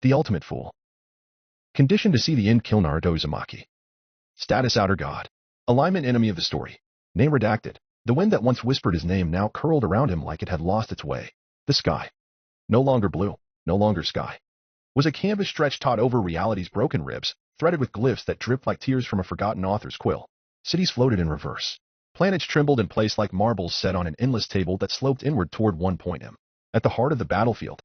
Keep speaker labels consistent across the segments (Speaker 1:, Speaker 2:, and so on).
Speaker 1: The ultimate fool. Conditioned to see the end kill Naruto Uzumaki. Status outer god. Alignment enemy of the story. Name redacted. The wind that once whispered his name now curled around him like it had lost its way. The sky. No longer blue, no longer sky. Was a canvas stretched taut over reality's broken ribs, threaded with glyphs that dripped like tears from a forgotten author's quill. Cities floated in reverse. Planets trembled in place like marbles set on an endless table that sloped inward toward 1 point. At the heart of the battlefield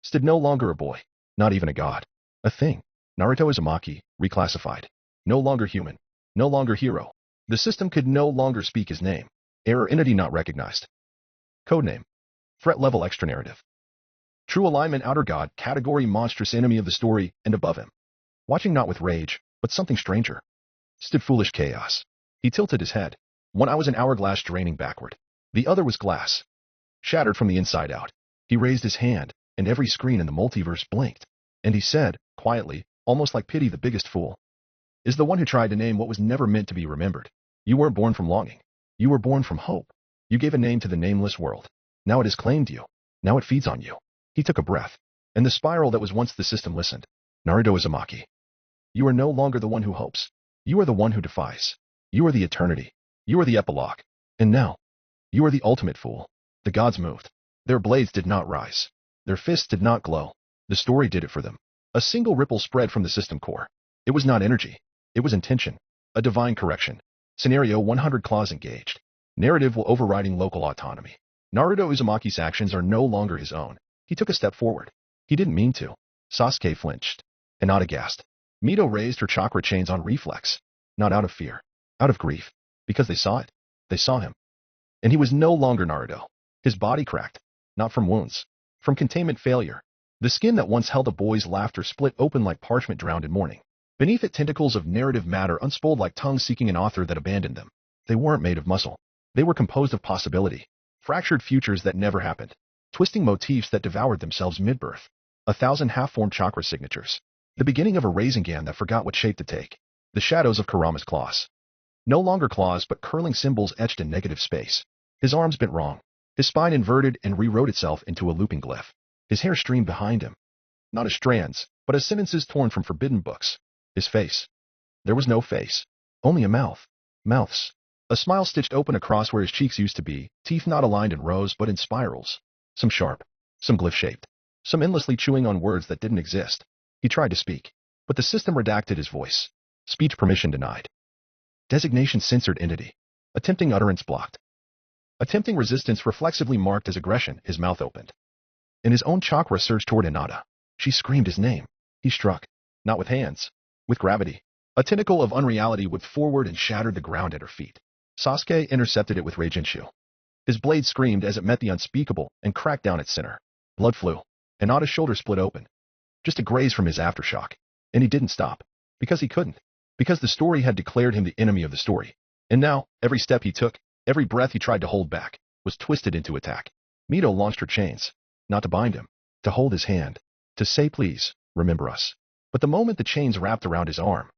Speaker 1: stood no longer a boy, not even a god. A thing. Naruto Uzumaki, reclassified. No longer human. No longer hero. The system could no longer speak his name. Error entity not recognized. Codename. Threat level extra narrative. True alignment outer god, category monstrous enemy of the story, and above him. Watching not with rage, but something stranger. Stood foolish chaos. He tilted his head. One eye was an hourglass draining backward. The other was glass. Shattered from the inside out. He raised his hand, and every screen in the multiverse blinked. And he said, quietly, almost like pity, the biggest fool is the one who tried to name what was never meant to be remembered. You weren't born from longing. You were born from hope. You gave a name to the nameless world. Now it has claimed you. Now it feeds on you. He took a breath, and the spiral that was once the system listened. Naruto Uzumaki. You are no longer the one who hopes. You are the one who defies. You are the eternity. You are the epilogue. And now, you are the ultimate fool. The gods moved. Their blades did not rise. Their fists did not glow. The story did it for them. A single ripple spread from the system core. It was not energy. It was intention. A divine correction. Scenario 100 clause engaged. Narrative will overriding local autonomy. Naruto Uzumaki's actions are no longer his own. He took a step forward. He didn't mean to. Sasuke flinched. And not aghast. Mito raised her chakra chains on reflex. Not out of fear. Out of grief. Because they saw it. They saw him. And he was no longer Naruto. His body cracked. Not from wounds. From containment failure. The skin that once held a boy's laughter split open like parchment drowned in mourning. Beneath it, tentacles of narrative matter unspooled like tongues seeking an author that abandoned them. They weren't made of muscle. They were composed of possibility. Fractured futures that never happened. Twisting motifs that devoured themselves mid-birth. 1,000 half-formed chakra signatures. The beginning of a Rasengan that forgot what shape to take. The shadows of Kurama's claws. No longer claws, but curling symbols etched in negative space. His arms bent wrong. His spine inverted and rewrote itself into a looping glyph. His hair streamed behind him. Not as strands, but as sentences torn from forbidden books. His face. There was no face. Only a mouth. Mouths. A smile stitched open across where his cheeks used to be, teeth not aligned in rows but in spirals. Some sharp. Some glyph-shaped. Some endlessly chewing on words that didn't exist. He tried to speak, but the system redacted his voice. Speech permission denied. Designation censored entity. Attempting utterance blocked. Attempting resistance reflexively marked as aggression. His mouth opened. And his own chakra surged toward Hinata. She screamed his name. He struck. Not with hands. With gravity. A tentacle of unreality whipped forward and shattered the ground at her feet. Sasuke intercepted it with Reijenshu. His blade screamed as it met the unspeakable and cracked down its center. Blood flew. Hinata's shoulder split open. Just a graze from his aftershock. And he didn't stop. Because he couldn't. Because the story had declared him the enemy of the story. And now, every step he took, every breath he tried to hold back, was twisted into attack. Mito launched her chains. Not to bind him. To hold his hand. To say, please, remember us. But the moment the chains wrapped around his arm,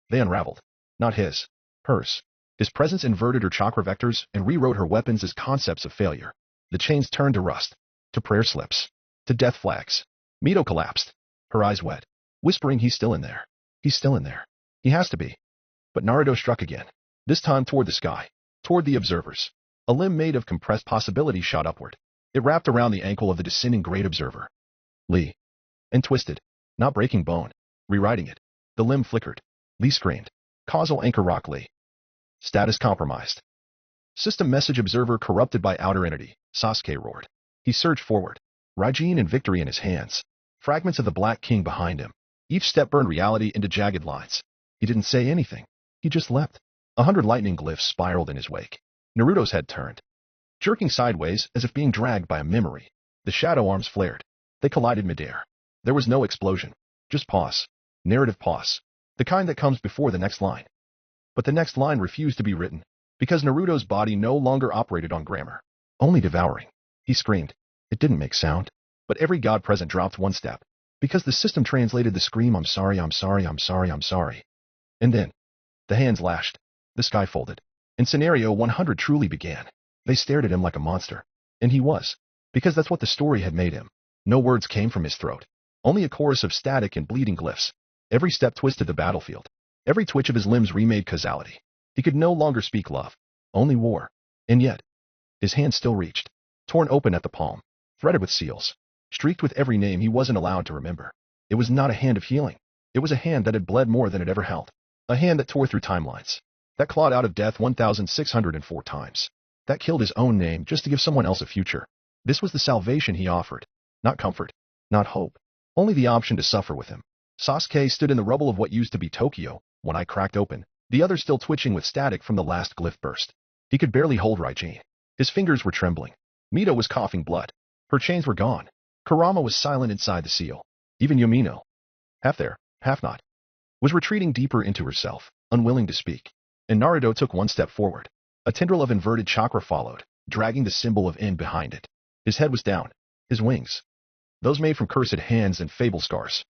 Speaker 1: they unraveled. Not his. Hers. His presence inverted her chakra vectors and rewrote her weapons as concepts of failure. The chains turned to rust. To prayer slips. To death flags. Mito collapsed. Her eyes wet. Whispering, he's still in there. He's still in there. He has to be. But Naruto struck again. This time toward the sky. Toward the observers. A limb made of compressed possibility shot upward. It wrapped around the ankle of the descending great observer. Lee. And twisted. Not breaking bone. Rewriting it. The limb flickered. Lee screamed. Causal anchor rock Lee. Status compromised. System message observer corrupted by outer entity. Sasuke roared. He surged forward. Raijin and victory in his hands. Fragments of the Black King behind him. Each step burned reality into jagged lines. He didn't say anything. He just leapt. 100 lightning glyphs spiraled in his wake. Naruto's head turned. Jerking sideways as if being dragged by a memory. The shadow arms flared. They collided midair. There was no explosion. Just pause. Narrative pause. The kind that comes before the next line. But the next line refused to be written, because Naruto's body no longer operated on grammar. Only devouring. He screamed. It didn't make sound. But every god present dropped one step, because the system translated the scream, I'm sorry, I'm sorry, I'm sorry, I'm sorry. And then, the hands lashed. The sky folded. And scenario 100 truly began. They stared at him like a monster. And he was. Because that's what the story had made him. No words came from his throat. Only a chorus of static and bleeding glyphs. Every step twisted the battlefield. Every twitch of his limbs remade causality. He could no longer speak love, only war. And yet, his hand still reached, torn open at the palm, threaded with seals, streaked with every name he wasn't allowed to remember. It was not a hand of healing. It was a hand that had bled more than it ever held. A hand that tore through timelines. That clawed out of death 1,604 times. That killed his own name just to give someone else a future. This was the salvation he offered. Not comfort. Not hope. Only the option to suffer with him. Sasuke stood in the rubble of what used to be Tokyo, one eye cracked open, the other still twitching with static from the last glyph burst. He could barely hold Raijin. His fingers were trembling. Mito was coughing blood. Her chains were gone. Kurama was silent inside the seal. Even Yumino, half there, half not, was retreating deeper into herself, unwilling to speak. And Naruto took one step forward. A tendril of inverted chakra followed, dragging the symbol of In behind it. His head was down. His wings, those made from cursed hands and fable scars,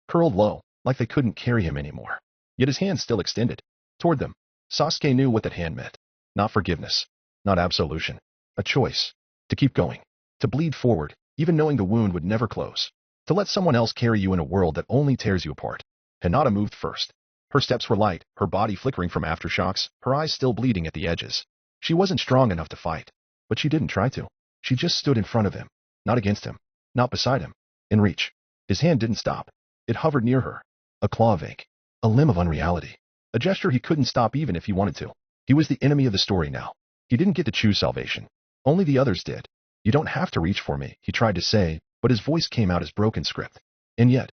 Speaker 1: curled low, like they couldn't carry him anymore. Yet his hand still extended toward them. Sasuke knew what that hand meant. Not forgiveness, not absolution. A choice. To keep going. To bleed forward, even knowing the wound would never close. To let someone else carry you in a world that only tears you apart. Hinata moved first. Her steps were light, her body flickering from aftershocks, her eyes still bleeding at the edges. She wasn't strong enough to fight, but she didn't try to. She just stood in front of him, not against him, not beside him, in reach. His hand didn't stop. It hovered near her. A claw of ink. A limb of unreality. A gesture he couldn't stop even if he wanted to. He was the enemy of the story now. He didn't get to choose salvation. Only the others did. You don't have to reach for me, he tried to say, but his voice came out as broken script. And yet,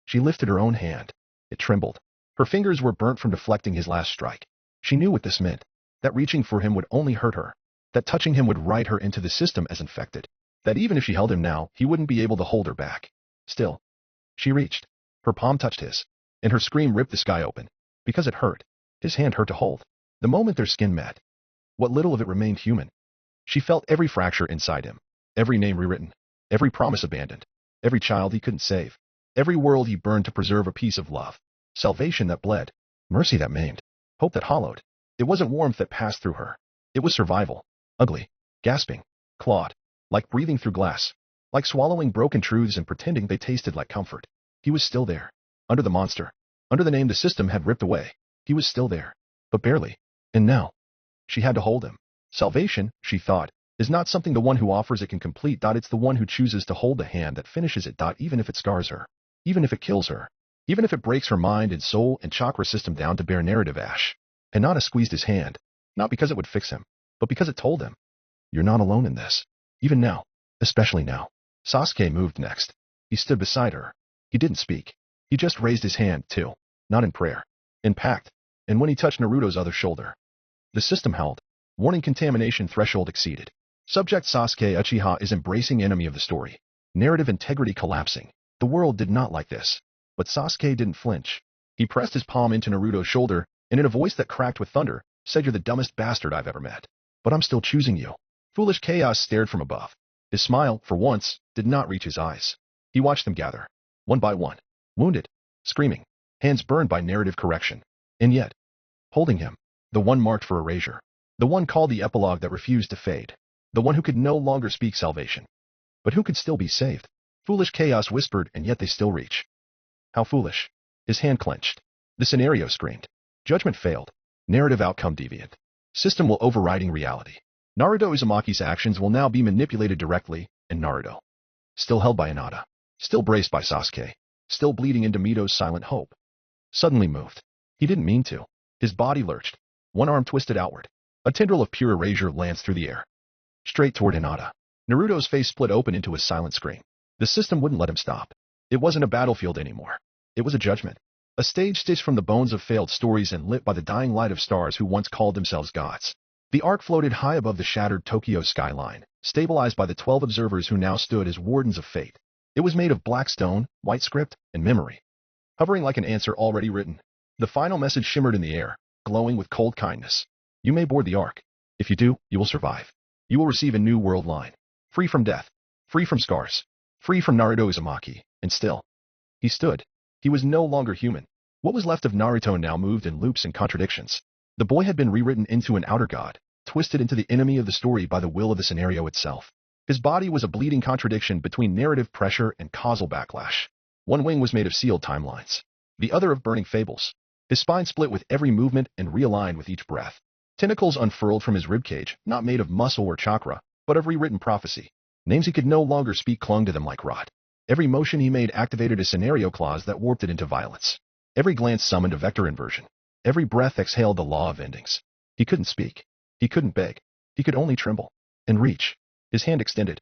Speaker 1: she lifted her own hand. It trembled. Her fingers were burnt from deflecting his last strike. She knew what this meant. That reaching for him would only hurt her. That touching him would write her into the system as infected. That even if she held him now, he wouldn't be able to hold her back. Still, she reached. Her palm touched his, and her scream ripped the sky open. Because it hurt. His hand hurt to hold. The moment their skin met, what little of it remained human. She felt every fracture inside him, every name rewritten, every promise abandoned, every child he couldn't save, every world he burned to preserve a piece of love, salvation that bled, mercy that maimed, hope that hollowed. It wasn't warmth that passed through her. It was survival, ugly, gasping, clawed, like breathing through glass, like swallowing broken truths and pretending they tasted like comfort. He was still there, under the monster, under the name the system had ripped away. He was still there, but barely. And now, she had to hold him. Salvation, she thought, is not something the one who offers it can complete. It's the one who chooses to hold the hand that finishes it. Even if it scars her, even if it kills her, even if it breaks her mind and soul and chakra system down to bare narrative ash. Hinata squeezed his hand, not because it would fix him, but because it told him, you're not alone in this. Even now, especially now. Sasuke moved next. He stood beside her. He didn't speak. He just raised his hand, too, not in prayer, in pact. And when he touched Naruto's other shoulder, the system held. Warning contamination threshold exceeded. Subject Sasuke Uchiha is embracing enemy of the story. Narrative integrity collapsing. The world did not like this. But Sasuke didn't flinch. He pressed his palm into Naruto's shoulder, and in a voice that cracked with thunder, said, you're the dumbest bastard I've ever met. But I'm still choosing you. Foolish chaos stared from above. His smile, for once, did not reach his eyes. He watched them gather, one by one, wounded, screaming, hands burned by narrative correction. And yet, holding him, the one marked for erasure, the one called the epilogue that refused to fade, the one who could no longer speak salvation, but who could still be saved. Foolish chaos whispered, and yet they still reach. How foolish. His hand clenched. The scenario screamed. Judgment failed. Narrative outcome deviant. System will overriding reality. Naruto Uzumaki's actions will now be manipulated directly, and Naruto, still held by Hinata, still braced by Sasuke, still bleeding into Mito's silent hope, suddenly moved. He didn't mean to. His body lurched. One arm twisted outward. A tendril of pure erasure lanced through the air, straight toward Hinata. Naruto's face split open into a silent scream. The system wouldn't let him stop. It wasn't a battlefield anymore. It was a judgment. A stage stitched from the bones of failed stories and lit by the dying light of stars who once called themselves gods. The arc floated high above the shattered Tokyo skyline, stabilized by the 12 observers who now stood as wardens of fate. It was made of black stone, white script, and memory. Hovering like an answer already written, the final message shimmered in the air, glowing with cold kindness. You may board the ark. If you do, you will survive. You will receive a new world line. Free from death. Free from scars. Free from Naruto Uzumaki. And still, he stood. He was no longer human. What was left of Naruto now moved in loops and contradictions. The boy had been rewritten into an outer god, twisted into the enemy of the story by the will of the scenario itself. His body was a bleeding contradiction between narrative pressure and causal backlash. One wing was made of sealed timelines, the other of burning fables. His spine split with every movement and realigned with each breath. Tentacles unfurled from his ribcage, not made of muscle or chakra, but of rewritten prophecy. Names he could no longer speak clung to them like rot. Every motion he made activated a scenario clause that warped it into violence. Every glance summoned a vector inversion. Every breath exhaled the law of endings. He couldn't speak. He couldn't beg. He could only tremble and reach. His hand extended.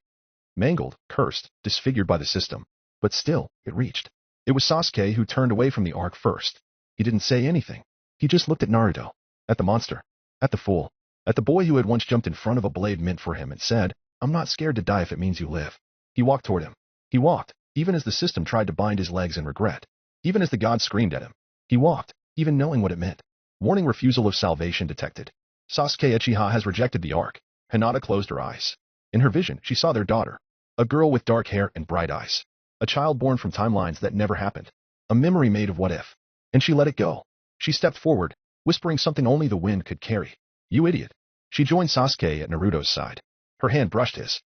Speaker 1: Mangled, cursed, disfigured by the system. But still, it reached. It was Sasuke who turned away from the arc first. He didn't say anything. He just looked at Naruto, at the monster, at the fool, at the boy who had once jumped in front of a blade meant for him and said, "I'm not scared to die if it means you live." He walked toward him. He walked, even as the system tried to bind his legs in regret. Even as the god screamed at him. He walked, even knowing what it meant. Warning refusal of salvation detected. Sasuke Uchiha has rejected the arc. Hinata closed her eyes. In her vision, she saw their daughter. A girl with dark hair and bright eyes. A child born from timelines that never happened. A memory made of what if. And she let it go. She stepped forward, whispering something only the wind could carry. "You idiot." She joined Sasuke at Naruto's side. Her hand brushed his.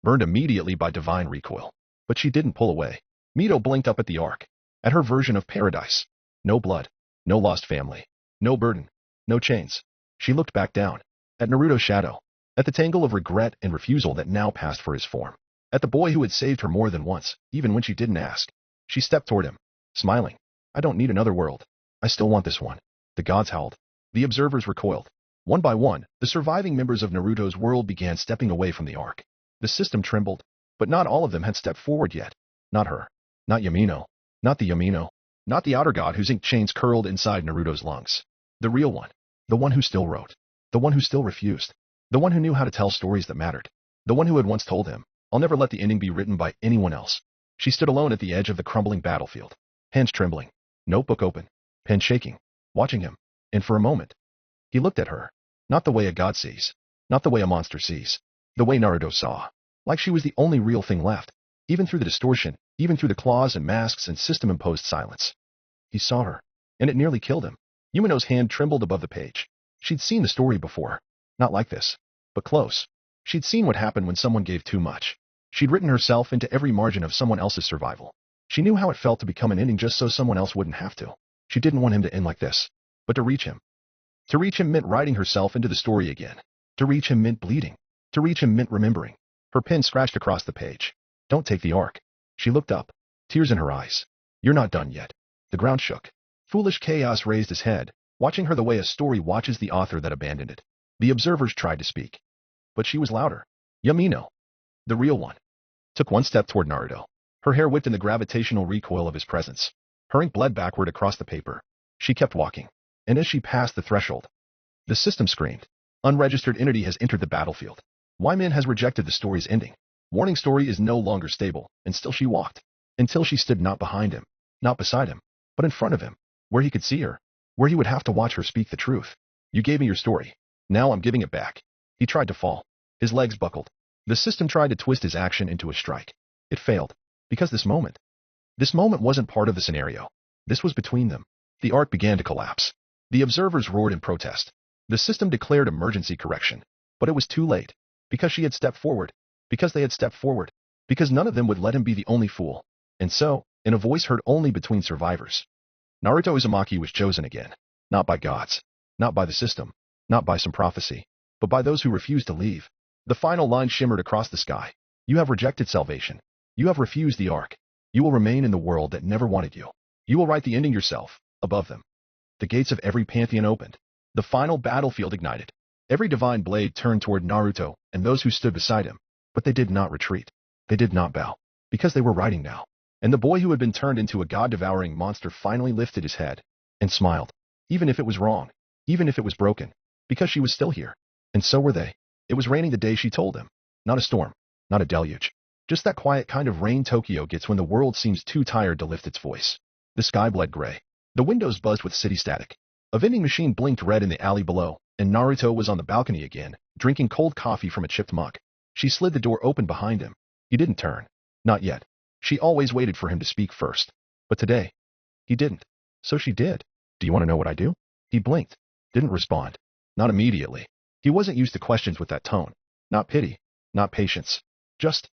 Speaker 1: Burned immediately by divine recoil. But she didn't pull away. Mito blinked up at the arc. At her version of paradise. No blood. No lost family. No burden. No chains. She looked back down. At Naruto's shadow. At the tangle of regret and refusal that now passed for his form. At the boy who had saved her more than once, even when she didn't ask. She stepped toward him, smiling. "I don't need another world. I still want this one." The gods howled. The observers recoiled. One by one, the surviving members of Naruto's world began stepping away from the arc. The system trembled, but not all of them had stepped forward yet. Not her. Not Yamino. Not the Yamino. Not the outer god whose ink chains curled inside Naruto's lungs. The real one. The one who still wrote. The one who still refused. The one who knew how to tell stories that mattered. The one who had once told him, "I'll never let the ending be written by anyone else." She stood alone at the edge of the crumbling battlefield. Hands trembling. Notebook open. Pen shaking. Watching him. And for a moment, he looked at her. Not the way a god sees. Not the way a monster sees. The way Naruto saw. Like she was the only real thing left. Even through the distortion, even through the claws and masks and system-imposed silence. He saw her. And it nearly killed him. Yumino's hand trembled above the page. She'd seen the story before. Not like this. But close. She'd seen what happened when someone gave too much. She'd written herself into every margin of someone else's survival. She knew how it felt to become an ending just so someone else wouldn't have to. She didn't want him to end like this. But to reach him. To reach him meant writing herself into the story again. To reach him meant bleeding. To reach him meant remembering. Her pen scratched across the page. "Don't take the arc." She looked up. Tears in her eyes. "You're not done yet." The ground shook. Foolish chaos raised his head, watching her the way a story watches the author that abandoned it. The observers tried to speak. But she was louder. Yamino. The real one. Took one step toward Naruto. Her hair whipped in the gravitational recoil of his presence. Her ink bled backward across the paper. She kept walking. And as she passed the threshold, the system screamed. Unregistered entity has entered the battlefield. Wyman has rejected the story's ending. Warning story is no longer stable, and still she walked. Until she stood not behind him, not beside him, but in front of him, where he could see her, where he would have to watch her speak the truth. "You gave me your story. Now I'm giving it back." He tried to fall. His legs buckled. The system tried to twist his action into a strike. It failed. Because this moment wasn't part of the scenario. This was between them. The arc began to collapse. The observers roared in protest. The system declared emergency correction. But it was too late. Because she had stepped forward. Because they had stepped forward. Because none of them would let him be the only fool. And so, in a voice heard only between survivors, Naruto Uzumaki was chosen again. Not by gods. Not by the system. Not by some prophecy. But by those who refused to leave. The final line shimmered across the sky. "You have rejected salvation. You have refused the arc. You will remain in the world that never wanted you. You will write the ending yourself, above them." The gates of every pantheon opened. The final battlefield ignited. Every divine blade turned toward Naruto and those who stood beside him. But they did not retreat. They did not bow. Because they were writing now. And the boy who had been turned into a god-devouring monster finally lifted his head. And smiled. Even if it was wrong. Even if it was broken. Because she was still here. And so were they. It was raining the day she told him. Not a storm. Not a deluge. Just that quiet kind of rain Tokyo gets when the world seems too tired to lift its voice. The sky bled gray. The windows buzzed with city static. A vending machine blinked red in the alley below, and Naruto was on the balcony again, drinking cold coffee from a chipped mug. She slid the door open behind him. He didn't turn. Not yet. She always waited for him to speak first. But today, he didn't. So she did. "Do you want to know what I do?" He blinked. Didn't respond. Not immediately. He wasn't used to questions with that tone. Not pity. Not patience. Just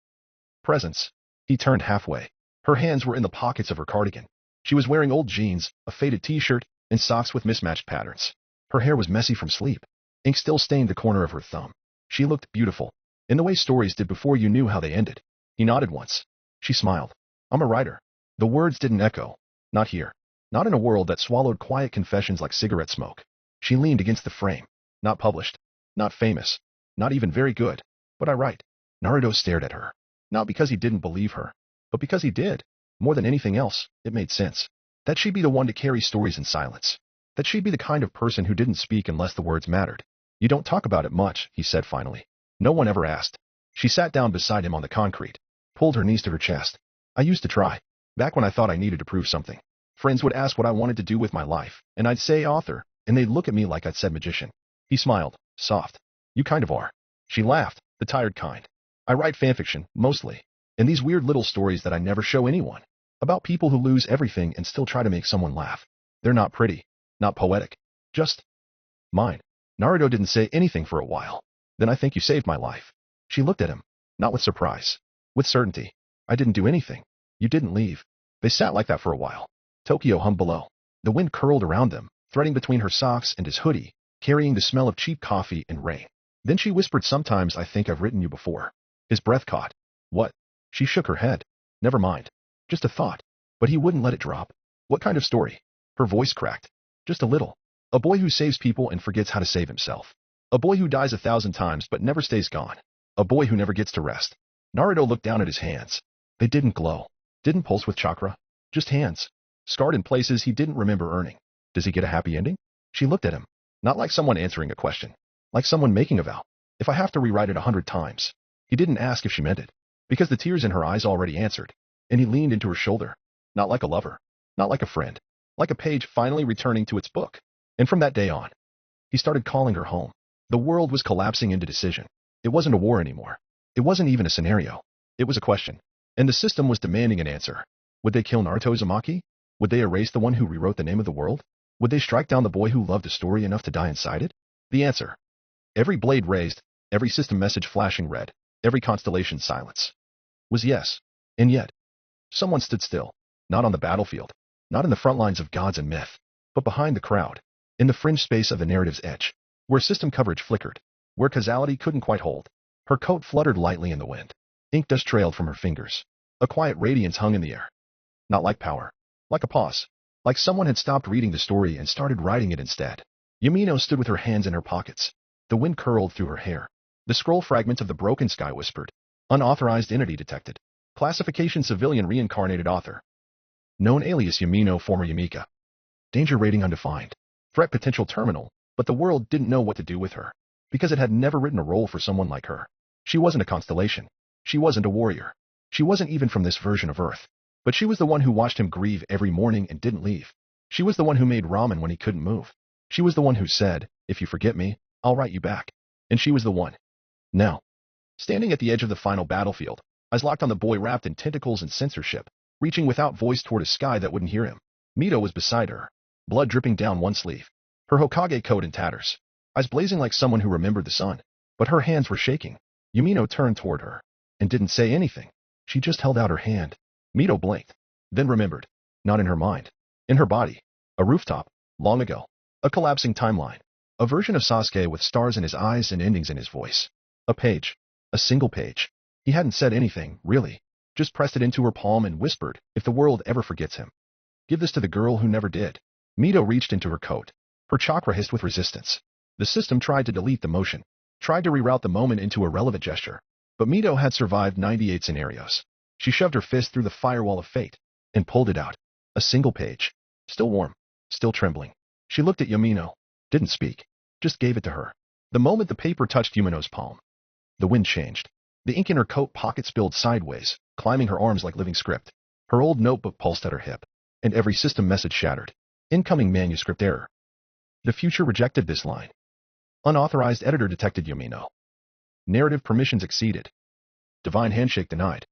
Speaker 1: presence. He turned halfway. Her hands were in the pockets of her cardigan. She was wearing old jeans, a faded t-shirt, and socks with mismatched patterns. Her hair was messy from sleep. Ink still stained the corner of her thumb. She looked beautiful, in the way stories did before you knew how they ended. He nodded once. She smiled. I'm a writer. The words didn't echo. Not here. Not in a world that swallowed quiet confessions like cigarette smoke. She leaned against the frame. Not published. Not famous. Not even very good. But I write. Naruto stared at her. Not because he didn't believe her, but because he did. More than anything else, it made sense. That she'd be the one to carry stories in silence. That she'd be the kind of person who didn't speak unless the words mattered. You don't talk about it much, he said finally. No one ever asked. She sat down beside him on the concrete, pulled her knees to her chest. I used to try. Back when I thought I needed to prove something. Friends would ask what I wanted to do with my life, and I'd say author, and they'd look at me like I'd said magician. He smiled, soft. You kind of are. She laughed, the tired kind. I write fanfiction, mostly. And these weird little stories that I never show anyone. About people who lose everything and still try to make someone laugh. They're not pretty. Not poetic. Just mine. Naruto didn't say anything for a while. Then I think you saved my life. She looked at him. Not with surprise. With certainty. I didn't do anything. You didn't leave. They sat like that for a while. Tokyo hummed below. The wind curled around them, threading between her socks and his hoodie, carrying the smell of cheap coffee and rain. Then she whispered, sometimes I think I've written you before. His breath caught. What? She shook her head. Never mind. Just a thought. But he wouldn't let it drop. What kind of story? Her voice cracked. Just a little. A boy who saves people and forgets how to save himself. A boy who dies 1,000 times but never stays gone. A boy who never gets to rest. Naruto looked down at his hands. They didn't glow. Didn't pulse with chakra. Just hands. Scarred in places he didn't remember earning. Does he get a happy ending? She looked at him. Not like someone answering a question. Like someone making a vow. If I have to rewrite it 100 times. He didn't ask if she meant it. Because the tears in her eyes already answered. And he leaned into her shoulder. Not like a lover. Not like a friend. Like a page finally returning to its book. And from that day on, he started calling her home. The world was collapsing into decision. It wasn't a war anymore. It wasn't even a scenario. It was a question. And the system was demanding an answer. Would they kill Naruto Uzumaki? Would they erase the one who rewrote the name of the world? Would they strike down the boy who loved the story enough to die inside it? The answer. Every blade raised, every system message flashing red, every constellation silence. Was yes. And yet, someone stood still. Not on the battlefield. Not in the front lines of gods and myth. But behind the crowd. In the fringe space of the narrative's edge. Where system coverage flickered. Where causality couldn't quite hold. Her coat fluttered lightly in the wind. Ink dust trailed from her fingers. A quiet radiance hung in the air. Not like power. Like a pause. Like someone had stopped reading the story and started writing it instead. Yumino stood with her hands in her pockets. The wind curled through her hair. The scroll fragment of the broken sky whispered. Unauthorized entity detected. Classification civilian reincarnated author. Known alias Yumino former Yumika. Danger rating undefined. Threat potential terminal, but the world didn't know what to do with her. Because it had never written a role for someone like her. She wasn't a constellation. She wasn't a warrior. She wasn't even from this version of Earth. But she was the one who watched him grieve every morning and didn't leave. She was the one who made ramen when he couldn't move. She was the one who said, if you forget me, I'll write you back. And she was the one. Now, standing at the edge of the final battlefield, eyes locked on the boy wrapped in tentacles and censorship, reaching without voice toward a sky that wouldn't hear him. Mito was beside her, blood dripping down one sleeve. Her Hokage coat in tatters, eyes blazing like someone who remembered the sun. But her hands were shaking. Yumino turned toward her, and didn't say anything. She just held out her hand. Mito blinked, then remembered. Not in her mind. In her body. A rooftop. Long ago. A collapsing timeline. A version of Sasuke with stars in his eyes and endings in his voice. A page. A single page. He hadn't said anything, really. Just pressed it into her palm and whispered, if the world ever forgets him. Give this to the girl who never did. Mito reached into her coat. Her chakra hissed with resistance. The system tried to delete the motion. Tried to reroute the moment into a relevant gesture. But Mito had survived 98 scenarios. She shoved her fist through the firewall of fate. And pulled it out. A single page. Still warm. Still trembling. She looked at Yumino. Didn't speak. Just gave it to her. The moment the paper touched Yumino's palm. The wind changed. The ink in her coat pocket spilled sideways, climbing her arms like living script. Her old notebook pulsed at her hip. And every system message shattered. Incoming manuscript error. The future rejected this line. Unauthorized editor detected Yumino. Narrative permissions exceeded. Divine handshake denied.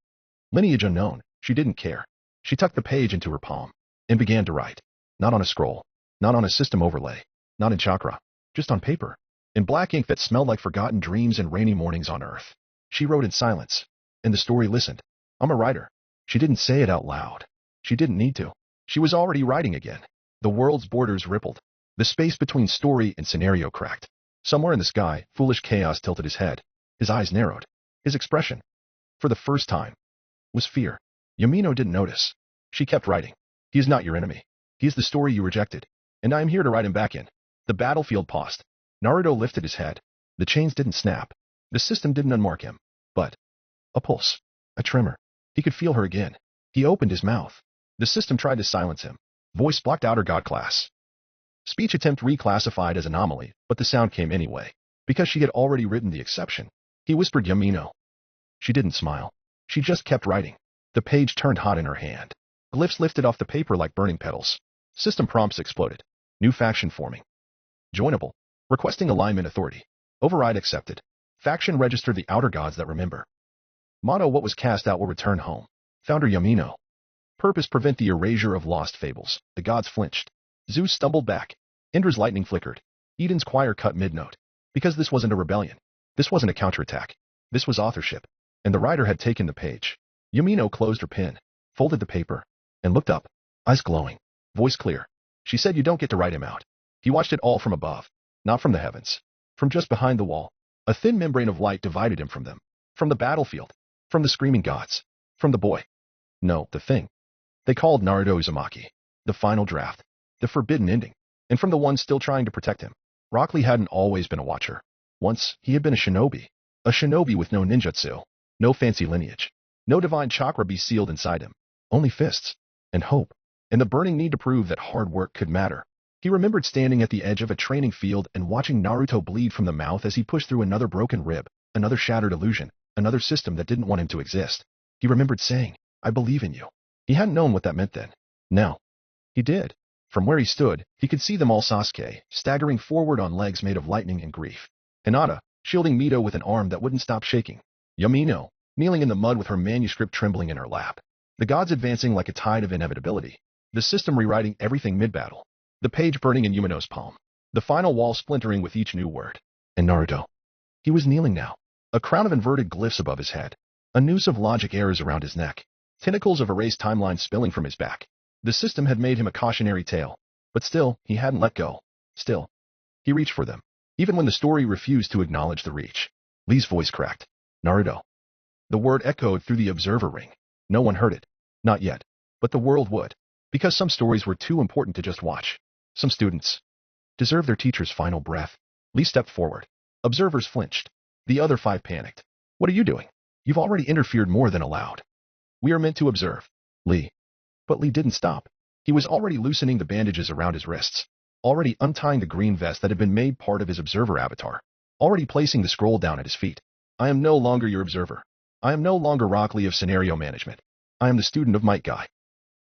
Speaker 1: Lineage unknown. She didn't care. She tucked the page into her palm. And began to write. Not on a scroll. Not on a system overlay. Not in chakra. Just on paper. In black ink that smelled like forgotten dreams and rainy mornings on Earth. She wrote in silence. And the story listened. I'm a writer. She didn't say it out loud. She didn't need to. She was already writing again. The world's borders rippled. The space between story and scenario cracked. Somewhere in the sky, foolish chaos tilted his head. His eyes narrowed. His expression, for the first time, was fear. Yamino didn't notice. She kept writing. He is not your enemy. He is the story you rejected, and I am here to write him back in. The battlefield paused. Naruto lifted his head. The chains didn't snap. The system didn't unmark him. But a pulse. A tremor. He could feel her again. He opened his mouth. The system tried to silence him. Voice blocked outer god class. Speech attempt reclassified as anomaly, but the sound came anyway. Because she had already written the exception. He whispered Yamino. She didn't smile. She just kept writing. The page turned hot in her hand. Glyphs lifted off the paper like burning petals. System prompts exploded. New faction forming. Joinable. Requesting alignment authority. Override accepted. Faction register the outer gods that remember. Motto: what was cast out will return home. Founder Yamino. Purpose: prevent the erasure of lost fables. The gods flinched. Zeus stumbled back. Indra's lightning flickered. Eden's choir cut mid-note. Because this wasn't a rebellion. This wasn't a counterattack. This was authorship. And the writer had taken the page. Yamino closed her pen, folded the paper, and looked up, eyes glowing, voice clear. She said, you don't get to write him out. He watched it all from above, not from the heavens. From just behind the wall, a thin membrane of light divided him from them. From the battlefield, from the screaming gods, from the boy. No, the thing. They called Naruto Uzumaki. The final draft. The forbidden ending. And from the one still trying to protect him. Rock Lee hadn't always been a watcher. Once, he had been a shinobi. A shinobi with no ninjutsu. No fancy lineage. No divine chakra be sealed inside him. Only fists. And hope. And the burning need to prove that hard work could matter. He remembered standing at the edge of a training field and watching Naruto bleed from the mouth as he pushed through another broken rib, another shattered illusion, another system that didn't want him to exist. He remembered saying, I believe in you. He hadn't known what that meant then. Now, he did. From where he stood, he could see them all: Sasuke, staggering forward on legs made of lightning and grief. Hinata, shielding Mito with an arm that wouldn't stop shaking. Yamino, kneeling in the mud with her manuscript trembling in her lap. The gods advancing like a tide of inevitability. The system rewriting everything mid-battle. The page burning in Yumino's palm. The final wall splintering with each new word. And Naruto. He was kneeling now. A crown of inverted glyphs above his head. A noose of logic errors around his neck. Tentacles of erased timelines spilling from his back. The system had made him a cautionary tale. But still, he hadn't let go. Still, he reached for them. Even when the story refused to acknowledge the reach. Lee's voice cracked. Naruto. The word echoed through the observer ring. No one heard it. Not yet. But the world would. Because some stories were too important to just watch. Some students deserved their teacher's final breath. Lee stepped forward. Observers flinched. The other 5 panicked. What are you doing? You've already interfered more than allowed. We are meant to observe. Lee. But Lee didn't stop. He was already loosening the bandages around his wrists. Already untying the green vest that had been made part of his observer avatar. Already placing the scroll down at his feet. I am no longer your observer. I am no longer Rock Lee of scenario management. I am the student of Might Guy.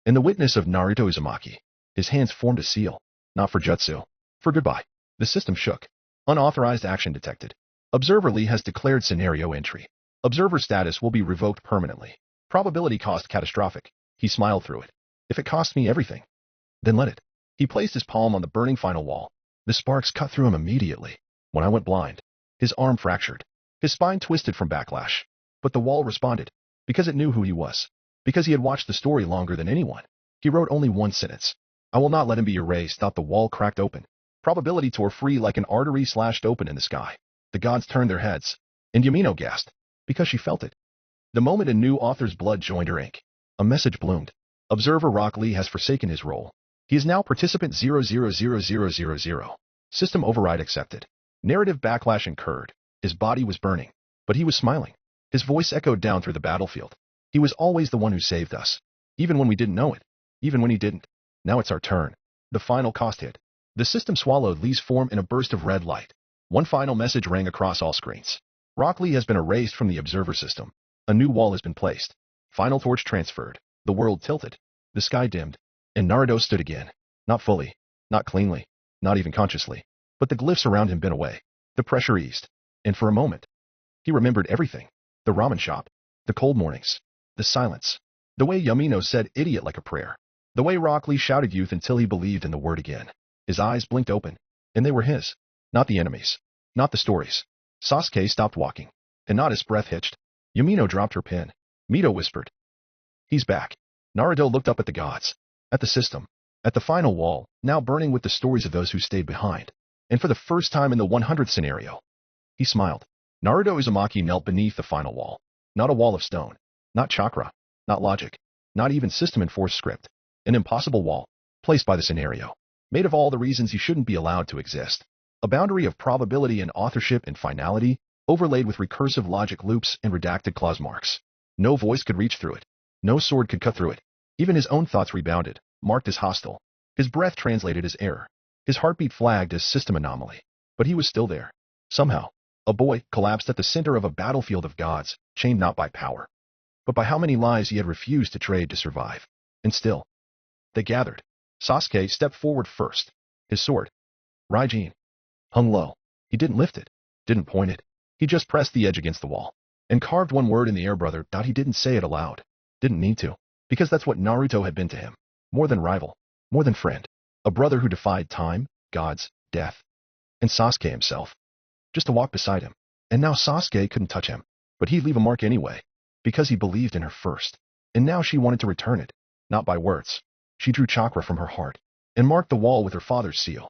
Speaker 1: And the witness of Naruto Uzumaki. His hands formed a seal. Not for jutsu. For goodbye. The system shook. Unauthorized action detected. Observer Lee has declared scenario entry. Observer status will be revoked permanently. Probability cost catastrophic. He smiled through it. If it costs me everything, then let it. He placed his palm on the burning final wall. The sparks cut through him immediately. When I went blind, his arm fractured. His spine twisted from backlash. But the wall responded. Because it knew who he was. Because he had watched the story longer than anyone. He wrote only one sentence. I will not let him be erased. The wall cracked open. Probability tore free like an artery slashed open in the sky. The gods turned their heads. And Yamino gasped. Because she felt it. The moment a new author's blood joined her ink. A message bloomed. Observer Rock Lee has forsaken his role. He is now participant 000000. System override accepted. Narrative backlash incurred. His body was burning. But he was smiling. His voice echoed down through the battlefield. He was always the one who saved us. Even when we didn't know it. Even when he didn't. Now it's our turn. The final cost hit. The system swallowed Lee's form in a burst of red light. One final message rang across all screens. Rock Lee has been erased from the observer system. A new wall has been placed. Final torch transferred. The world tilted. The sky dimmed. And Naruto stood again. Not fully. Not cleanly. Not even consciously. But the glyphs around him bent away. The pressure eased. And for a moment, he remembered everything. The ramen shop. The cold mornings. The silence. The way Yamino said idiot like a prayer. The way Rock Lee shouted youth until he believed in the word again. His eyes blinked open. And they were his. Not the enemies. Not the stories. Sasuke stopped walking. Hinata's breath hitched. Yamino dropped her pen. Mito whispered. He's back. Naruto looked up at the gods, at the system, at the final wall, now burning with the stories of those who stayed behind. And for the first time in the 100th scenario, he smiled. Naruto Uzumaki knelt beneath the final wall. Not a wall of stone. Not chakra. Not logic. Not even system-enforced script. An impossible wall, placed by the scenario, made of all the reasons you shouldn't be allowed to exist. A boundary of probability and authorship and finality, overlaid with recursive logic loops and redacted clause marks. No voice could reach through it. No sword could cut through it. Even his own thoughts rebounded, marked as hostile. His breath translated as error. His heartbeat flagged as system anomaly. But he was still there. Somehow, a boy collapsed at the center of a battlefield of gods, chained not by power, but by how many lives he had refused to trade to survive. And still, they gathered. Sasuke stepped forward first. His sword, Raijin, hung low. He didn't lift it, didn't point it. He just pressed the edge against the wall and carved one word in the air, brother. He didn't say it aloud. Didn't need to, because that's what Naruto had been to him. More than rival, more than friend. A brother who defied time, gods, death, and Sasuke himself, just to walk beside him. And now Sasuke couldn't touch him, but he'd leave a mark anyway, because he believed in her first. And now she wanted to return it, not by words. She drew chakra from her heart and marked the wall with her father's seal.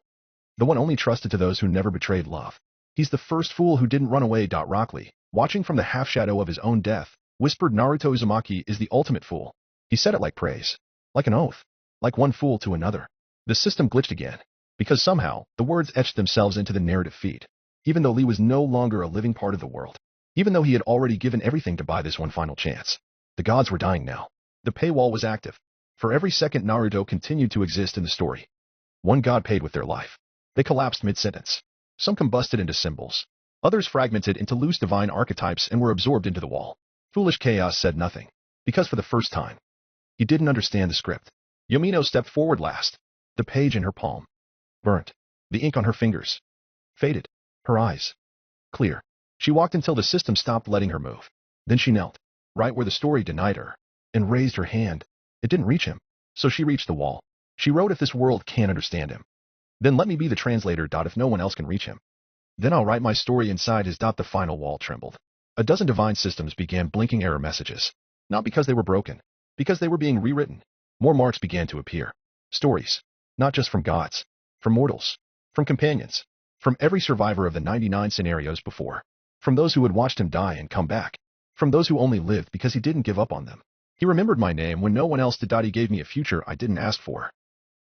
Speaker 1: The one only trusted to those who never betrayed love. He's the first fool who didn't run away. Rock Lee, watching from the half-shadow of his own death, whispered, Naruto Uzumaki is the ultimate fool. He said it like praise, like an oath, like one fool to another. The system glitched again, because somehow the words etched themselves into the narrative feed, even though Lee was no longer a living part of the world, even though he had already given everything to buy this one final chance. The gods were dying now. The paywall was active. For every second Naruto continued to exist in the story, one god paid with their life. They collapsed mid-sentence. Some combusted into symbols. Others fragmented into loose divine archetypes and were absorbed into the wall. Foolish Chaos said nothing, because for the first time, he didn't understand the script. Yamino stepped forward last. The page in her palm burnt. The ink on her fingers faded. Her eyes clear. She walked until the system stopped letting her move. Then she knelt, right where the story denied her, and raised her hand. It didn't reach him, so she reached the wall. She wrote, if this world can't understand him, then let me be the translator. If no one else can reach him, then I'll write my story inside his. The final wall trembled. A dozen divine systems began blinking error messages, not because they were broken, because they were being rewritten. More marks began to appear. Stories, not just from gods, from mortals, from companions, from every survivor of the 99 scenarios before, from those who had watched him die and come back, from those who only lived because he didn't give up on them. He remembered my name when no one else did. He gave me a future I didn't ask for,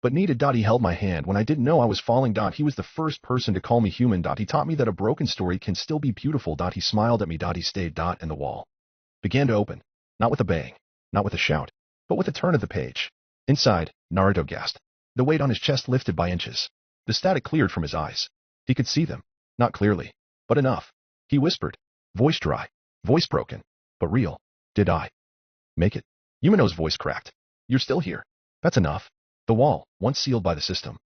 Speaker 1: but needed. He held my hand when I didn't know I was falling. He was the first person to call me human. He taught me that a broken story can still be beautiful. He smiled at me. He stayed. And the wall began to open, not with a bang, not with a shout, but with a turn of the page. Inside, Naruto gasped. The weight on his chest lifted by inches. The static cleared from his eyes. He could see them, not clearly, but enough. He whispered, voice dry, voice broken, but real. Did I make it? Yumino's voice cracked. You're still here. That's enough. The wall, once sealed by the system,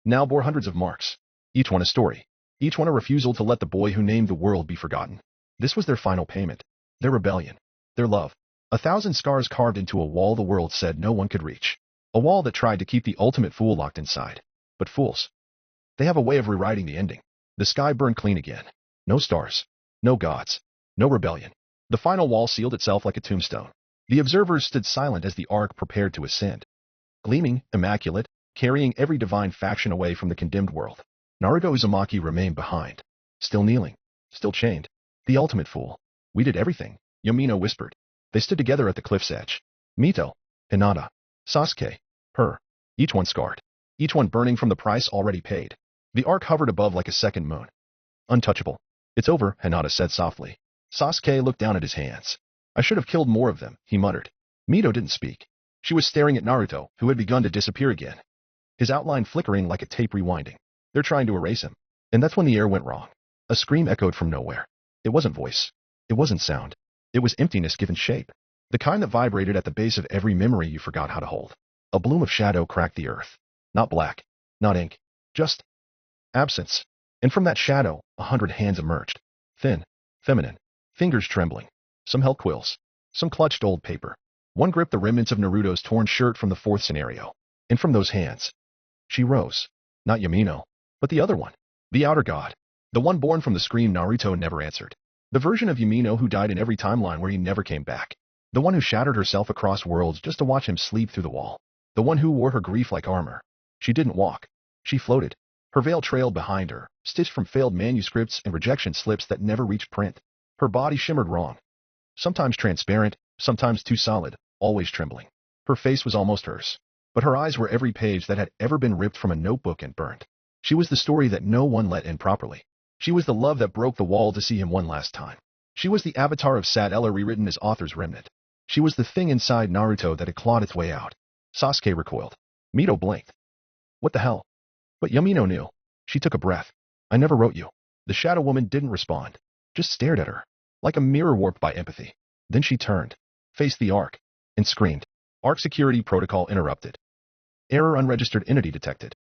Speaker 1: now bore hundreds of marks. Each one a story. Each one a refusal to let the boy who named the world be forgotten. This was their final payment. Their rebellion. Their love. 1,000 scars carved into a wall the world said no one could reach. A wall that tried to keep the ultimate fool locked inside. But fools, they have a way of rewriting the ending. The sky burned clean again. No stars. No gods. No rebellion. The final wall sealed itself like a tombstone. The observers stood silent as the ark prepared to ascend. Gleaming, immaculate, carrying every divine faction away from the condemned world. Naruto Uzumaki remained behind. Still kneeling. Still chained. The ultimate fool. We did everything, Yamino whispered. They stood together at the cliff's edge. Mito, Hinata, Sasuke, her. Each one scarred. Each one burning from the price already paid. The ark hovered above like a second moon. Untouchable. It's over, Hinata said softly. Sasuke looked down at his hands. I should have killed more of them, he muttered. Mito didn't speak. She was staring at Naruto, who had begun to disappear again. His outline flickering like a tape rewinding. They're trying to erase him. And that's when the air went wrong. A scream echoed from nowhere. It wasn't voice. It wasn't sound. It was emptiness given shape. The kind that vibrated at the base of every memory you forgot how to hold. A bloom of shadow cracked the earth. Not black. Not ink. Just absence. And from that shadow, 100 hands emerged. Thin. Feminine. Fingers trembling. Some held quills. Some clutched old paper. One gripped the remnants of Naruto's torn shirt from the 4th scenario. And from those hands, she rose. Not Yamino, but the other one. The outer god. The one born from the scream Naruto never answered. The version of Yamino who died in every timeline where he never came back. The one who shattered herself across worlds just to watch him sleep through the wall. The one who wore her grief like armor. She didn't walk. She floated. Her veil trailed behind her, stitched from failed manuscripts and rejection slips that never reached print. Her body shimmered wrong. Sometimes transparent, sometimes too solid, always trembling. Her face was almost hers. But her eyes were every page that had ever been ripped from a notebook and burnt. She was the story that no one let in properly. She was the love that broke the wall to see him one last time. She was the avatar of Sad Ella rewritten as author's remnant. She was the thing inside Naruto that had clawed its way out. Sasuke recoiled. Mito blinked. What the hell? But Yamino knew. She took a breath. I never wrote you. The shadow woman didn't respond. Just stared at her. Like a mirror warped by empathy. Then she turned. Faced the Ark. And screamed. Ark security protocol interrupted. Error unregistered entity detected.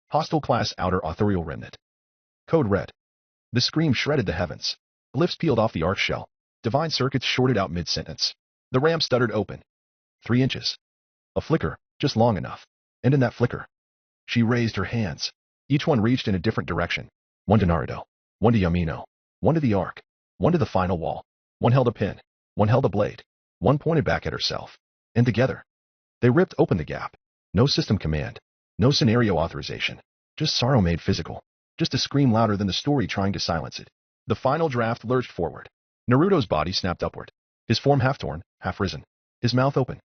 Speaker 1: Hostile class outer authorial remnant. Code red. The scream shredded the heavens. Glyphs peeled off the Ark shell. Divine circuits shorted out mid-sentence. The ram stuttered open. 3 inches. A flicker, just long enough. And in that flicker, she raised her hands. Each one reached in a different direction. One to Naruto. One to Yamino. One to the Ark. One to the final wall. One held a pin. One held a blade. One pointed back at herself. And together, they ripped open the gap. No system command. No scenario authorization. Just sorrow made physical. Just a scream louder than the story trying to silence it. The final draft lurched forward. Naruto's body snapped upward. His form half torn, half risen. His mouth open.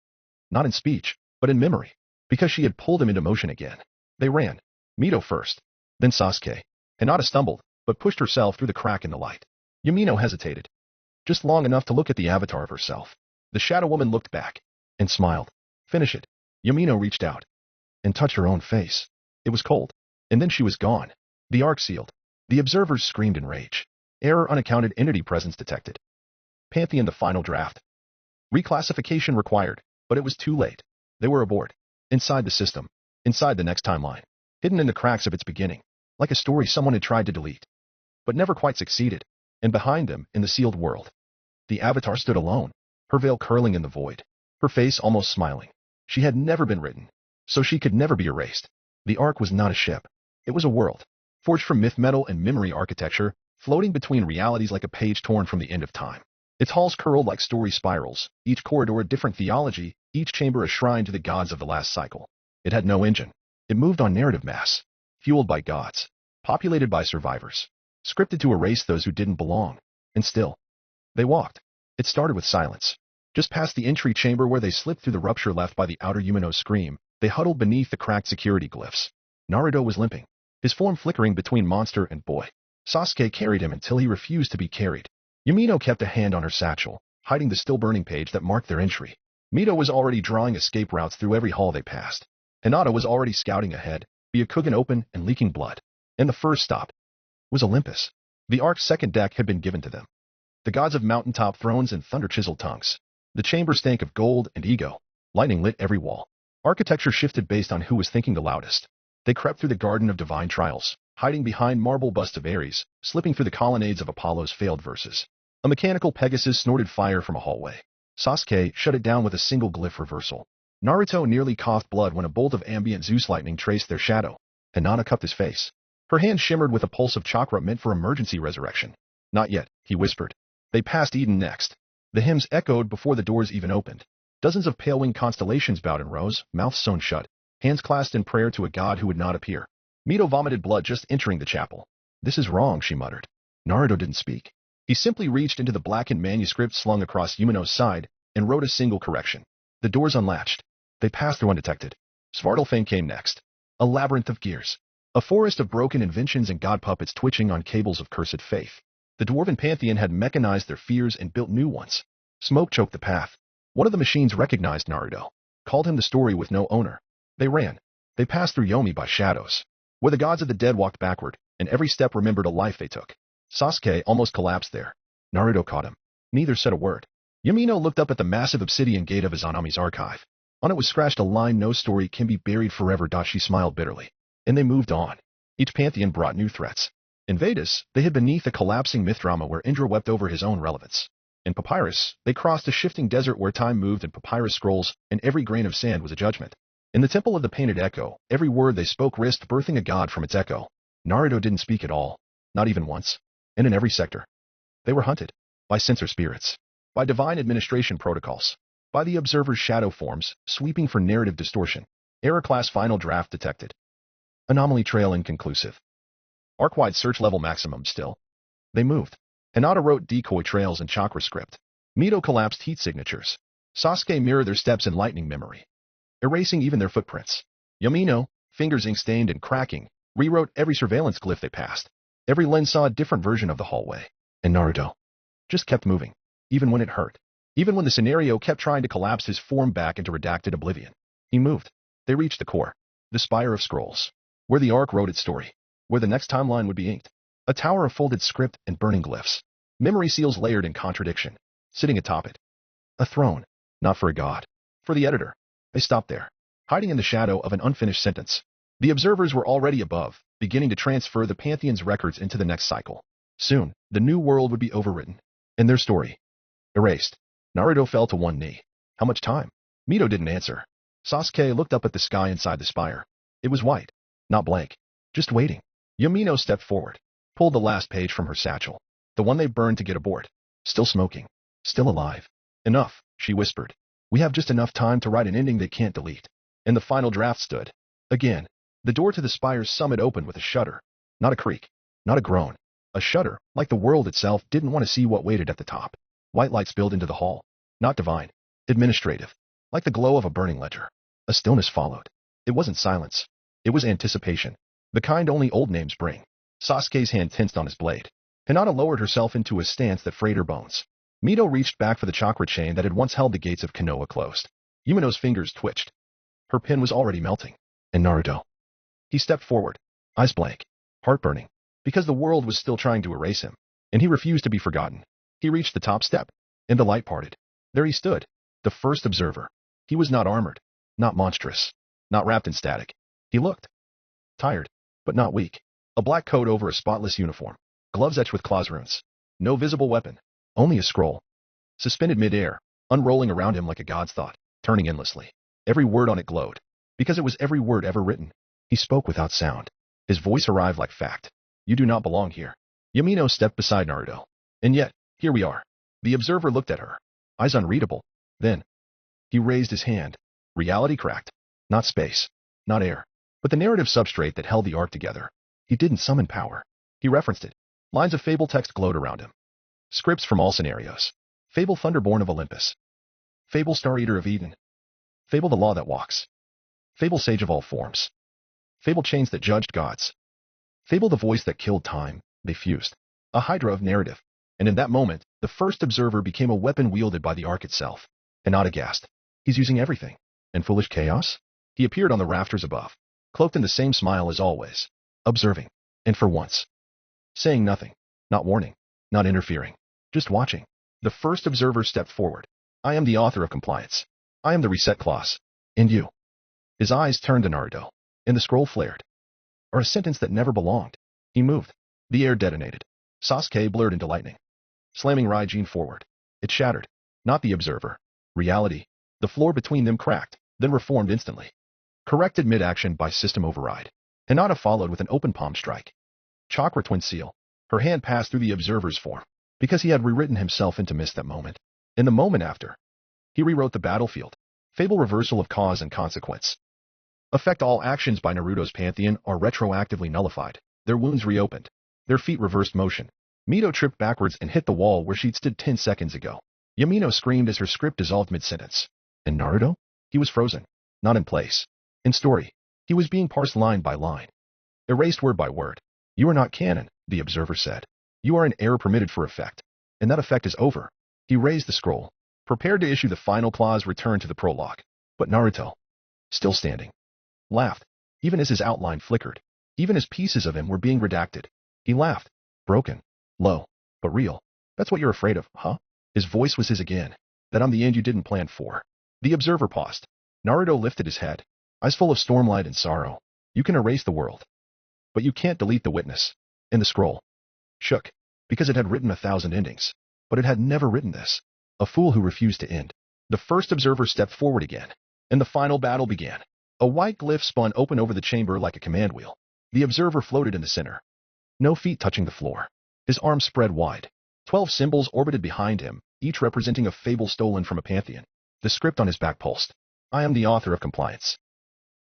Speaker 1: Not in speech, but in memory. Because she had pulled him into motion again. They ran. Mito first. Then Sasuke. Hinata stumbled, but pushed herself through the crack in the light. Yamino hesitated. Just long enough to look at the avatar of herself. The shadow woman looked back. And smiled. Finish it. Yamino reached out. And touched her own face. It was cold. And then she was gone. The Ark sealed. The observers screamed in rage. Error unaccounted entity presence detected. Pantheon the final draft. Reclassification required, but it was too late. They were aboard. Inside the system. Inside the next timeline. Hidden in the cracks of its beginning. Like a story someone had tried to delete. But never quite succeeded. And behind them, in the sealed world, the avatar stood alone. Her veil curling in the void. Her face almost smiling. She had never been written. So she could never be erased. The Ark was not a ship. It was a world. Forged from myth metal and memory architecture, floating between realities like a page torn from the end of time. Its halls curled like story spirals, each corridor a different theology, each chamber a shrine to the gods of the last cycle. It had no engine. It moved on narrative mass. Fueled by gods. Populated by survivors. Scripted to erase those who didn't belong. And still, they walked. It started with silence. Just past the entry chamber where they slipped through the rupture left by the outer Yumino's scream, they huddled beneath the cracked security glyphs. Naruto was limping. His form flickering between monster and boy. Sasuke carried him until he refused to be carried. Yamino kept a hand on her satchel, hiding the still-burning page that marked their entry. Mito was already drawing escape routes through every hall they passed. Hinata was already scouting ahead, Byakugan open and leaking blood. And the first stop was Olympus. The Ark's second deck had been given to them. The gods of mountaintop thrones and thunder-chiseled tongues. The chamber stank of gold and ego. Lightning lit every wall. Architecture shifted based on who was thinking the loudest. They crept through the garden of divine trials, hiding behind marble busts of Ares, slipping through the colonnades of Apollo's failed verses. A mechanical Pegasus snorted fire from a hallway. Sasuke shut it down with a single glyph reversal. Naruto nearly coughed blood when a bolt of ambient Zeus lightning traced their shadow. Hinata cupped his face. Her hand shimmered with a pulse of chakra meant for emergency resurrection. Not yet, he whispered. They passed Eden next. The hymns echoed before the doors even opened. Dozens of pale-winged constellations bowed in rows, mouths sewn shut, hands clasped in prayer to a god who would not appear. Mito vomited blood just entering the chapel. This is wrong, she muttered. Naruto didn't speak. He simply reached into the blackened manuscript slung across Yumino's side and wrote a single correction. The doors unlatched. They passed through undetected. Svartalfheim came next. A labyrinth of gears. A forest of broken inventions and god puppets twitching on cables of cursed faith. The dwarven pantheon had mechanized their fears and built new ones. Smoke choked the path. One of the machines recognized Naruto. Called him the story with no owner. They ran. They passed through Yomi by shadows. Where the gods of the dead walked backward, and every step remembered a life they took. Sasuke almost collapsed there. Naruto caught him. Neither said a word. Yamino looked up at the massive obsidian gate of Izanami's archive. On it was scratched a line, "No story can be buried forever." She smiled bitterly. And they moved on. Each pantheon brought new threats. In Vedas, they hid beneath a collapsing myth drama where Indra wept over his own relevance. In Papyrus, they crossed a shifting desert where time moved in papyrus scrolls, and every grain of sand was a judgment. In the temple of the painted echo, every word they spoke risked birthing a god from its echo. Naruto didn't speak at all. Not even once. And in every sector, they were hunted by censor spirits. by divine administration protocols, by the observer's shadow forms, sweeping for narrative distortion. Error class final draft detected. Anomaly trail inconclusive. Arc-wide search level maximum still. They moved. Hinata wrote decoy trails in chakra script. Mito collapsed heat signatures. Sasuke mirrored their steps in lightning memory, erasing even their footprints. Yamino, fingers ink-stained and cracking, rewrote every surveillance glyph they passed. Every lens saw a different version of the hallway. And Naruto just kept moving, even when it hurt. Even when the scenario kept trying to collapse his form back into redacted oblivion. He moved. They reached the core. The spire of scrolls. Where the arc wrote its story. Where the next timeline would be inked. A tower of folded script and burning glyphs. Memory seals layered in contradiction. Sitting atop it. A throne. Not for a god. For the editor. They stopped there. Hiding in the shadow of an unfinished sentence. The observers were already above, beginning to transfer the Pantheon's records into the next cycle. Soon, the new world would be overwritten. And their story. Erased. Naruto fell to one knee. How much time? Mito didn't answer. Sasuke looked up at the sky inside the spire. It was white. Not blank. Just waiting. Yamino stepped forward. Pulled the last page from her satchel. The one they burned to get aboard. Still smoking. Still alive. Enough, she whispered. We have just enough time to write an ending they can't delete. And the final draft stood. Again. The door to the spire's summit opened with a shudder. Not a creak. Not a groan. A shudder, like the world itself didn't want to see what waited at the top. White light spilled into the hall. Not divine. Administrative. Like the glow of a burning ledger. A stillness followed. It wasn't silence. It was anticipation. The kind only old names bring. Sasuke's hand tensed on his blade. Hinata lowered herself into a stance that frayed her bones. Mito reached back for the chakra chain that had once held the gates of Konoha closed. Yumino's fingers twitched. Her pen was already melting. And Naruto. He stepped forward. Eyes blank. Heart burning. Because the world was still trying to erase him. And he refused to be forgotten. He reached the top step. And the light parted. There he stood. The first observer. He was not armored. Not monstrous. Not wrapped in static. He looked tired, but not weak. A black coat over a spotless uniform. Gloves etched with claws runes. No visible weapon. Only a scroll. Suspended mid-air, unrolling around him like a god's thought, turning endlessly. Every word on it glowed. Because it was every word ever written. He spoke without sound. His voice arrived like fact. You do not belong here. Yamino stepped beside Naruto. And yet, here we are. The observer looked at her. Eyes unreadable. Then, he raised his hand. Reality cracked. Not space. Not air. But the narrative substrate that held the arc together. He didn't summon power. He referenced it. Lines of fable text glowed around him. Scripts from all scenarios. Fable Thunderborn of Olympus. Fable Star Eater of Eden. Fable the Law that Walks. Fable Sage of all forms. Fable Chains that judged gods. Fable the Voice that killed time. They fused. A hydra of narrative. And in that moment, the first observer became a weapon wielded by the arc itself. Hinata gasped. He's using everything. And foolish chaos? He appeared on the rafters above. Cloaked in the same smile as always. Observing. And for once. Saying nothing. Not warning. Not interfering. Just watching. The first observer stepped forward. I am the author of compliance. I am the reset clause. And you. His eyes turned to Naruto. And the scroll flared. Or a sentence that never belonged. He moved. The air detonated. Sasuke blurred into lightning. Slamming Raijin forward. It shattered. Not the observer. Reality. The floor between them cracked, then reformed instantly. Corrected mid-action by system override. Hinata followed with an open palm strike. Chakra twin seal. Her hand passed through the observer's form. Because he had rewritten himself into mist that moment. In the moment after, he rewrote the battlefield. Fable reversal of cause and consequence. Affect all actions by Naruto's pantheon are retroactively nullified. Their wounds reopened. Their feet reversed motion. Mito tripped backwards and hit the wall where she'd stood 10 seconds ago. Yamino screamed as her script dissolved mid-sentence. And Naruto? He was frozen. Not in place. In story. He was being parsed line by line. Erased word by word. You are not canon, the observer said. You are an error permitted for effect. And that effect is over. He raised the scroll. Prepared to issue the final clause return to the prologue. But Naruto, still standing, laughed, even as his outline flickered. Even as pieces of him were being redacted. He laughed. Broken. Low. But real. That's what you're afraid of, huh? His voice was his again. That I'm the end you didn't plan for. The observer paused. Naruto lifted his head. Eyes full of stormlight and sorrow. You can erase the world. But you can't delete the witness. And the scroll shook. Because it had written 1,000 endings. But it had never written this. A fool who refused to end. The first observer stepped forward again. And the final battle began. A white glyph spun open over the chamber like a command wheel. The observer floated in the center. No feet touching the floor. His arms spread wide. 12 symbols orbited behind him, each representing a fable stolen from a pantheon. The script on his back pulsed. I am the author of compliance.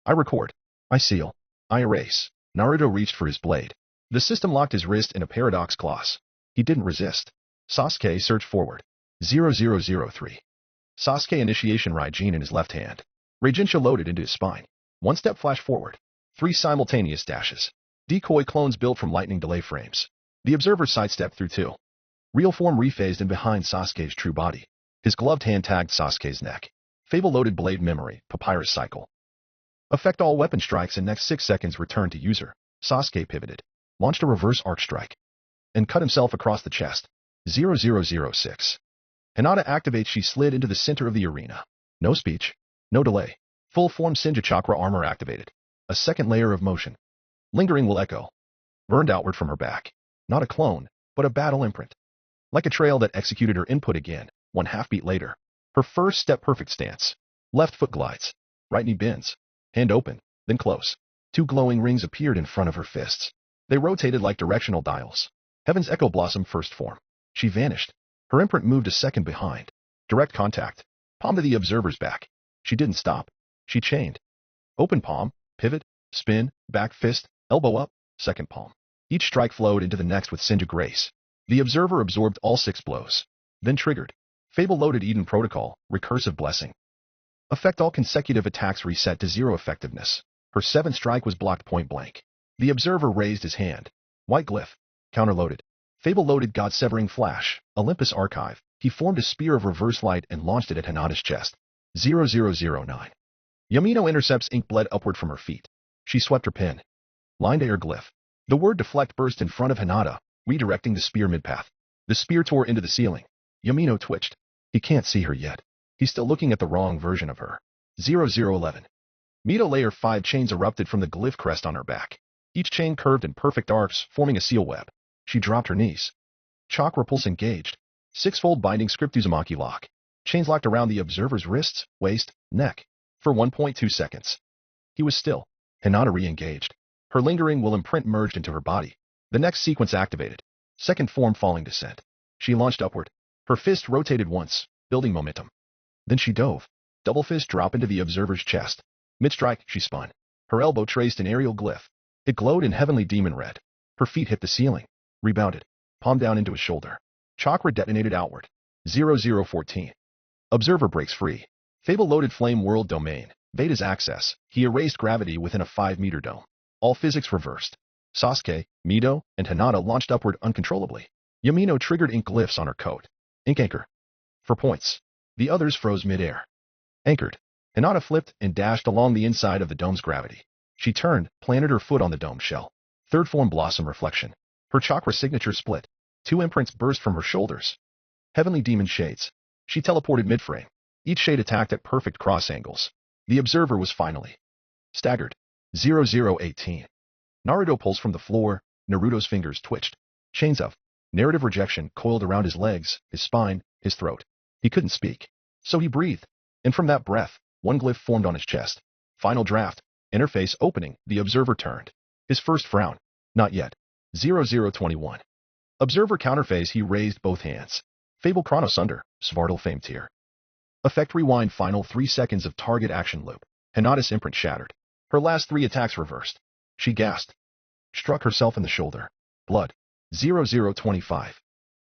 Speaker 1: I record. I seal. I erase. Naruto reached for his blade. The system locked his wrist in a paradox clause. He didn't resist. Sasuke surged forward. 0003. Sasuke initiation Raijin in his left hand. Raijincha loaded into his spine. One step flash forward. 3 simultaneous dashes. Decoy clones built from lightning delay frames. The observer sidestepped through 2. Real form rephased in behind Sasuke's true body. His gloved hand tagged Sasuke's neck. Fable loaded blade memory, papyrus cycle. Affect all weapon strikes in next 6 seconds return to user. Sasuke pivoted. Launched a reverse arc strike. And cut himself across the chest. 0006. Hinata activates. She slid into the center of the arena. No speech. No delay. Full form Senju chakra armor activated. A second layer of motion. Lingering will echo. Burned outward from her back. Not a clone, but a battle imprint. Like a trail that executed her input again, 1/2 beat later. Her first step perfect stance. Left foot glides. Right knee bends. Hand open, then close. 2 glowing rings appeared in front of her fists. They rotated like directional dials. Heaven's echo blossom first form. She vanished. Her imprint moved a second behind. Direct contact. Palm to the observer's back. She didn't stop. She chained. Open palm, pivot, spin, back fist, elbow up, second palm. Each strike flowed into the next with Senju grace. The observer absorbed all 6 blows. Then triggered. Fable loaded Eden Protocol, recursive blessing. Affect all consecutive attacks reset to 0 effectiveness. Her 7th strike was blocked point blank. The observer raised his hand. White glyph. Counterloaded. Fable loaded God-severing flash. Olympus archive. He formed a spear of reverse light and launched it at Hinata's chest. 0009. Yamino intercepts ink bled upward from her feet. She swept her pin. Lined air glyph. The word deflect burst in front of Hinata, redirecting the spear midpath. The spear tore into the ceiling. Yamino twitched. He can't see her yet. He's still looking at the wrong version of her. 0011. Mito layer 5 chains erupted from the glyph crest on her back. Each chain curved in perfect arcs, forming a seal web. She dropped her knees. Chakra pulse engaged. 6-fold binding script Uzumaki lock. Chains locked around the observer's wrists, waist, neck. For 1.2 seconds. He was still. Hinata re-engaged. Her lingering will imprint merged into her body. The next sequence activated. Second form falling descent. She launched upward. Her fist rotated once, building momentum. Then she dove. Double fist drop into the observer's chest. Mid-strike, she spun. Her elbow traced an aerial glyph. It glowed in heavenly demon red. Her feet hit the ceiling. Rebounded. Palm down into his shoulder. Chakra detonated outward. 0014. Observer breaks free. Fable loaded flame world domain. Veda's access. He erased gravity within a 5-meter dome. All physics reversed. Sasuke, Mito, and Hinata launched upward uncontrollably. Yamino triggered ink glyphs on her coat. Ink anchor. For points. The others froze mid-air. Anchored. Hinata flipped and dashed along the inside of the dome's gravity. She turned, planted her foot on the dome shell. Third form blossom reflection. Her chakra signature split. 2 imprints burst from her shoulders. Heavenly demon shades. She teleported mid-frame. Each shade attacked at perfect cross angles. The observer was finally staggered. 0018. Naruto pulls from the floor. Naruto's fingers twitched. Chains of narrative rejection coiled around his legs, his spine, his throat. He couldn't speak. So he breathed. And from that breath, one glyph formed on his chest. Final draft. Interface opening. The observer turned. His first frown. Not yet. 0021. Observer counterphase. He raised both hands. Fable Chronos under. Svartal fame tier. Effect rewind. Final 3 seconds of target action loop. Hinata's imprint shattered. Her last 3 attacks reversed. She gasped. Struck herself in the shoulder. Blood. 0025.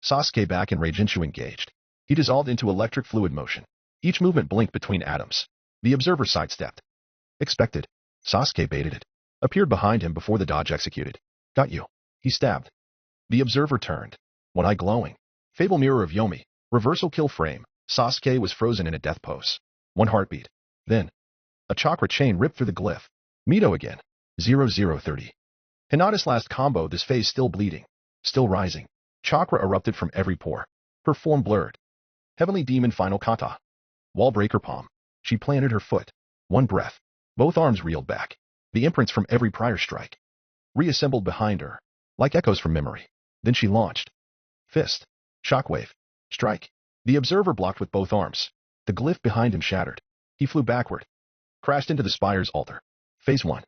Speaker 1: Sasuke back and Raijinchu engaged. He dissolved into electric fluid motion. Each movement blinked between atoms. The observer sidestepped. Expected. Sasuke baited it. Appeared behind him before the dodge executed. Got you. He stabbed. The observer turned. One eye glowing. Fable mirror of Yomi. Reversal kill frame. Sasuke was frozen in a death pose. 1 heartbeat. Then. A chakra chain ripped through the glyph. Mito again. 0030. Hinata's last combo. This phase still bleeding. Still rising. Chakra erupted from every pore. Her form blurred. Heavenly demon final kata. Wall breaker palm. She planted her foot. 1 breath. Both arms reeled back. The imprints from every prior strike. Reassembled behind her. Like echoes from memory. Then she launched. Fist. Shockwave. Strike. The observer blocked with both arms. The glyph behind him shattered. He flew backward. Crashed into the spire's altar. Phase 1.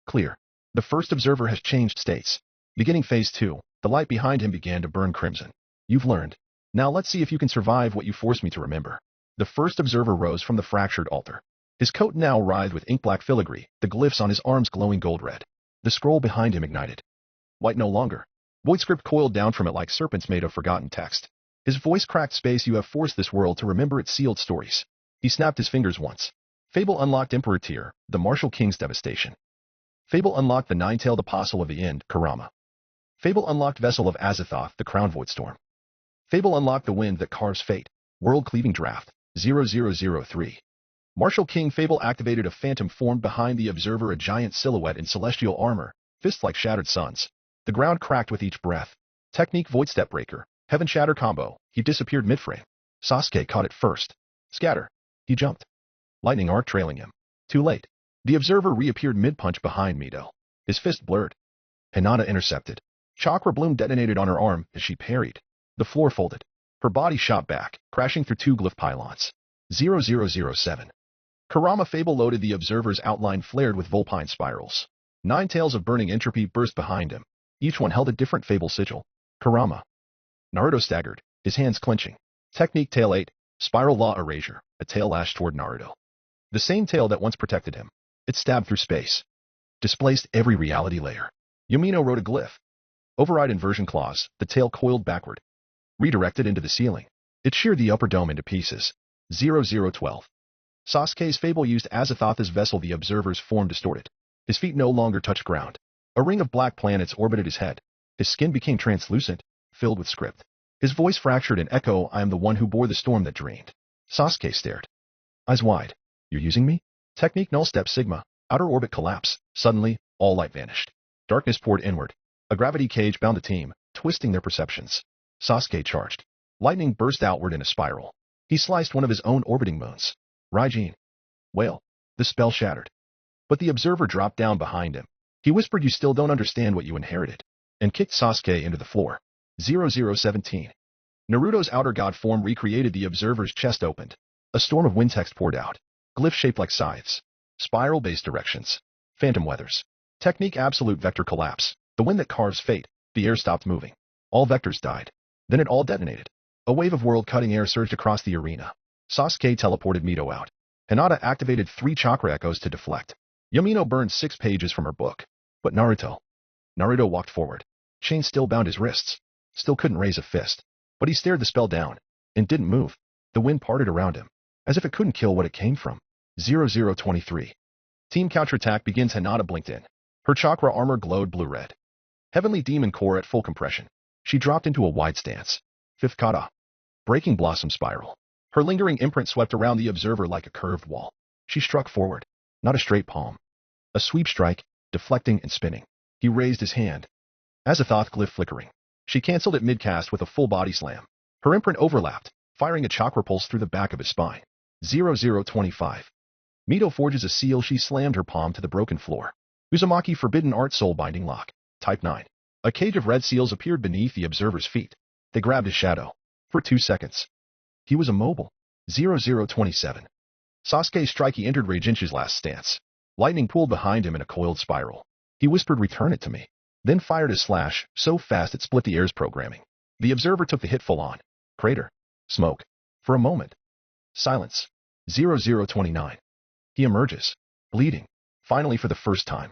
Speaker 1: Clear. The first observer has changed states. Beginning phase 2, the light behind him began to burn crimson. You've learned. Now let's see if you can survive what you forced me to remember. The first observer rose from the fractured altar. His coat now writhed with ink-black filigree, the glyphs on his arms glowing gold-red. The scroll behind him ignited. White no longer. Void script coiled down from it like serpents made of forgotten text. His voice cracked space. You have forced this world to remember its sealed stories. He snapped his fingers once. Fable unlocked Emperor Tyr, the martial king's devastation. Fable unlocked the nine-tailed apostle of the end, Kurama. Fable unlocked Vessel of Azathoth, the crown void storm. Fable unlocked the wind that carves fate, world-cleaving draft, 0003. Martial King Fable activated a phantom formed behind the observer, a giant silhouette in celestial armor, fists like shattered suns. The ground cracked with each breath. Technique Void Step Breaker, Heaven Shatter combo. He disappeared mid-frame. Sasuke caught it first. Scatter. He jumped. Lightning arc trailing him. Too late. The observer reappeared mid-punch behind Mito. His fist blurred. Hinata intercepted. Chakra bloom detonated on her arm as she parried. The floor folded. Her body shot back, crashing through two glyph pylons. 0007. Kurama Fable loaded. The observer's outline flared with vulpine spirals. 9 tails of burning entropy burst behind him. Each one held a different Fable sigil. Kurama. Naruto staggered, his hands clenching. Technique Tail 8, Spiral Law Erasure. A tail lashed toward Naruto. The same tail that once protected him. It stabbed through space. Displaced every reality layer. Yamino wrote a glyph. Override inversion clause. The tail coiled backward. Redirected into the ceiling. It sheared the upper dome into pieces. 0012. Sasuke's Fable used Azathoth's vessel. The observer's form distorted. His feet no longer touched ground. A ring of black planets orbited his head. His skin became translucent, filled with script. His voice fractured in echo. I am the one who bore the storm that drained. Sasuke stared. Eyes wide. You're using me? Technique Null Step Sigma. Outer orbit collapse. Suddenly, all light vanished. Darkness poured inward. A gravity cage bound the team, twisting their perceptions. Sasuke charged. Lightning burst outward in a spiral. He sliced one of his own orbiting moons. Raijin. Wail. The spell shattered. But the observer dropped down behind him. He whispered, you still don't understand what you inherited, and kicked Sasuke into the floor. 0017. Naruto's outer god form recreated. The observer's chest opened. A storm of wind text poured out. Glyphs shaped like scythes. Spiral-based directions. Phantom weathers. Technique Absolute Vector Collapse. The wind that carves fate. The air stopped moving. All vectors died. Then it all detonated. A wave of world-cutting air surged across the arena. Sasuke teleported Mito out. Hinata activated 3 chakra echoes to deflect. Yamino burned 6 pages from her book. But Naruto walked forward. Chains still bound his wrists. Still couldn't raise a fist. But he stared the spell down. And didn't move. The wind parted around him. As if it couldn't kill what it came from. 0023. Team counterattack begins. Hinata blinked in. Her chakra armor glowed blue-red. Heavenly Demon Core at full compression. She dropped into a wide stance. 5th kata. Breaking Blossom Spiral. Her lingering imprint swept around the observer like a curved wall. She struck forward. Not a straight palm. A sweep strike, deflecting and spinning. He raised his hand. Azathoth glyph flickering. She canceled it mid-cast with a full body slam. Her imprint overlapped, firing a chakra pulse through the back of his spine. 0025. Mito forges a seal. She slammed her palm to the broken floor. Uzumaki Forbidden Art Soul Binding Lock. Type 9. A cage of red seals appeared beneath the observer's feet. They grabbed his shadow. For 2 seconds. He was immobile. 0027. Sasuke's strike. He entered Raijin's last stance. Lightning pooled behind him in a coiled spiral. He whispered, return it to me. Then fired his slash, so fast it split the air's programming. The observer took the hit full on. Crater. Smoke. For a moment. Silence. 0029. He emerges. Bleeding. Finally for the first time.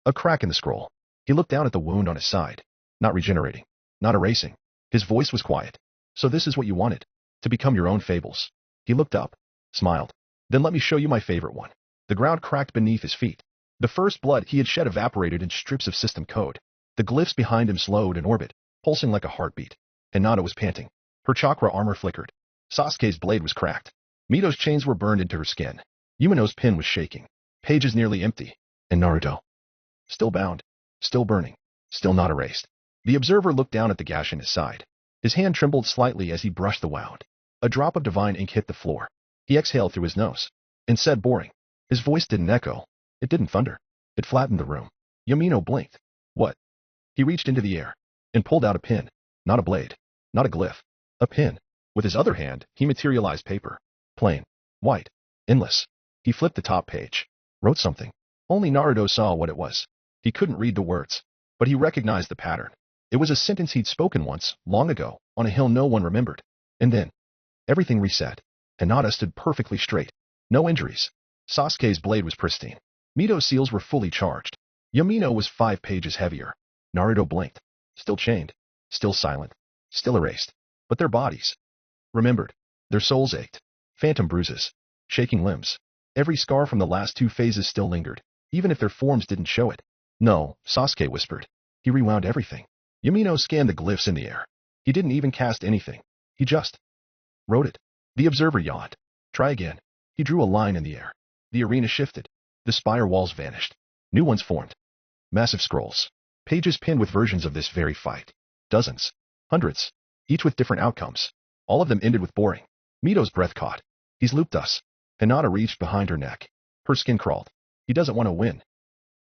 Speaker 1: A crack in the scroll. He looked down at the wound on his side. Not regenerating. Not erasing. His voice was quiet. So this is what you wanted. To become your own fables. He looked up. Smiled. Then let me show you my favorite one. The ground cracked beneath his feet. The first blood he had shed evaporated in strips of system code. The glyphs behind him slowed in orbit, pulsing like a heartbeat. Hinata was panting. Her chakra armor flickered. Sasuke's blade was cracked. Mito's chains were burned into her skin. Yumino's pin was shaking. Pages nearly empty. And Naruto. Still bound. Still burning. Still not erased. The observer looked down at the gash in his side. His hand trembled slightly as he brushed the wound. A drop of divine ink hit the floor. He exhaled through his nose. And said, boring. His voice didn't echo. It didn't thunder. It flattened the room. Yamino blinked. What? He reached into the air. And pulled out a pin. Not a blade. Not a glyph. A pin. With his other hand, he materialized paper. Plain. White. Endless. He flipped the top page. Wrote something. Only Naruto saw what it was. He couldn't read the words. But he recognized the pattern. It was a sentence he'd spoken once, long ago, on a hill no one remembered. And then, everything reset. Hinata stood perfectly straight. No injuries. Sasuke's blade was pristine. Mito's seals were fully charged. Yamino was 5 pages heavier. Naruto blinked. Still chained. Still silent. Still erased. But their bodies remembered. Their souls ached. Phantom bruises. Shaking limbs. Every scar from the last 2 phases still lingered, even if their forms didn't show it. No, Sasuke whispered. He rewound everything. Yamino scanned the glyphs in the air. He didn't even cast anything. He just wrote it. The observer yawned. Try again. He drew a line in the air. The arena shifted. The spire walls vanished. New ones formed. Massive scrolls. Pages pinned with versions of this very fight. Dozens. Hundreds. Each with different outcomes. All of them ended with boring. Mito's breath caught. He's looped us. Hinata reached behind her neck. Her skin crawled. He doesn't want to win.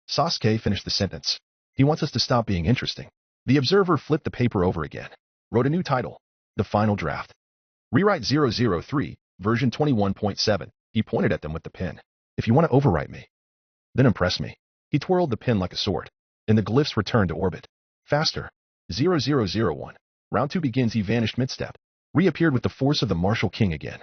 Speaker 1: Sasuke finished the sentence. He wants us to stop being interesting. The observer flipped the paper over again. Wrote a new title. The final draft. Rewrite 003, version 21.7. He pointed at them with the pen. If you want to overwrite me, then impress me. He twirled the pen like a sword, and the glyphs returned to orbit. Faster. 0001. Round 2 begins. He vanished mid-step. Reappeared with the force of the martial king again.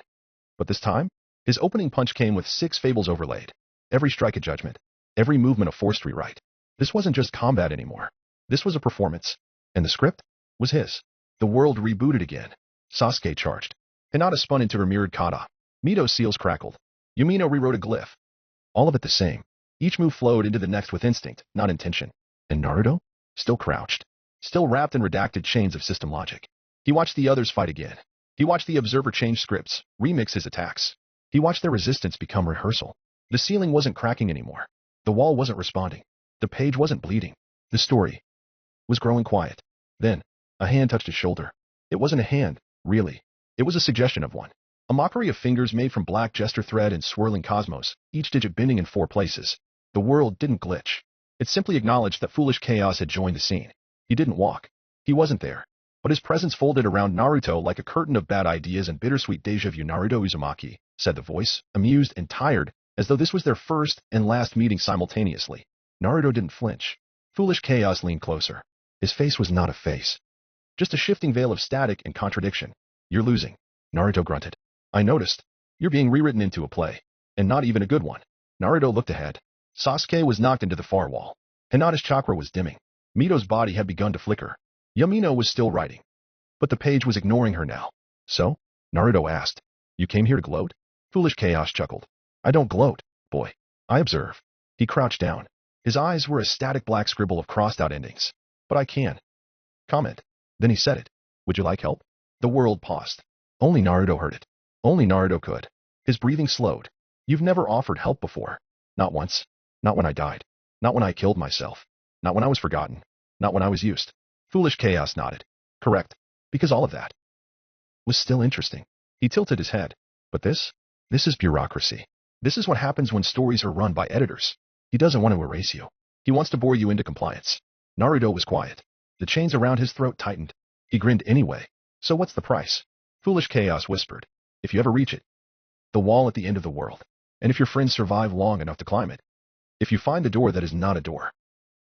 Speaker 1: But this time, his opening punch came with 6 fables overlaid. Every strike a judgment. Every movement a forced rewrite. This wasn't just combat anymore. This was a performance. And the script was his. The world rebooted again. Sasuke charged. Hinata spun into her mirrored kata. Mito's seals crackled. Yamino rewrote a glyph. All of it the same. Each move flowed into the next with instinct, not intention. And Naruto? Still crouched. Still wrapped in redacted chains of system logic. He watched the others fight again. He watched the observer change scripts, remix his attacks. He watched their resistance become rehearsal. The ceiling wasn't cracking anymore. The wall wasn't responding. The page wasn't bleeding. The story was growing quiet. Then, a hand touched his shoulder. It wasn't a hand, really. It was a suggestion of one. A mockery of fingers made from black jester thread and swirling cosmos, each digit bending in 4 places. The world didn't glitch. It simply acknowledged that foolish chaos had joined the scene. He didn't walk. He wasn't there. But his presence folded around Naruto like a curtain of bad ideas and bittersweet deja vu. Naruto Uzumaki, said the voice, amused and tired, as though this was their first and last meeting simultaneously. Naruto didn't flinch. Foolish chaos leaned closer. His face was not a face. Just a shifting veil of static and contradiction. You're losing. Naruto grunted. I noticed. You're being rewritten into a play. And not even a good one. Naruto looked ahead. Sasuke was knocked into the far wall. Hinata's chakra was dimming. Mito's body had begun to flicker. Yamino was still writing. But the page was ignoring her now. So? Naruto asked. You came here to gloat? Foolish chaos chuckled. I don't gloat, boy. I observe. He crouched down. His eyes were a static black scribble of crossed-out endings. But I can comment. Then he said it. Would you like help? The world paused. Only Naruto heard it. Only Naruto could. His breathing slowed. You've never offered help before. Not once. Not when I died. Not when I killed myself. Not when I was forgotten. Not when I was used. Foolish chaos nodded. Correct. Because all of that was still interesting. He tilted his head. But this is bureaucracy. This is what happens when stories are run by editors. He doesn't want to erase you. He wants to bore you into compliance. Naruto was quiet. The chains around his throat tightened. He grinned anyway. So what's the price? Foolish chaos whispered. If you ever reach it. The wall at the end of the world. And if your friends survive long enough to climb it. If you find the door that is not a door.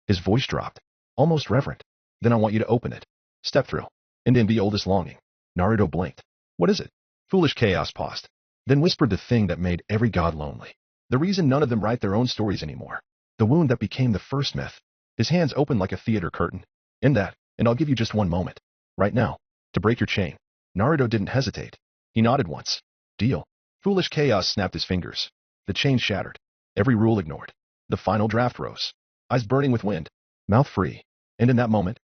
Speaker 1: His voice dropped. Almost reverent. Then I want you to open it. Step through. And end the oldest longing. Naruto blinked. What is it? Foolish chaos paused. Then whispered the thing that made every god lonely. The reason none of them write their own stories anymore. The wound that became the first myth. His hands opened like a theater curtain. In that, and I'll give you just one moment. Right now. To break your chain. Naruto didn't hesitate. He nodded once. Deal. Foolish chaos snapped his fingers. The chain shattered. Every rule ignored. The final draft rose. Eyes burning with wind. Mouth free. And in that moment,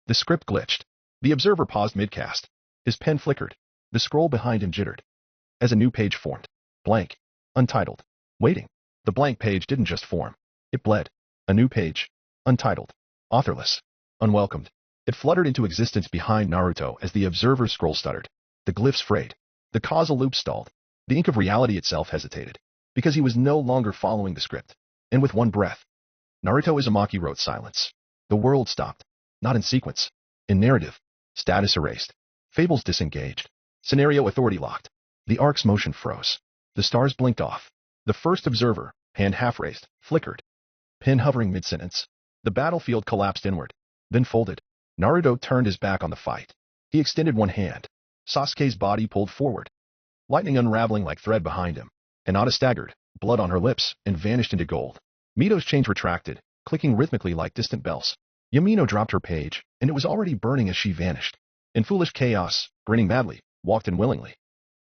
Speaker 1: the script glitched. The observer paused mid-cast. His pen flickered. The scroll behind him jittered. As a new page formed. Blank. Untitled. Waiting. The blank page didn't just form. It bled. A new page. Untitled. Authorless. Unwelcomed. It fluttered into existence behind Naruto as the observer's scroll stuttered. The glyphs frayed. The causal loop stalled. The ink of reality itself hesitated. Because he was no longer following the script. And with one breath, Naruto Uzumaki wrote silence. The world stopped. Not in sequence. In narrative. Status erased. Fables disengaged. Scenario authority locked. The arc's motion froze. The stars blinked off. The first observer, hand half raised, flickered. Pen hovering mid-sentence. The battlefield collapsed inward. Then folded. Naruto turned his back on the fight. He extended one hand. Sasuke's body pulled forward, lightning unraveling like thread behind him. Hinata staggered, blood on her lips, and vanished into gold. Mito's chains retracted, clicking rhythmically like distant bells. Yamino dropped her page, and it was already burning as she vanished. In foolish chaos, grinning madly, walked in willingly.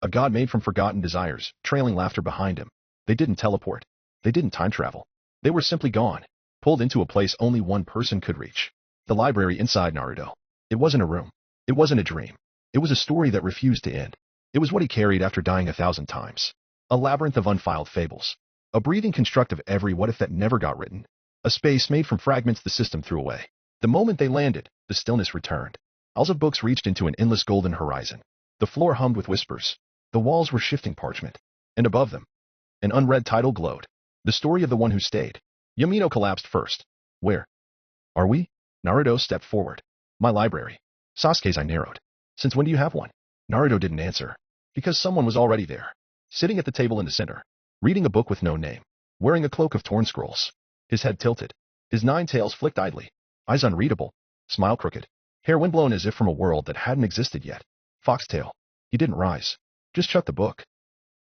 Speaker 1: A god made from forgotten desires, trailing laughter behind him. They didn't teleport. They didn't time travel. They were simply gone, pulled into a place only one person could reach. The library inside Naruto. It wasn't a room. It wasn't a dream. It was a story that refused to end. It was what he carried after dying 1,000 times. A labyrinth of unfiled fables. A breathing construct of every what-if that never got written. A space made from fragments the system threw away. The moment they landed, the stillness returned. Aisles of books reached into an endless golden horizon. The floor hummed with whispers. The walls were shifting parchment. And above them, an unread title glowed. The story of the one who stayed. Yamino collapsed first. Where are we? Naruto stepped forward. My library. Sasuke's eye narrowed. Since when do you have one? Naruto didn't answer. Because someone was already there. Sitting at the table in the center. Reading a book with no name. Wearing a cloak of torn scrolls. His head tilted. His 9 tails flicked idly. Eyes unreadable. Smile crooked. Hair windblown as if from a world that hadn't existed yet. Foxtail. He didn't rise. Just shut the book.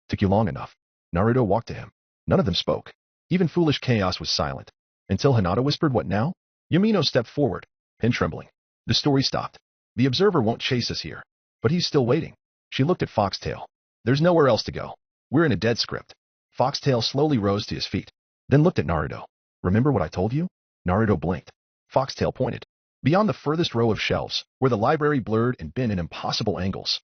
Speaker 1: Took you long enough. Naruto walked to him. None of them spoke. Even foolish chaos was silent. Until Hinata whispered, what now? Yamino stepped forward, pen trembling. The story stopped. The observer won't chase us here. But he's still waiting. She looked at Foxtail. There's nowhere else to go. We're in a dead script. Foxtail slowly rose to his feet. Then looked at Naruto. Remember what I told you? Naruto blinked. Foxtail pointed. Beyond the furthest row of shelves, where the library blurred and bent in impossible angles,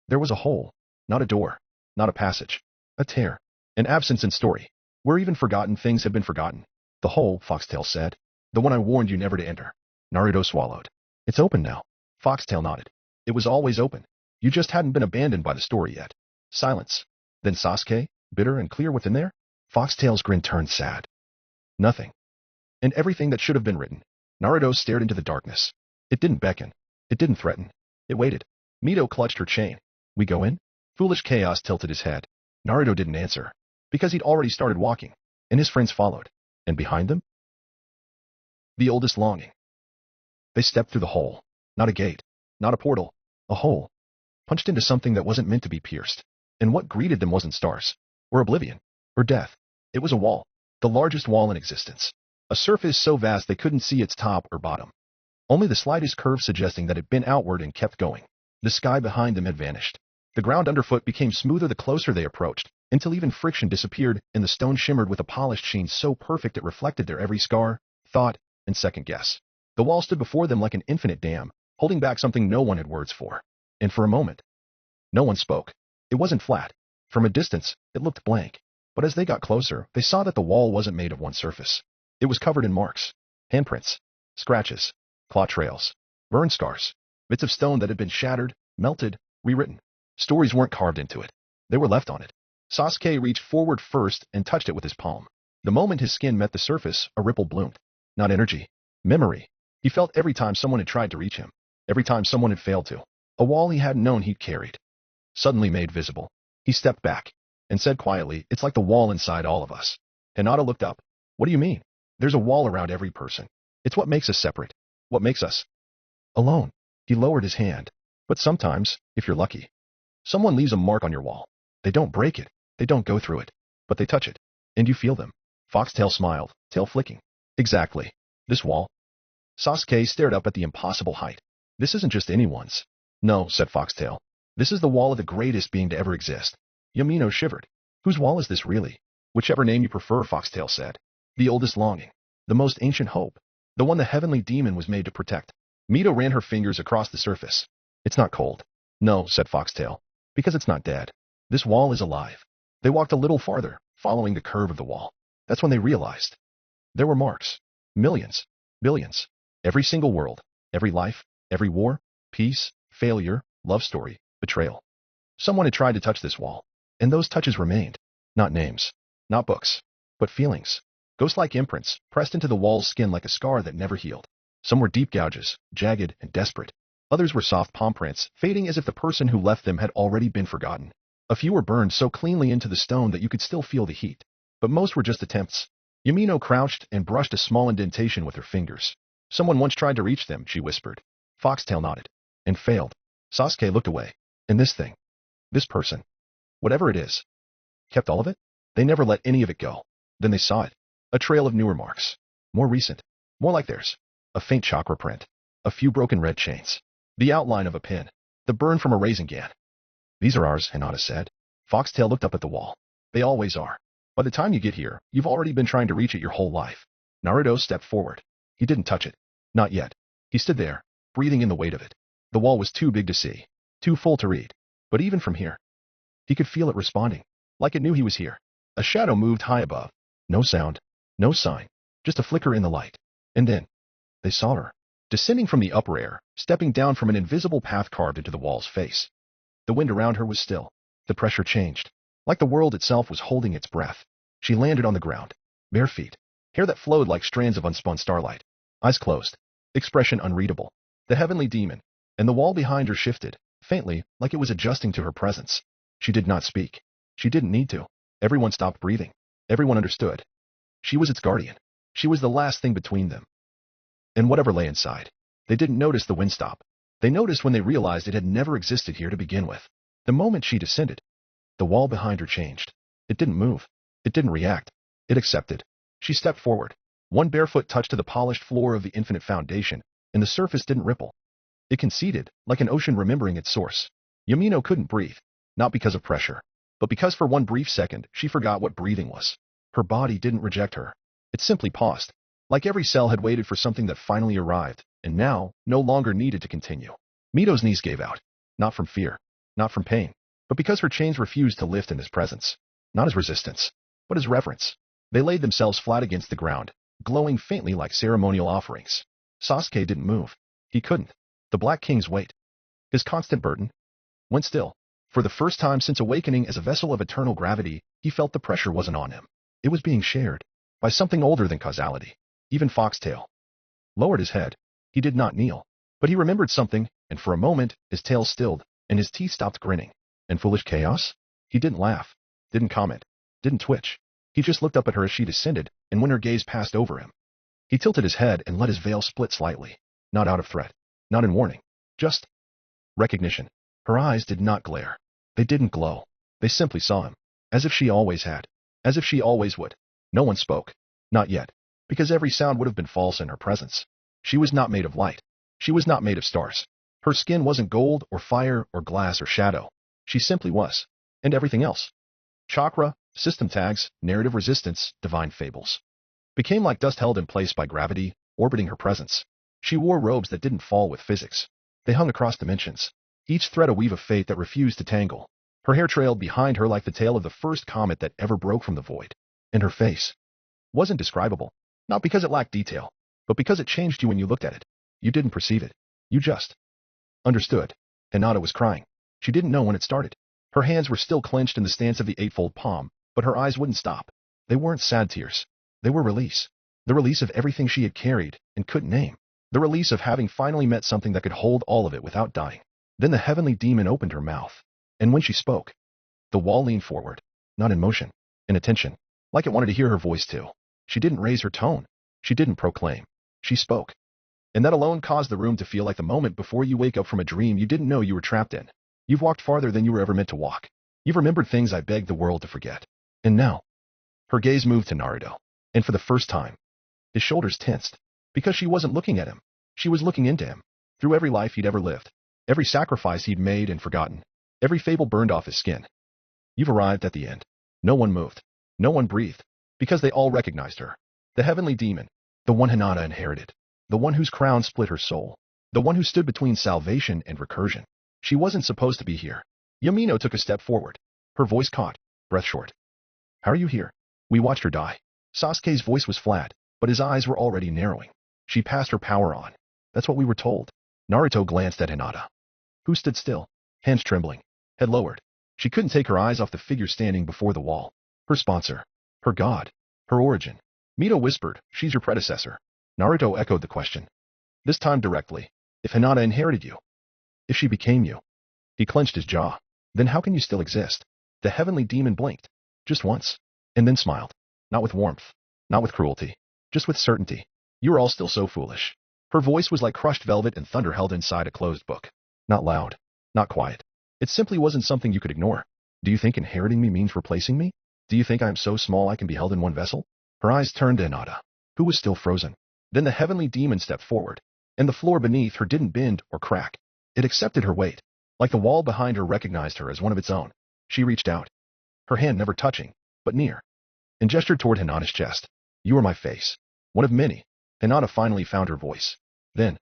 Speaker 1: there was a hole. Not a door. Not a passage. A tear. An absence in story. Where even forgotten things have been forgotten. The hole, Foxtail said. The one I warned you never to enter. Naruto swallowed. It's open now. Foxtail nodded. It was always open. You just hadn't been abandoned by the story yet. Silence. Then Sasuke, bitter and clear within there? Foxtail's grin turned sad. Nothing. And everything that should have been written. Naruto stared into the darkness. It didn't beckon. It didn't threaten. It waited. Mito clutched her chain. We go in? Foolish chaos tilted his head. Naruto didn't answer. Because he'd already started walking. And his friends followed. And behind them? The oldest longing. They stepped through the hole. Not a gate. Not a portal. A hole. Punched into something that wasn't meant to be pierced. And what greeted them wasn't stars. Or oblivion. Or death. It was a wall. The largest wall in existence. A surface so vast they couldn't see its top or bottom. Only the slightest curve suggesting that it bent outward and kept going. The sky behind them had vanished. The ground underfoot became smoother the closer they approached, until even friction disappeared and the stone shimmered with a polished sheen so perfect it reflected their every scar, thought, and second guess. The wall stood before them like an infinite dam, holding back something no one had words for. And for a moment, no one spoke. It wasn't flat. From a distance, it looked blank. But as they got closer, they saw that the wall wasn't made of one surface. It was covered in marks, handprints, scratches, claw trails, burn scars, bits of stone that had been shattered, melted, rewritten. Stories weren't carved into it. They were left on it. Sasuke reached forward first and touched it with his palm. The moment his skin met the surface, a ripple bloomed. Not energy. Memory. He felt every time someone had tried to reach him. Every time someone had failed to. A wall he hadn't known he'd carried. Suddenly made visible. He stepped back and said quietly, it's like the wall inside all of us. Hinata looked up. What do you mean? There's a wall around every person. It's what makes us separate. What makes us alone. He lowered his hand. But sometimes, if you're lucky, someone leaves a mark on your wall. They don't break it. They don't go through it. But they touch it. And you feel them. Foxtail smiled, tail flicking. Exactly. This wall. Sasuke stared up at the impossible height. This isn't just anyone's. No, said Foxtail. This is the wall of the greatest being to ever exist. Yamino shivered. Whose wall is this really? Whichever name you prefer, Foxtail said. The oldest longing. The most ancient hope. The one the heavenly demon was made to protect. Mito ran her fingers across the surface. It's not cold. No, said Foxtail. Because it's not dead. This wall is alive. They walked a little farther, following the curve of the wall. That's when they realized. There were marks. Millions. Billions. Every single world. Every life. Every war. Peace. Failure. Love story. Betrayal. Someone had tried to touch this wall. And those touches remained. Not names. Not books. But feelings. Ghost-like imprints, pressed into the wall's skin like a scar that never healed. Some were deep gouges, jagged and desperate. Others were soft palm prints, fading as if the person who left them had already been forgotten. A few were burned so cleanly into the stone that you could still feel the heat. But most were just attempts. Yamino crouched and brushed a small indentation with her fingers. Someone once tried to reach them, she whispered. Foxtail nodded. And failed. Sasuke looked away. And this thing, this person, whatever it is, kept all of it? They never let any of it go. Then they saw it. A trail of newer marks. More recent. More like theirs. A faint chakra print. A few broken red chains. The outline of a pin. The burn from a Rasengan. These are ours, Hinata said. Foxtail looked up at the wall. They always are. By the time you get here, you've already been trying to reach it your whole life. Naruto stepped forward. He didn't touch it. Not yet. He stood there, breathing in the weight of it. The wall was too big to see. Too full to read. But even from here, he could feel it responding. Like it knew he was here. A shadow moved high above. No sound. No sign. Just a flicker in the light. And then, they saw her. Descending from the upper air, stepping down from an invisible path carved into the wall's face. The wind around her was still. The pressure changed. Like the world itself was holding its breath. She landed on the ground. Bare feet. Hair that flowed like strands of unspun starlight. Eyes closed. Expression unreadable. The heavenly demon. And the wall behind her shifted, faintly, like it was adjusting to her presence. She did not speak. She didn't need to. Everyone stopped breathing. Everyone understood. She was its guardian. She was the last thing between them. And whatever lay inside. They didn't notice the wind stop. They noticed when they realized it had never existed here to begin with. The moment she descended, the wall behind her changed. It didn't move. It didn't react. It accepted. She stepped forward. One barefoot touched to the polished floor of the infinite foundation, and the surface didn't ripple. It conceded, like an ocean remembering its source. Yamino couldn't breathe, not because of pressure, but because for one brief second she forgot what breathing was. Her body didn't reject her. It simply paused, like every cell had waited for something that finally arrived, and now no longer needed to continue. Mito's knees gave out, not from fear, not from pain, but because her chains refused to lift in his presence, not as resistance, but as reverence. They laid themselves flat against the ground, glowing faintly like ceremonial offerings. Sasuke didn't move. He couldn't. The Black King's weight, his constant burden, went still. For the first time since awakening as a vessel of eternal gravity, he felt the pressure wasn't on him. It was being shared by something older than causality. Even Foxtail lowered his head. He did not kneel, but he remembered something, and for a moment his tail stilled, and his teeth stopped grinning. And foolish chaos? He didn't laugh, didn't comment, didn't twitch. He just looked up at her as she descended, and when her gaze passed over him, he tilted his head and let his veil split slightly. Not out of threat, not in warning, just recognition. Her eyes did not glare. They didn't glow. They simply saw him, as if she always had, as if she always would. No one spoke. Not yet, because every sound would have been false in her presence. She was not made of light. She was not made of stars. Her skin wasn't gold or fire or glass or shadow. She simply was. And everything else. Chakra, system tags, narrative resistance, divine fables. Became like dust held in place by gravity, orbiting her presence. She wore robes that didn't fall with physics. They hung across dimensions. Each thread a weave of fate that refused to tangle. Her hair trailed behind her like the tail of the first comet that ever broke from the void. And her face wasn't describable. Not because it lacked detail, but because it changed you when you looked at it. You didn't perceive it. You just understood. Hinata was crying. She didn't know when it started. Her hands were still clenched in the stance of the eightfold palm, but her eyes wouldn't stop. They weren't sad tears. They were release. The release of everything she had carried and couldn't name. The release of having finally met something that could hold all of it without dying. Then the heavenly demon opened her mouth. And when she spoke, the wall leaned forward, not in motion, in attention, like it wanted to hear her voice too. She didn't raise her tone. She didn't proclaim. She spoke. And that alone caused the room to feel like the moment before you wake up from a dream you didn't know you were trapped in. You've walked farther than you were ever meant to walk. You've remembered things I begged the world to forget. And now, her gaze moved to Naruto. And for the first time, his shoulders tensed. Because she wasn't looking at him. She was looking into him. Through every life he'd ever lived. Every sacrifice he'd made and forgotten. Every fable burned off his skin. You've arrived at the end. No one moved. No one breathed. Because they all recognized her. The heavenly demon. The one Hinata inherited. The one whose crown split her soul. The one who stood between salvation and recursion. She wasn't supposed to be here. Yamino took a step forward. Her voice caught, breath short. How are you here? We watched her die. Sasuke's voice was flat, but his eyes were already narrowing. She passed her power on. That's what we were told. Naruto glanced at Hinata, who stood still, hands trembling, head lowered. She couldn't take her eyes off the figure standing before the wall. Her sponsor. Her god. Her origin. Mito whispered, she's your predecessor. Naruto echoed the question. This time directly. If Hinata inherited you. If she became you. He clenched his jaw. Then how can you still exist? The heavenly demon blinked. Just once. And then smiled. Not with warmth. Not with cruelty. Just with certainty. You are all still so foolish. Her voice was like crushed velvet and thunder held inside a closed book. Not loud. Not quiet. It simply wasn't something you could ignore. Do you think inheriting me means replacing me? Do you think I am so small I can be held in one vessel? Her eyes turned to Hinata, who was still frozen. Then the heavenly demon stepped forward, and the floor beneath her didn't bend or crack. It accepted her weight, like the wall behind her recognized her as one of its own. She reached out, her hand never touching, but near, and gestured toward Hinata's chest. You are my face. One of many. Hinata finally found her voice. Then,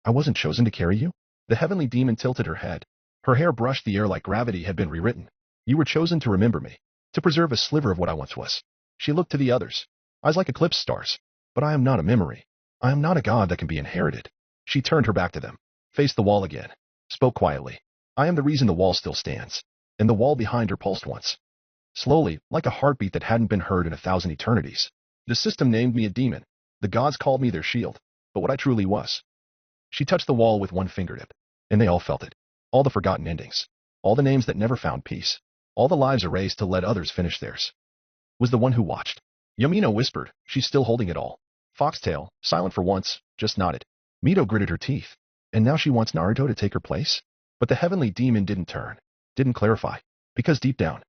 Speaker 1: I wasn't chosen to carry you? The heavenly demon tilted her head. Her hair brushed the air like gravity had been rewritten. You were chosen to remember me, to preserve a sliver of what I once was. She looked to the others, eyes like eclipse stars. But I am not a memory. I am not a god that can be inherited. She turned her back to them, faced the wall again, spoke quietly. I am the reason the wall still stands. And the wall behind her pulsed once. Slowly, like a heartbeat that hadn't been heard in 1,000 eternities. The system named me a demon. The gods called me their shield. But what I truly was. She touched the wall with one fingertip, and they all felt it. All the forgotten endings. All the names that never found peace. All the lives erased to let others finish theirs. Was the one who watched. Yamino whispered, she's still holding it all. Foxtail, silent for once, just nodded. Mito gritted her teeth. And now she wants Naruto to take her place? But the heavenly demon didn't turn, didn't clarify, because deep down,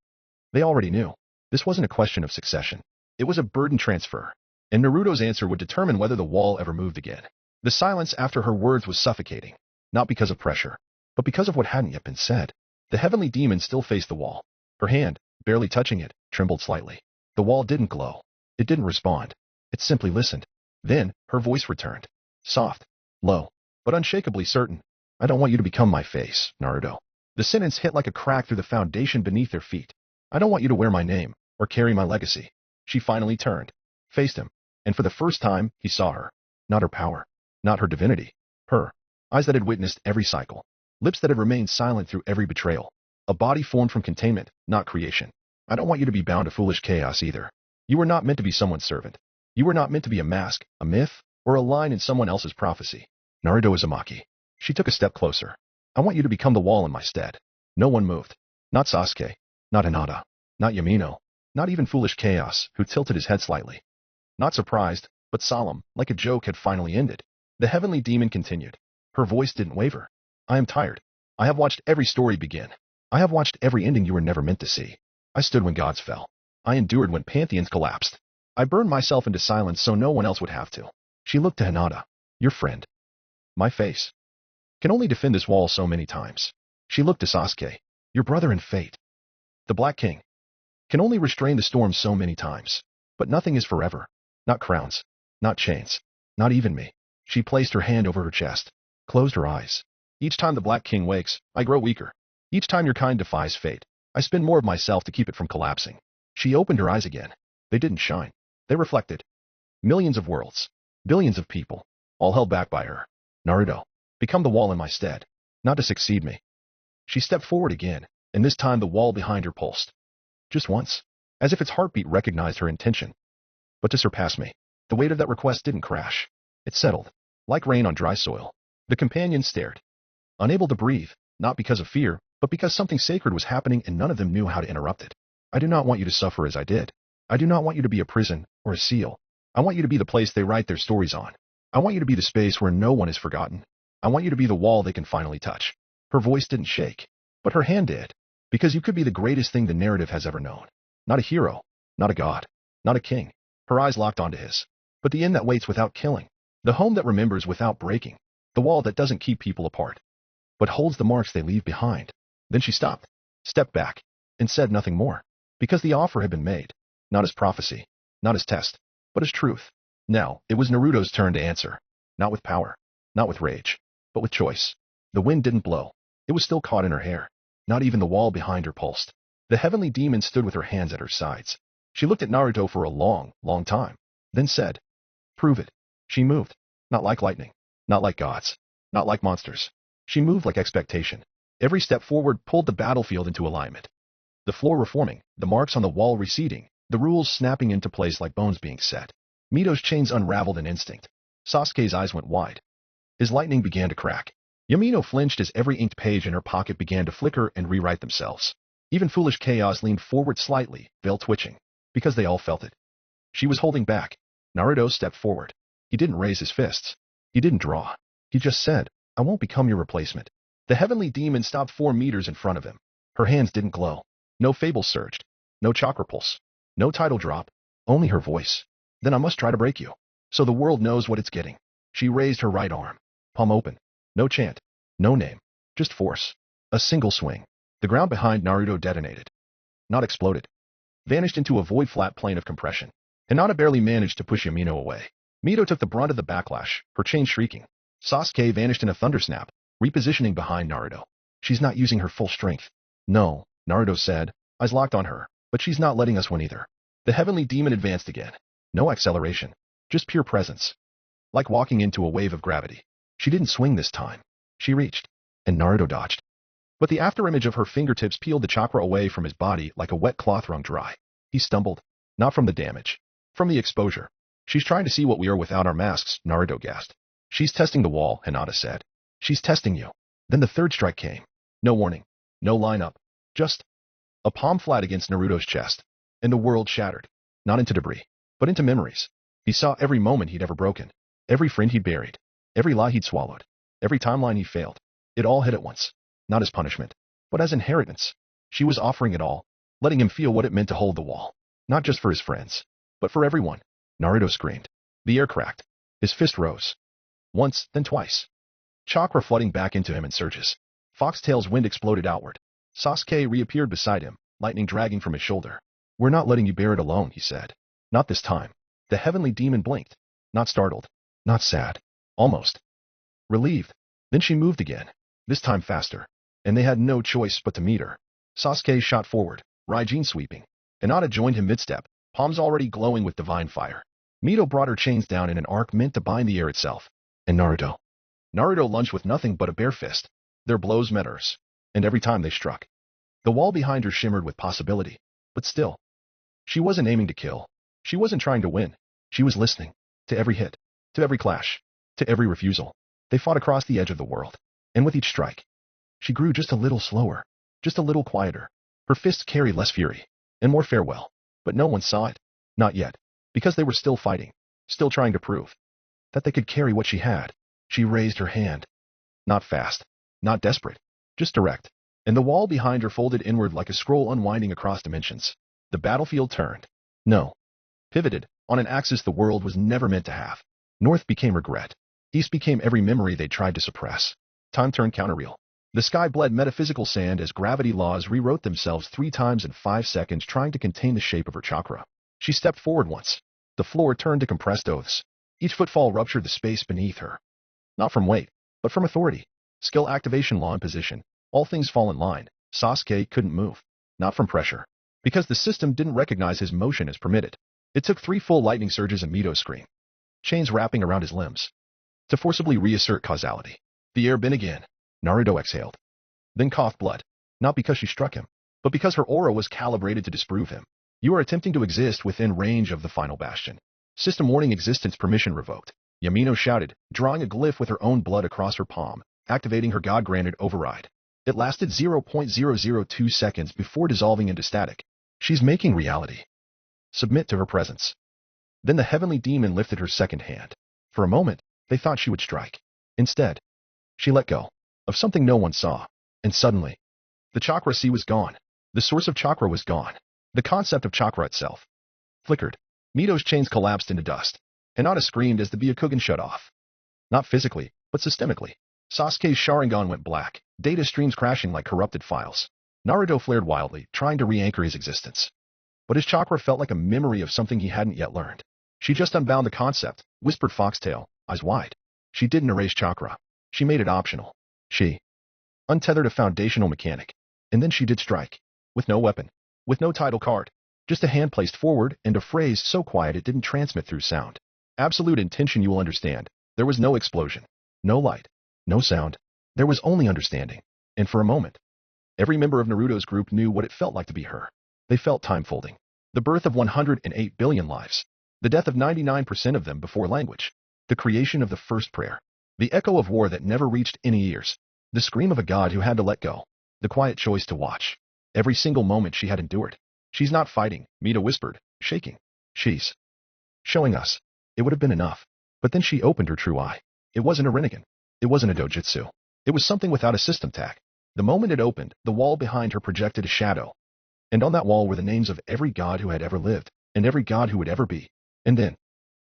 Speaker 1: they already knew. This wasn't a question of succession. It was a burden transfer, and Naruto's answer would determine whether the wall ever moved again. The silence after her words was suffocating, not because of pressure, but because of what hadn't yet been said. The heavenly demon still faced the wall. Her hand, barely touching it, trembled slightly. The wall didn't glow. It didn't respond. It simply listened. Then, her voice returned. Soft, low, but unshakably certain. I don't want you to become my face, Naruto. The sentence hit like a crack through the foundation beneath their feet. I don't want you to wear my name, or carry my legacy. She finally turned, faced him, and for the first time, he saw her. Not her power, not her divinity. Her. Eyes that had witnessed every cycle. Lips that had remained silent through every betrayal. A body formed from containment, not creation. I don't want you to be bound to foolish chaos either. You were not meant to be someone's servant. You were not meant to be a mask, a myth, or a line in someone else's prophecy. Naruto Uzumaki. She took a step closer. I want you to become the wall in my stead. No one moved. Not Sasuke. Not Hinata. Not Yamino. Not even foolish chaos, who tilted his head slightly. Not surprised, but solemn, like a joke had finally ended. The heavenly demon continued. Her voice didn't waver. I am tired. I have watched every story begin. I have watched every ending you were never meant to see. I stood when gods fell. I endured when pantheons collapsed. I burned myself into silence so no one else would have to. She looked to Hinata. Your friend. My face. Can only defend this wall so many times. She looked to Sasuke. Your brother in fate. The Black King. Can only restrain the storm so many times. But nothing is forever. Not crowns. Not chains. Not even me. She placed her hand over her chest. Closed her eyes. Each time the Black King wakes, I grow weaker. Each time your kind defies fate, I spend more of myself to keep it from collapsing. She opened her eyes again. They didn't shine. They reflected. Millions of worlds. Billions of people. All held back by her. Naruto. Become the wall in my stead. Not to succeed me. She stepped forward again, and this time the wall behind her pulsed. Just once. As if its heartbeat recognized her intention. But to surpass me. The weight of that request didn't crash. It settled. Like rain on dry soil. The companions stared. Unable to breathe, not because of fear, but because something sacred was happening and none of them knew how to interrupt it. I do not want you to suffer as I did. I do not want you to be a prison, or a seal. I want you to be the place they write their stories on. I want you to be the space where no one is forgotten. I want you to be the wall they can finally touch. Her voice didn't shake, but her hand did. Because you could be the greatest thing the narrative has ever known. Not a hero, not a god, not a king. Her eyes locked onto his. But the end that waits without killing. The home that remembers without breaking. The wall that doesn't keep people apart, but holds the marks they leave behind. Then she stopped, stepped back, and said nothing more. Because the offer had been made. Not as prophecy, not as test, but as truth. Now, it was Naruto's turn to answer. Not with power, not with rage, but with choice. The wind didn't blow. It was still caught in her hair. Not even the wall behind her pulsed. The heavenly demon stood with her hands at her sides. She looked at Naruto for a long, long time, then said, prove it. She moved. Not like lightning. Not like gods. Not like monsters. She moved like expectation. Every step forward pulled the battlefield into alignment. The floor reforming, the marks on the wall receding, the rules snapping into place like bones being set. Mito's chains unraveled in instinct. Sasuke's eyes went wide. His lightning began to crack. Yamino flinched as every inked page in her pocket began to flicker and rewrite themselves. Even foolish chaos leaned forward slightly, veil twitching, because they all felt it. She was holding back. Naruto stepped forward. He didn't raise his fists. He didn't draw. He just said, I won't become your replacement. The heavenly demon stopped 4 meters in front of him. Her hands didn't glow. No fable surged. No chakra pulse. No tidal drop. Only her voice. Then I must try to break you, so the world knows what it's getting. She raised her right arm. Palm open. No chant. No name. Just force. A single swing. The ground behind Naruto detonated. Not exploded. Vanished into a void flat plane of compression. Hinata barely managed to push Yamino away. Mito took the brunt of the backlash, her chain shrieking. Sasuke vanished in a thundersnap, repositioning behind Naruto. She's not using her full strength. No, Naruto said, eyes locked on her, but she's not letting us win either. The heavenly demon advanced again. No acceleration, just pure presence. Like walking into a wave of gravity. She didn't swing this time. She reached, and Naruto dodged. But the afterimage of her fingertips peeled the chakra away from his body like a wet cloth wrung dry. He stumbled, not from the damage, from the exposure. She's trying to see what we are without our masks, Naruto gasped. She's testing the wall, Hinata said. She's testing you. Then the third strike came. No warning, no lineup, just a palm flat against Naruto's chest. And the world shattered, not into debris, but into memories. He saw every moment he'd ever broken, every friend he'd buried, every lie he'd swallowed, every timeline he failed. It all hit at once. Not as punishment, but as inheritance. She was offering it all, letting him feel what it meant to hold the wall. Not just for his friends, but for everyone. Naruto screamed. The air cracked. His fist rose. Once, then twice. Chakra flooding back into him in surges. Foxtail's wind exploded outward. Sasuke reappeared beside him, lightning dragging from his shoulder. We're not letting you bear it alone, he said. Not this time. The heavenly demon blinked. Not startled. Not sad. Almost relieved. Then she moved again. This time faster. And they had no choice but to meet her. Sasuke shot forward, Raijin sweeping. Hinata joined him mid-step, palms already glowing with divine fire. Mito brought her chains down in an arc meant to bind the air itself. And Naruto lunged with nothing but a bare fist. Their blows met hers. And every time they struck, the wall behind her shimmered with possibility. But still, she wasn't aiming to kill. She wasn't trying to win. She was listening. To every hit. To every clash. To every refusal. They fought across the edge of the world. And with each strike, she grew just a little slower, just a little quieter. Her fists carried less fury, and more farewell. But no one saw it. Not yet. Because they were still fighting, still trying to prove that they could carry what she had. She raised her hand. Not fast, not desperate, just direct. And the wall behind her folded inward like a scroll unwinding across dimensions. The battlefield turned. No. Pivoted, on an axis the world was never meant to have. North became regret. East became every memory they tried to suppress. Time turned counterreal. The sky bled metaphysical sand as gravity laws rewrote themselves 3 times in 5 seconds trying to contain the shape of her chakra. She stepped forward once. The floor turned to compressed oaths. Each footfall ruptured the space beneath her. Not from weight, but from authority. Skill activation law in position. All things fall in line. Sasuke couldn't move. Not from pressure. Because the system didn't recognize his motion as permitted. It took 3 full lightning surges and Mito's scream. Chains wrapping around his limbs. To forcibly reassert causality. The air bent again. Naruto exhaled. Then coughed blood. Not because she struck him, but because her aura was calibrated to disprove him. You are attempting to exist within range of the final bastion. System warning existence permission revoked. Yamino shouted, drawing a glyph with her own blood across her palm, activating her god-granted override. It lasted 0.002 seconds before dissolving into static. She's making reality. Submit to her presence. Then the heavenly demon lifted her second hand. For a moment, they thought she would strike. Instead, she let go of something no one saw. And suddenly, the chakra sea was gone. The source of chakra was gone. The concept of chakra itself flickered. Mito's chains collapsed into dust. Hinata screamed as the Byakugan shut off. Not physically, but systemically. Sasuke's Sharingan went black, data streams crashing like corrupted files. Naruto flared wildly, trying to re-anchor his existence. But his chakra felt like a memory of something he hadn't yet learned. She just unbound the concept, whispered Foxtail, eyes wide. She didn't erase chakra. She made it optional. She untethered a foundational mechanic. And then she did strike. With no weapon. With no title card. Just a hand placed forward and a phrase so quiet it didn't transmit through sound. Absolute intention, you will understand. There was no explosion. No light. No sound. There was only understanding. And for a moment, every member of Naruto's group knew what it felt like to be her. They felt time folding. The birth of 108 billion lives. The death of 99% of them before language. The creation of the first prayer. The echo of war that never reached any ears. The scream of a god who had to let go. The quiet choice to watch. Every single moment she had endured. She's not fighting, Mita whispered, shaking. She's showing us. It would have been enough. But then she opened her true eye. It wasn't a Rinnegan. It wasn't a dojutsu. It was something without a system tag. The moment it opened, the wall behind her projected a shadow. And on that wall were the names of every god who had ever lived, and every god who would ever be. And then,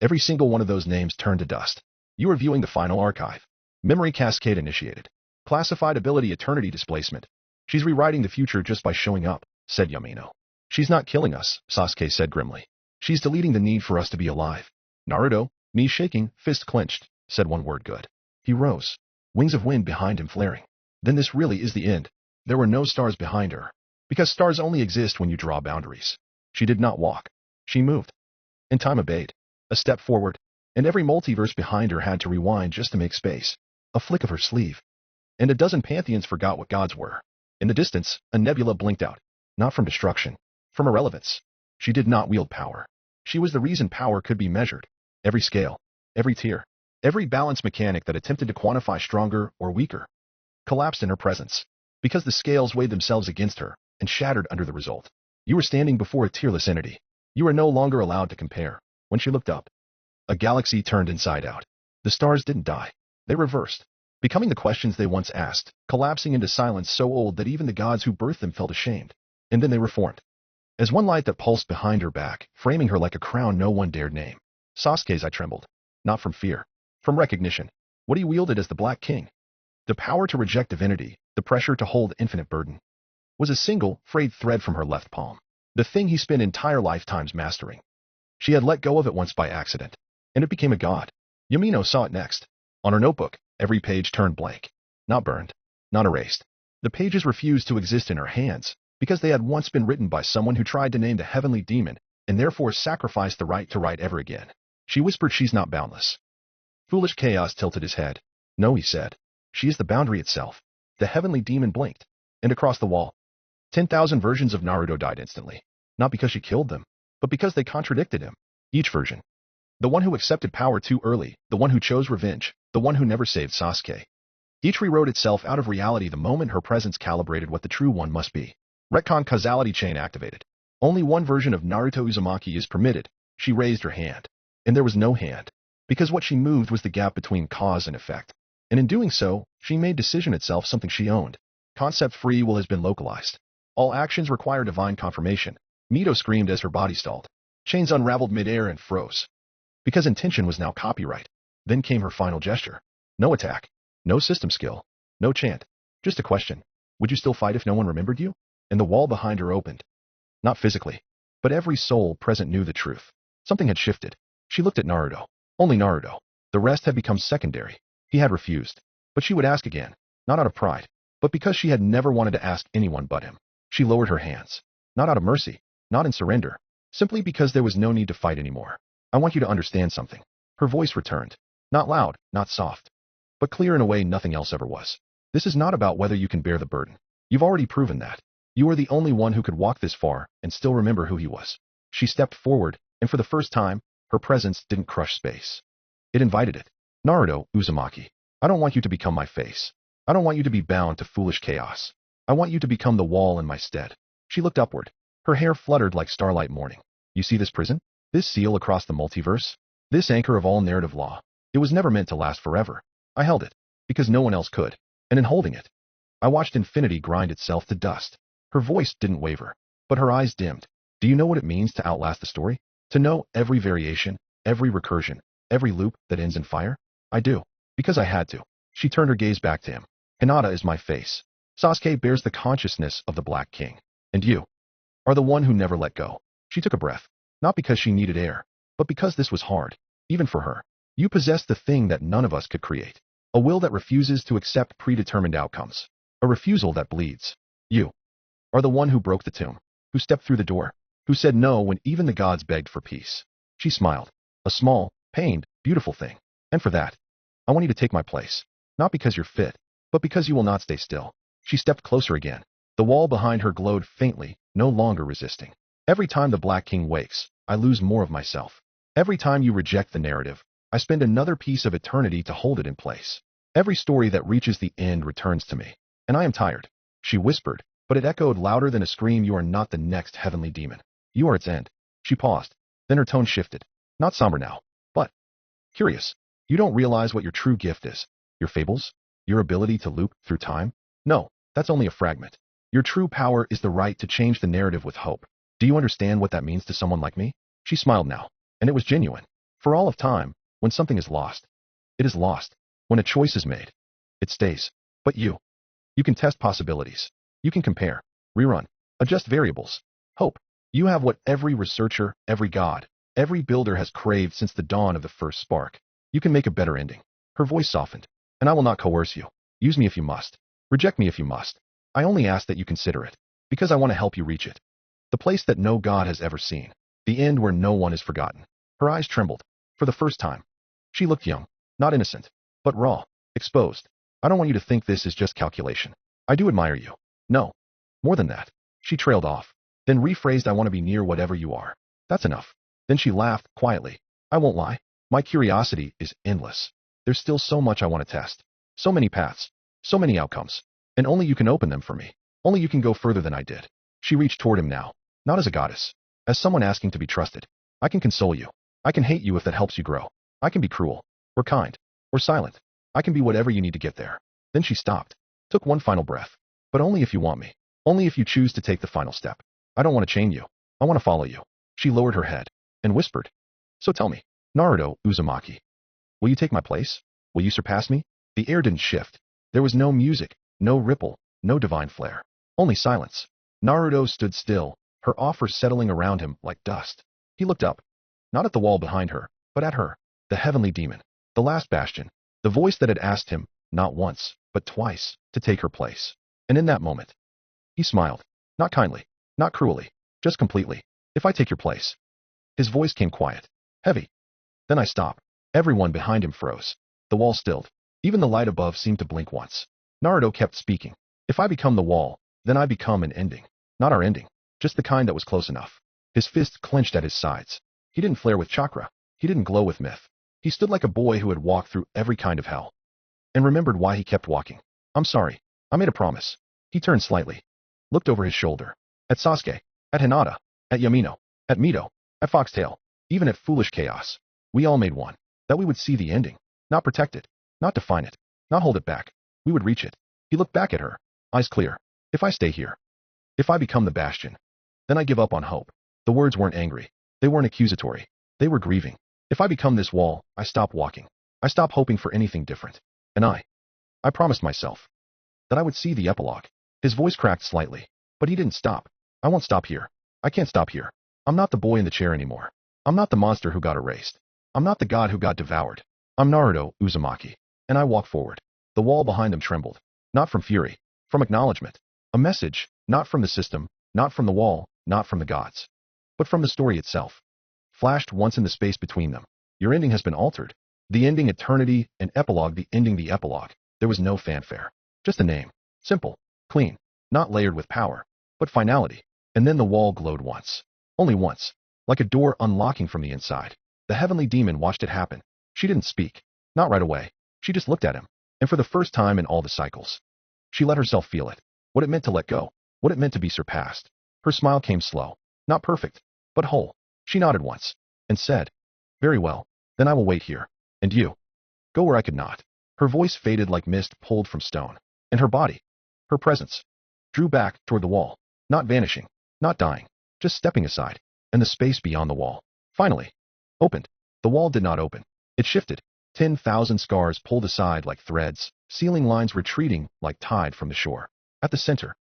Speaker 1: every single one of those names turned to dust. You are viewing the final archive. Memory cascade initiated. Classified ability eternity displacement. She's rewriting the future just by showing up, said Yamino. She's not killing us, Sasuke said grimly. She's deleting the need for us to be alive. Naruto, knees shaking, fist clenched, said one word good. He rose. Wings of wind behind him flaring. Then this really is the end. There were no stars behind her. Because stars only exist when you draw boundaries. She did not walk. She moved. And time obeyed. A step forward. And every multiverse behind her had to rewind just to make space. A flick of her sleeve. And a dozen pantheons forgot what gods were. In the distance, a nebula blinked out. Not from destruction. From irrelevance. She did not wield power. She was the reason power could be measured. Every scale. Every tier. Every balance mechanic that attempted to quantify stronger or weaker collapsed in her presence. Because the scales weighed themselves against her and shattered under the result. You were standing before a tearless entity. You were no longer allowed to compare. When she looked up, a galaxy turned inside out. The stars didn't die. They reversed, becoming the questions they once asked, collapsing into silence so old that even the gods who birthed them felt ashamed. And then they reformed. As one light that pulsed behind her back, framing her like a crown no one dared name. Sasuke's I trembled. Not from fear. From recognition. What he wielded as the Black King. The power to reject divinity, the pressure to hold infinite burden, was a single, frayed thread from her left palm. The thing he spent entire lifetimes mastering. She had let go of it once by accident, and it became a god. Yamino saw it next. On her notebook, every page turned blank. Not burned. Not erased. The pages refused to exist in her hands, because they had once been written by someone who tried to name the heavenly demon, and therefore sacrificed the right to write ever again. She whispered, she's not boundless. Foolish Chaos tilted his head. No, he said. She is the boundary itself. The heavenly demon blinked, and across the wall, 10,000 versions of Naruto died instantly. Not because she killed them, but because they contradicted him. Each version. The one who accepted power too early, the one who chose revenge, the one who never saved Sasuke. Each rewrote itself out of reality the moment her presence calibrated what the true one must be. Retcon causality chain activated. Only one version of Naruto Uzumaki is permitted. She raised her hand. And there was no hand. Because what she moved was the gap between cause and effect. And in doing so, she made decision itself something she owned. Concept free will has been localized. All actions require divine confirmation. Mito screamed as her body stalled. Chains unraveled midair and froze. Because intention was now copyright. Then came her final gesture. No attack. No system skill. No chant. Just a question. Would you still fight if no one remembered you? And the wall behind her opened. Not physically. But every soul present knew the truth. Something had shifted. She looked at Naruto. Only Naruto. The rest had become secondary. He had refused. But she would ask again. Not out of pride. But because she had never wanted to ask anyone but him. She lowered her hands. Not out of mercy. Not in surrender. Simply because there was no need to fight anymore. I want you to understand something. Her voice returned. Not loud, not soft. But clear in a way nothing else ever was. This is not about whether you can bear the burden. You've already proven that. You are the only one who could walk this far and still remember who he was. She stepped forward, and for the first time, her presence didn't crush space. It invited it. Naruto Uzumaki, I don't want you to become my face. I don't want you to be bound to foolish chaos. I want you to become the wall in my stead. She looked upward. Her hair fluttered like starlight morning. You see this prison? This seal across the multiverse? This anchor of all narrative law? It was never meant to last forever. I held it, because no one else could. And in holding it, I watched infinity grind itself to dust. Her voice didn't waver, but her eyes dimmed. Do you know what it means to outlast the story? To know every variation, every recursion, every loop that ends in fire? I do. Because I had to. She turned her gaze back to him. Hinata is my face. Sasuke bears the consciousness of the Black King. And you are the one who never let go. She took a breath. Not because she needed air, but because this was hard. Even for her. You possess the thing that none of us could create. A will that refuses to accept predetermined outcomes. A refusal that bleeds. You are the one who broke the tomb. Who stepped through the door. Who said no when even the gods begged for peace. She smiled. A small, pained, beautiful thing. And for that, I want you to take my place. Not because you're fit, but because you will not stay still. She stepped closer again. The wall behind her glowed faintly, no longer resisting. Every time the Black King wakes, I lose more of myself. Every time you reject the narrative, I spend another piece of eternity to hold it in place. Every story that reaches the end returns to me. And I am tired. She whispered, but it echoed louder than a scream. You are not the next heavenly demon. You are its end. She paused. Then her tone shifted. Not somber now, but curious. You don't realize what your true gift is. Your fables? Your ability to loop through time? No, that's only a fragment. Your true power is the right to change the narrative with hope. Do you understand what that means to someone like me? She smiled now, and it was genuine. For all of time, when something is lost, it is lost. When a choice is made, it stays. But you can test possibilities. You can compare, rerun, adjust variables. Hope. You have what every researcher, every god, every builder has craved since the dawn of the first spark. You can make a better ending. Her voice softened. And I will not coerce you. Use me if you must. Reject me if you must. I only ask that you consider it, because I want to help you reach it. The place that no god has ever seen. The end where no one is forgotten. Her eyes trembled. For the first time. She looked young, not innocent, but raw, exposed. I don't want you to think this is just calculation. I do admire you. No. More than that. She trailed off. Then rephrased, I want to be near whatever you are. That's enough. Then she laughed, quietly. I won't lie. My curiosity is endless. There's still so much I want to test. So many paths. So many outcomes. And only you can open them for me. Only you can go further than I did. She reached toward him now. Not as a goddess. As someone asking to be trusted. I can console you. I can hate you if that helps you grow. I can be cruel. Or kind. Or silent. I can be whatever you need to get there. Then she stopped. Took one final breath. But only if you want me. Only if you choose to take the final step. I don't want to chain you. I want to follow you. She lowered her head. And whispered. So tell me, Naruto Uzumaki. Will you take my place? Will you surpass me? The air didn't shift. There was no music, no ripple, no divine flare. Only silence. Naruto stood still, her offer settling around him like dust. He looked up. Not at the wall behind her, but at her. The heavenly demon. The last bastion. The voice that had asked him, not once, but twice, to take her place. And in that moment, he smiled. Not kindly. Not cruelly. Just completely. If I take your place. His voice came quiet. Heavy. Then I stopped. Everyone behind him froze. The wall stilled. Even the light above seemed to blink once. Naruto kept speaking. If I become the wall, then I become an ending. Not our ending. Just the kind that was close enough. His fists clenched at his sides. He didn't flare with chakra. He didn't glow with myth. He stood like a boy who had walked through every kind of hell. And remembered why he kept walking. I'm sorry. I made a promise. He turned slightly. Looked over his shoulder. At Sasuke. At Hinata. At Yamino. At Mito. At Foxtail. Even at Foolish Chaos. We all made one. That we would see the ending. Not protect it. Not define it. Not hold it back. We would reach it. He looked back at her. Eyes clear. If I stay here. If I become the bastion. Then I give up on hope. The words weren't angry. They weren't accusatory. They were grieving. If I become this wall, I stop walking. I stop hoping for anything different. And I promised myself that I would see the epilogue. His voice cracked slightly. But he didn't stop. I won't stop here. I can't stop here. I'm not the boy in the chair anymore. I'm not the monster who got erased. I'm not the god who got devoured. I'm Naruto Uzumaki. And I walked forward. The wall behind him trembled. Not from fury. From acknowledgement. A message, not from the system, not from the wall, not from the gods. But from the story itself. Flashed once in the space between them. Your ending has been altered. The ending eternity, and epilogue the ending the epilogue. There was no fanfare. Just a name. Simple. Clean. Not layered with power. But finality. And then the wall glowed once. Only once. Like a door unlocking from the inside. The heavenly demon watched it happen. She didn't speak. Not right away. She just looked at him. And for the first time in all the cycles. She let herself feel it. What it meant to let go. What it meant to be surpassed. Her smile came slow. Not perfect. But whole. She nodded once. And said. Very well. Then I will wait here. And you? Go where I could not. Her voice faded like mist pulled from stone. And her body. Her presence. Drew back toward the wall. Not vanishing. Not dying. Just stepping aside. And the space beyond the wall. Finally. Opened. The wall did not open. It shifted. 10,000 scars pulled aside like threads. Ceiling lines retreating like tide from the shore. At the center.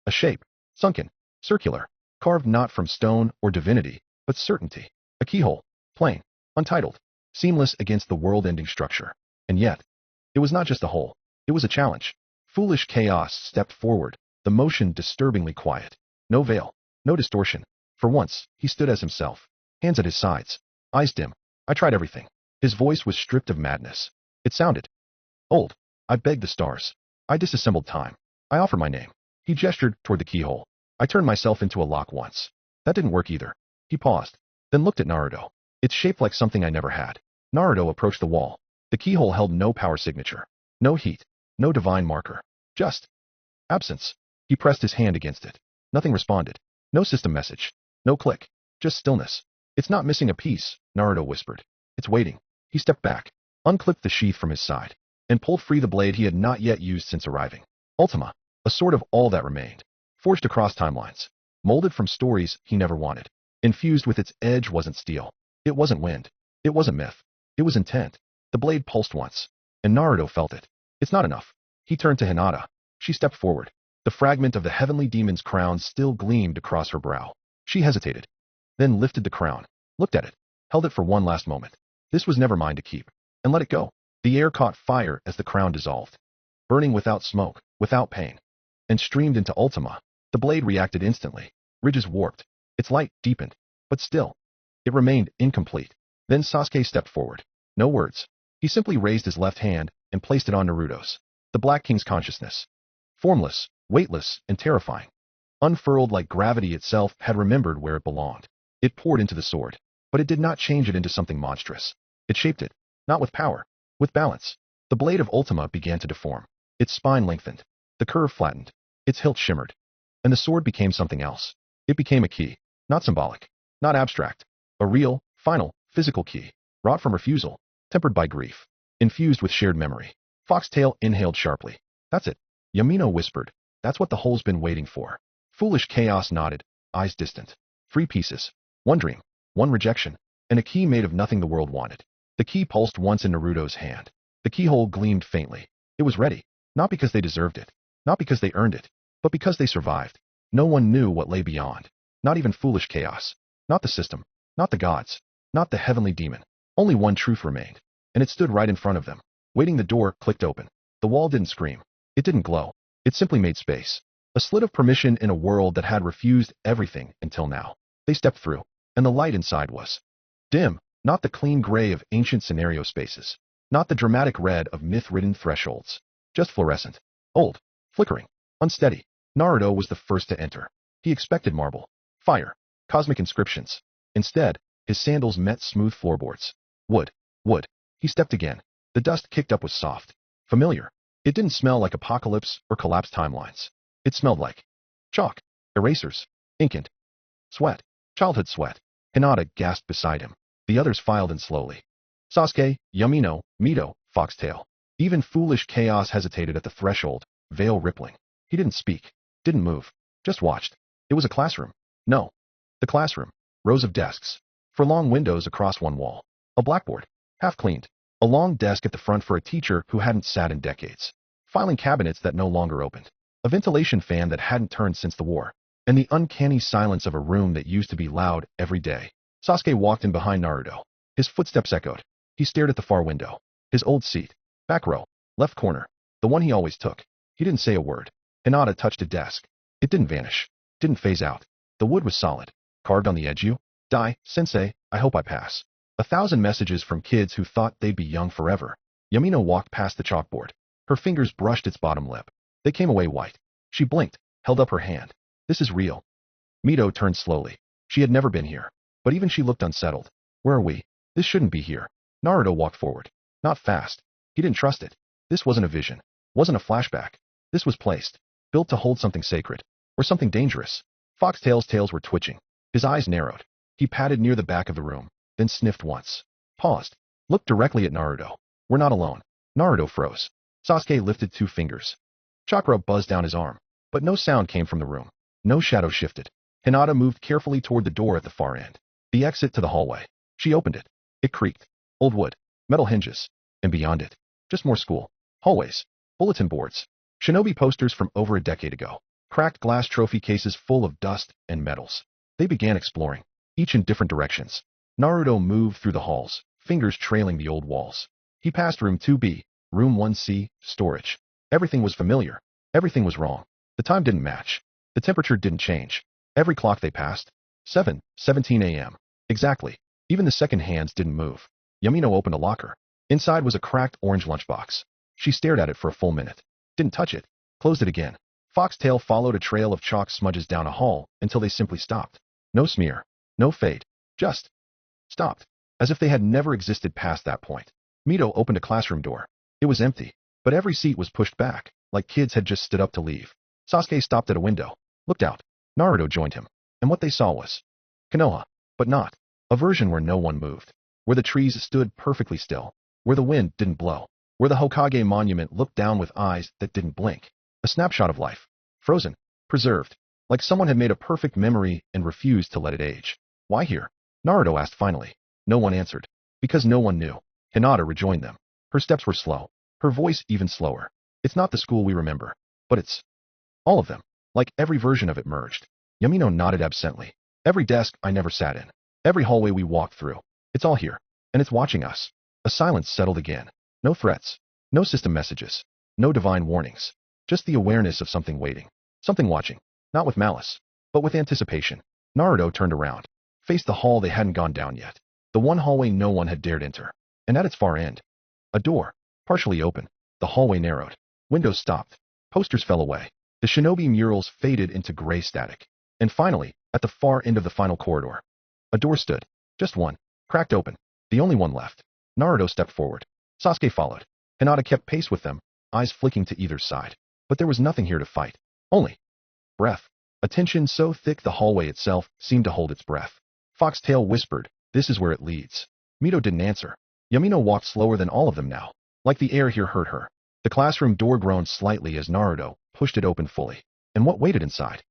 Speaker 1: A shape. Sunken. Circular. Carved not from stone or divinity, but certainty. A keyhole. Plain. Untitled. Seamless against the world-ending structure. And yet, it was not just a hole. It was a challenge. Foolish Chaos stepped forward, the motion disturbingly quiet. No veil. No distortion. For once, he stood as himself. Hands at his sides. Eyes dim. I tried everything. His voice was stripped of madness. It sounded old. I begged the stars. I disassembled time. I offered my name. He gestured toward the keyhole. I turned myself into a lock once. That didn't work either. He paused. Then looked at Naruto. It's shaped like something I never had. Naruto approached the wall. The keyhole held no power signature. No heat. No divine marker. Just absence. He pressed his hand against it. Nothing responded. No system message. No click. Just stillness. It's not missing a piece, Naruto whispered. It's waiting. He stepped back. Unclipped the sheath from his side. and pulled free the blade he had not yet used since arriving. Ultima, a sword of all that remained, forged across timelines, molded from stories he never wanted. Infused with its edge wasn't steel. It wasn't wind. It wasn't myth. It was intent. The blade pulsed once, and Naruto felt it. It's not enough. He turned to Hinata. She stepped forward. The fragment of the heavenly demon's crown still gleamed across her brow. She hesitated, then lifted the crown, looked at it, held it for one last moment. This was never mine to keep, and let it go. The air caught fire as the crown dissolved, burning without smoke, without pain, and streamed into Ultima. The blade reacted instantly. Ridges warped. Its light deepened, but still, it remained incomplete. Then Sasuke stepped forward. No words. He simply raised his left hand and placed it on Naruto's. The Black King's consciousness, formless, weightless, and terrifying, unfurled like gravity itself, had remembered where it belonged. It poured into the sword, but it did not change it into something monstrous. It shaped it, not with power, with balance. The blade of Ultima began to deform. Its spine lengthened. The curve flattened. Its hilt shimmered. And the sword became something else. It became a key, not symbolic, not abstract. A real, final, physical key, wrought from refusal, tempered by grief, infused with shared memory. Foxtail inhaled sharply. That's it. Yamino whispered. That's what the whole's been waiting for. Foolish Chaos nodded, eyes distant. 3 pieces. 1 dream, 1 rejection, and a key made of nothing the world wanted. The key pulsed once in Naruto's hand. The keyhole gleamed faintly. It was ready, not because they deserved it, not because they earned it, but because they survived. No one knew what lay beyond. Not even foolish Chaos. Not the system. Not the gods. Not the heavenly demon. Only one truth remained, and it stood right in front of them. Waiting. The door clicked open. The wall didn't scream. It didn't glow. It simply made space. A slit of permission in a world that had refused everything until now. They stepped through, and the light inside was dim, not the clean gray of ancient scenario spaces, not the dramatic red of myth-ridden thresholds, just fluorescent, old, flickering, unsteady. Naruto was the first to enter. He expected marble, fire, cosmic inscriptions. Instead, his sandals met smooth floorboards. Wood, wood. He stepped again. The dust kicked up was soft, familiar. It didn't smell like apocalypse or collapsed timelines. It smelled like chalk, erasers, ink and sweat, childhood sweat. Hinata gasped beside him. The others filed in slowly. Sasuke, Yamino, Mito, Foxtail. Even foolish Chaos hesitated at the threshold, veil rippling. He didn't speak, didn't move, just watched. It was a classroom. No. The classroom. Rows of desks. For long windows across one wall. A blackboard, half cleaned. A long desk at the front for a teacher who hadn't sat in decades. Filing cabinets that no longer opened. A ventilation fan that hadn't turned since the war. And the uncanny silence of a room that used to be loud every day. Sasuke walked in behind Naruto. His footsteps echoed. He stared at the far window. His old seat. Back row. Left corner. The one he always took. He didn't say a word. Hinata touched a desk. It didn't vanish. Didn't phase out. The wood was solid. Carved on the edge. You die, sensei, I hope I pass. 1,000 messages from kids who thought they'd be young forever. Yamino walked past the chalkboard. Her fingers brushed its bottom lip. They came away white. She blinked, held up her hand. This is real. Mito turned slowly. She had never been here. But even she looked unsettled. Where are we? This shouldn't be here. Naruto walked forward. Not fast. He didn't trust it. This wasn't a vision. Wasn't a flashback. This was placed. Built to hold something sacred. Or something dangerous. Foxtail's tails were twitching. His eyes narrowed. He patted near the back of the room, then sniffed once. Paused. Looked directly at Naruto. We're not alone. Naruto froze. Sasuke lifted 2 fingers. Chakra buzzed down his arm. But no sound came from the room. No shadow shifted. Hinata moved carefully toward the door at the far end. The exit to the hallway. She opened it. It creaked. Old wood. Metal hinges. And beyond it, just more school. Hallways. Bulletin boards. Shinobi posters from over a decade ago. Cracked glass trophy cases full of dust and metals. They began exploring, each in different directions. Naruto moved through the halls, fingers trailing the old walls. He passed room 2B, room 1C, storage. Everything was familiar. Everything was wrong. The time didn't match. The temperature didn't change. Every clock they passed. 7:17 a.m. Exactly. Even the second hands didn't move. Yamino opened a locker. Inside was a cracked orange lunchbox. She stared at it for a full minute. Didn't touch it. Closed it again. Foxtail followed a trail of chalk smudges down a hall until they simply stopped. No smear. No fade. Just stopped. As if they had never existed past that point. Mito opened a classroom door. It was empty, but every seat was pushed back, like kids had just stood up to leave. Sasuke stopped at a window, looked out. Naruto joined him, and what they saw was Konoha, but not. A version where no one moved. Where the trees stood perfectly still. Where the wind didn't blow. where the Hokage monument looked down with eyes that didn't blink. A snapshot of life. Frozen. Preserved. Like someone had made a perfect memory and refused to let it age. Why here? Naruto asked finally. No one answered. Because no one knew. Hinata rejoined them. Her steps were slow. Her voice even slower. It's not the school we remember. But it's all of them. Like every version of it merged. Yamino nodded absently. Every desk I never sat in. Every hallway we walked through. It's all here. And it's watching us. A silence settled again. No threats. No system messages. No divine warnings. Just the awareness of something waiting. Something watching. Not with malice. But with anticipation. Naruto turned around. Faced the hall they hadn't gone down yet. The one hallway no one had dared enter. And at its far end. A door. Partially open. The hallway narrowed. Windows stopped. Posters fell away. The shinobi murals faded into gray static. And finally, at the far end of the final corridor, a door stood. Just one. Cracked open. The only one left. Naruto stepped forward. Sasuke followed. Hinata kept pace with them, eyes flicking to either side. But there was nothing here to fight. Only breath. A tension so thick the hallway itself seemed to hold its breath. Foxtail whispered, "This is where it leads." Mito didn't answer. Yamino walked slower than all of them now. Like the air here hurt her. The classroom door groaned slightly as Naruto pushed it open fully. And what waited inside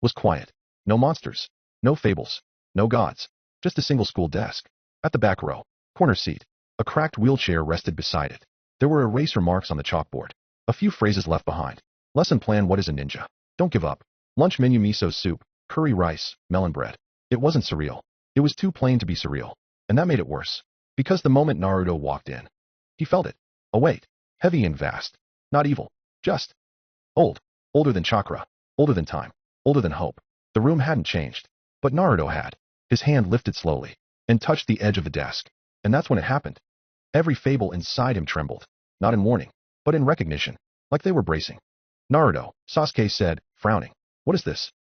Speaker 1: was quiet. No monsters. No fables. No gods. Just a single school desk. At the back row, corner seat, a cracked wheelchair rested beside it. There were eraser marks on the chalkboard. A few phrases left behind. Lesson plan: what is a ninja? Don't give up. Lunch menu: miso soup, curry rice, melon bread. It wasn't surreal. It was too plain to be surreal. And that made it worse. Because the moment Naruto walked in, he felt it. A weight. Heavy and vast. Not evil. Just old. Older than chakra. Older than time. Older than hope. The room hadn't changed. But Naruto had. His hand lifted slowly and touched the edge of the desk. And that's when it happened. Every fable inside him trembled. Not in warning, but in recognition. Like they were bracing. Naruto, Sasuke said, frowning. What is this?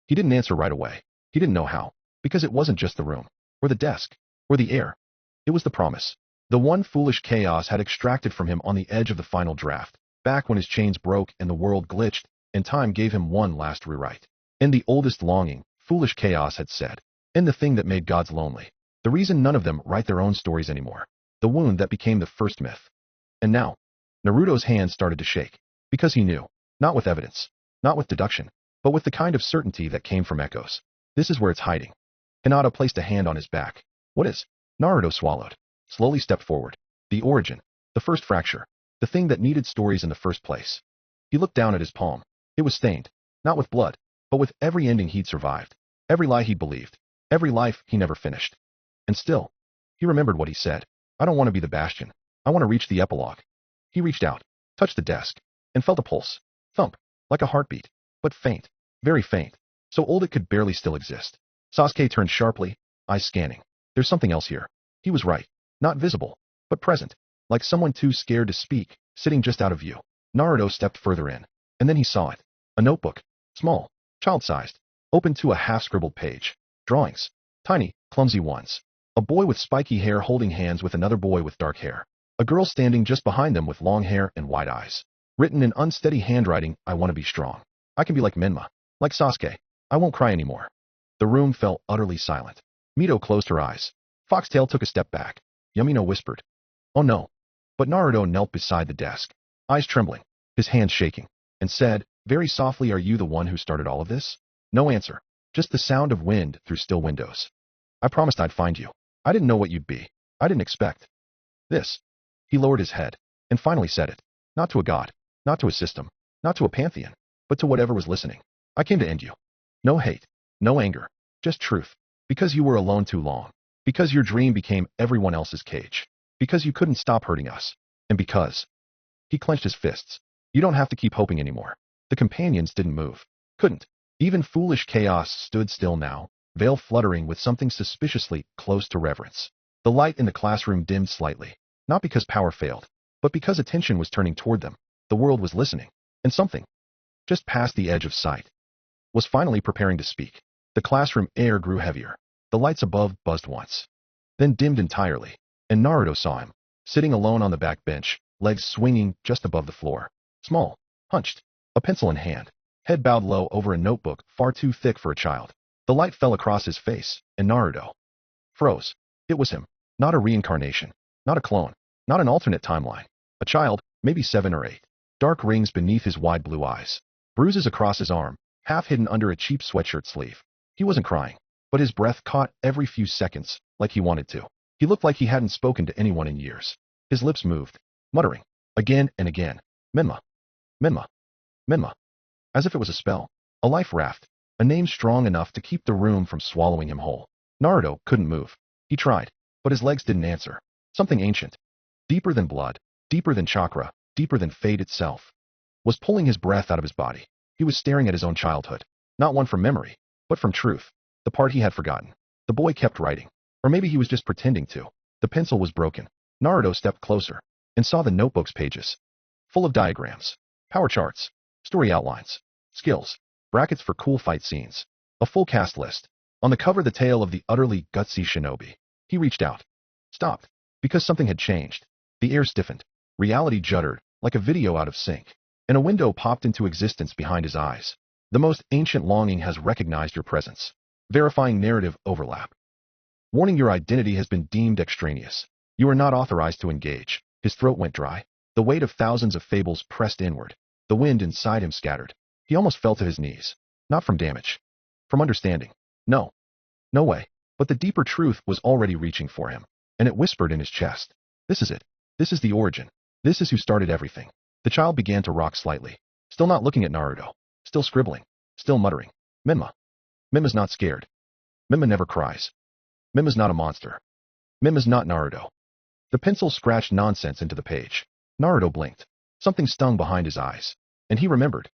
Speaker 1: He didn't answer right away. He didn't know how. Because it wasn't just the room. Or the desk. Or the air. It was the promise. The one foolish chaos had extracted from him on the edge of the final draft. Back when his chains broke and the world glitched, and time gave him one last rewrite. And the oldest longing, foolish chaos had said. And the thing that made gods lonely. The reason none of them write their own stories anymore. The wound that became the first myth. And now, Naruto's hand started to shake. Because he knew. Not with evidence. Not with deduction. But with the kind of certainty that came from echoes. This is where it's hiding. Hinata placed a hand on his back. What is? Naruto swallowed. Slowly stepped forward. The origin. The first fracture. The thing that needed stories in the first place. He looked down at his palm. It was stained. Not with blood. But with every ending he'd survived. Every lie he'd believed. Every life he never finished. And still, he remembered what he said. I don't want to be the bastion. I want to reach the epilogue. He reached out, touched the desk, and felt a pulse. Thump. Like a heartbeat. But faint. Very faint. So old it could barely still exist. Sasuke turned sharply, eyes scanning. There's something else here. He was right. Not visible, but present. Like someone too scared to speak, sitting just out of view. Naruto stepped further in. And then he saw it. A notebook. Small. Child-sized. Open to a half-scribbled page. Drawings. Tiny, clumsy ones. A boy with spiky hair holding hands with another boy with dark hair. A girl standing just behind them with long hair and wide eyes. Written in unsteady handwriting, I want to be strong. I can be like Menma. Like Sasuke. I won't cry anymore. The room fell utterly silent. Mito closed her eyes. Foxtail took a step back. Yamino whispered, "Oh no." But Naruto knelt beside the desk, eyes trembling, his hands shaking, and said, very softly, "Are you the one who started all of this?" No answer. Just the sound of wind through still windows. "I promised I'd find you. I didn't know what you'd be. I didn't expect this." He lowered his head, and finally said it. Not to a god. Not to a system. Not to a pantheon. But to whatever was listening. "I came to end you. No hate. No anger. Just truth. Because you were alone too long. Because your dream became everyone else's cage. Because you couldn't stop hurting us. And because..." He clenched his fists. "You don't have to keep hoping anymore." The companions didn't move. Couldn't. Even foolish chaos stood still now, veil fluttering with something suspiciously close to reverence. The light in the classroom dimmed slightly. Not because power failed, but because attention was turning toward them. The world was listening. And something, just past the edge of sight, was finally preparing to speak. The classroom air grew heavier. The lights above buzzed once, then dimmed entirely, and Naruto saw him, sitting alone on the back bench, legs swinging just above the floor. Small, hunched, a pencil in hand, head bowed low over a notebook far too thick for a child. The light fell across his face, and Naruto froze. It was him. Not a reincarnation. Not a clone. Not an alternate timeline. A child, maybe 7 or 8. Dark rings beneath his wide blue eyes. Bruises across his arm, half hidden under a cheap sweatshirt sleeve. He wasn't crying, but his breath caught every few seconds, like he wanted to. He looked like he hadn't spoken to anyone in years. His lips moved, muttering, again and again, Minma, Minma, Minma, as if it was a spell, a life raft, a name strong enough to keep the room from swallowing him whole. Naruto couldn't move. He tried, but his legs didn't answer. Something ancient, deeper than blood, deeper than chakra, deeper than fate itself, was pulling his breath out of his body. He was staring at his own childhood, not one from memory, but from truth, the part he had forgotten. The boy kept writing, or maybe he was just pretending to. The pencil was broken. Naruto stepped closer and saw the notebook's pages, full of diagrams, power charts, story outlines, skills, brackets for cool fight scenes, a full cast list. On the cover, the tale of the utterly gutsy shinobi. He reached out, stopped, because something had changed. The air stiffened, reality juddered like a video out of sync, and a window popped into existence behind his eyes. The most ancient longing has recognized your presence. Verifying narrative overlap. Warning, your identity has been deemed extraneous. You are not authorized to engage. His throat went dry. The weight of thousands of fables pressed inward. The wind inside him scattered. He almost fell to his knees. Not from damage. From understanding. No. No way. But the deeper truth was already reaching for him, and it whispered in his chest. This is it. This is the origin. This is who started everything. The child began to rock slightly. Still not looking at Naruto. Still scribbling. Still muttering. Minma. Minma's not scared. Minma never cries. Minma's not a monster. Minma's not Naruto. The pencil scratched nonsense into the page. Naruto blinked. Something stung behind his eyes. And he remembered.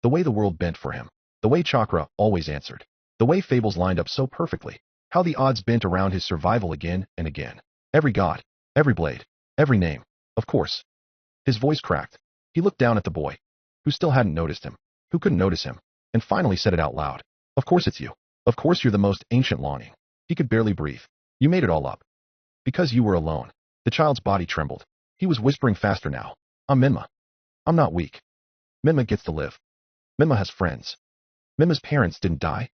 Speaker 1: The way the world bent for him. The way chakra always answered. The way fables lined up so perfectly. How the odds bent around his survival again and again. Every god. Every blade. Every name. Of course. His voice cracked. He looked down at the boy, who still hadn't noticed him, who couldn't notice him, and finally said it out loud. Of course it's you. Of course you're the most ancient longing. He could barely breathe. You made it all up. Because you were alone. The child's body trembled. He was whispering faster now. I'm Minma. I'm not weak. Minma gets to live. Minma has friends. Minma's parents didn't die.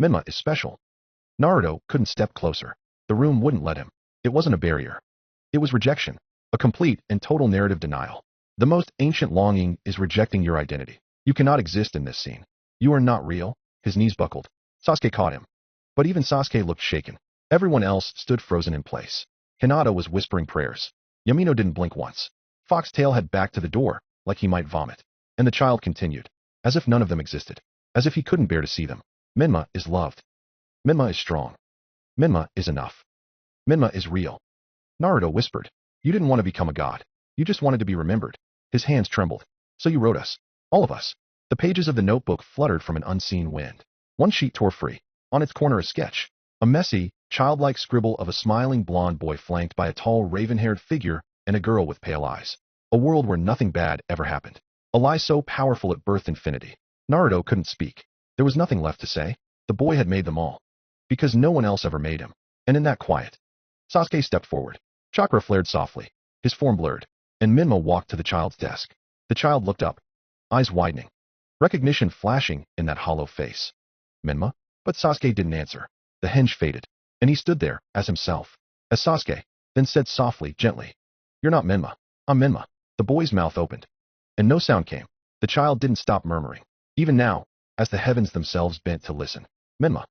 Speaker 1: Minma is special. Naruto couldn't step closer. The room wouldn't let him. It wasn't a barrier. It was rejection. A complete and total narrative denial. The most ancient longing is rejecting your identity. You cannot exist in this scene. You are not real. His knees buckled. Sasuke caught him. But even Sasuke looked shaken. Everyone else stood frozen in place. Hinata was whispering prayers. Yamino didn't blink once. Foxtail had backed to the door, like he might vomit. And the child continued, as if none of them existed. As if he couldn't bear to see them. Minma is loved. Minma is strong. Minma is enough. Minma is real. Naruto whispered. You didn't want to become a god. You just wanted to be remembered. His hands trembled. So you wrote us. All of us. The pages of the notebook fluttered from an unseen wind. One sheet tore free. On its corner a sketch. A messy, childlike scribble of a smiling blonde boy flanked by a tall raven-haired figure and a girl with pale eyes. A world where nothing bad ever happened. A lie so powerful it birthed infinity. Naruto couldn't speak. There was nothing left to say. The boy had made them all. Because no one else ever made him. And in that quiet, Sasuke stepped forward. Chakra flared softly. His form blurred. And Minma walked to the child's desk. The child looked up. Eyes widening. Recognition flashing in that hollow face. Minma? But Sasuke didn't answer. The henge faded. And he stood there, as himself. As Sasuke, then said softly, gently. You're not Minma. I'm Minma. The boy's mouth opened. And no sound came. The child didn't stop murmuring. Even now, as the heavens themselves bent to listen. Minma.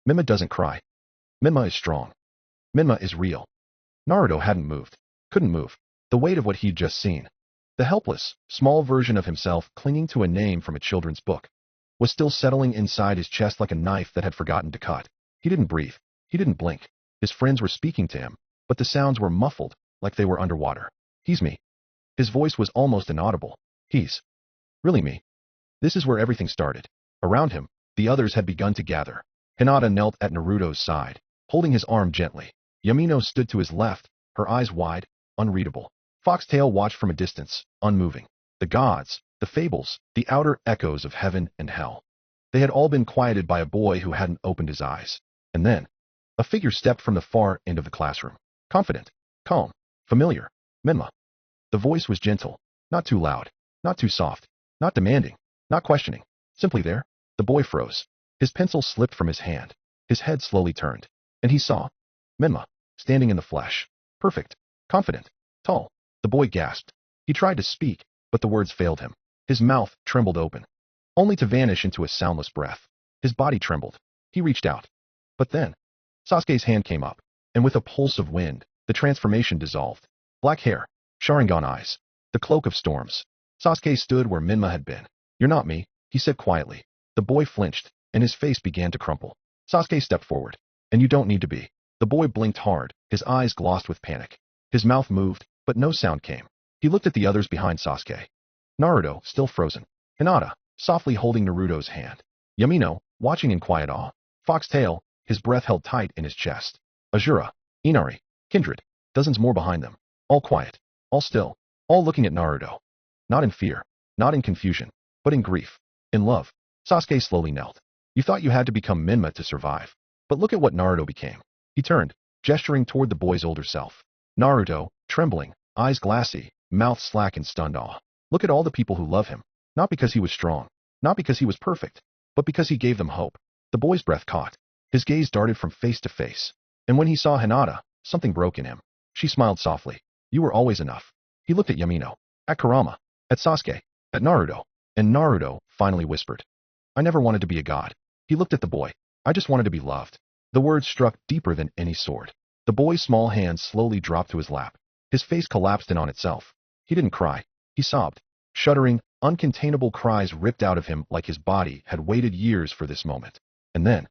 Speaker 1: Minma doesn't cry. Minma is strong. Minma is real. Naruto hadn't moved. Couldn't move. The weight of what he'd just seen. The helpless, small version of himself clinging to a name from a children's book. Was still settling inside his chest like a knife that had forgotten to cut. He didn't breathe. He didn't blink. His friends were speaking to him, but the sounds were muffled, like they were underwater. He's me. His voice was almost inaudible. He's really me. This is where everything started. Around him, the others had begun to gather. Hinata knelt at Naruto's side, holding his arm gently. Yamino stood to his left, her eyes wide, unreadable. Foxtail watched from a distance, unmoving. The gods, the fables, the outer echoes of heaven and hell. They had all been quieted by a boy who hadn't opened his eyes. And then, a figure stepped from the far end of the classroom. Confident, calm, familiar. Minma. The voice was gentle, not too loud, not too soft, not demanding, not questioning. Simply there. The boy froze. His pencil slipped from his hand. His head slowly turned. And he saw Minma, standing in the flesh. Perfect, confident, tall. The boy gasped. He tried to speak, but the words failed him. His mouth trembled open, only to vanish into a soundless breath. His body trembled. He reached out. But then, Sasuke's hand came up, and with a pulse of wind, the transformation dissolved. Black hair, Sharingan eyes, the cloak of storms. Sasuke stood where Minma had been. "You're not me," he said quietly. The boy flinched, and his face began to crumple. Sasuke stepped forward. "And you don't need to be." The boy blinked hard, his eyes glossed with panic. His mouth moved, but no sound came. He looked at the others behind Sasuke. Naruto, still frozen. Hinata, softly holding Naruto's hand. Yamino, watching in quiet awe. Foxtail, his breath held tight in his chest. Azura, Inari, Kindred, dozens more behind them. All quiet, all still, all looking at Naruto. Not in fear, not in confusion, but in grief, in love. Sasuke slowly knelt. "You thought you had to become Minma to survive. But look at what Naruto became." He turned, gesturing toward the boy's older self. Naruto, trembling, eyes glassy, mouth slack in stunned awe. Look at all the people who love him. Not because he was strong, not because he was perfect, but because he gave them hope. The boy's breath caught. His gaze darted from face to face. And when he saw Hinata, something broke in him. She smiled softly. "You were always enough." He looked at Yamino, at Kurama, at Sasuke, at Naruto, and Naruto finally whispered, "I never wanted to be a god." He looked at the boy. "I just wanted to be loved." The words struck deeper than any sword. The boy's small hand slowly dropped to his lap. His face collapsed in on itself. He didn't cry. He sobbed. Shuddering, uncontainable cries ripped out of him like his body had waited years for this moment. And then,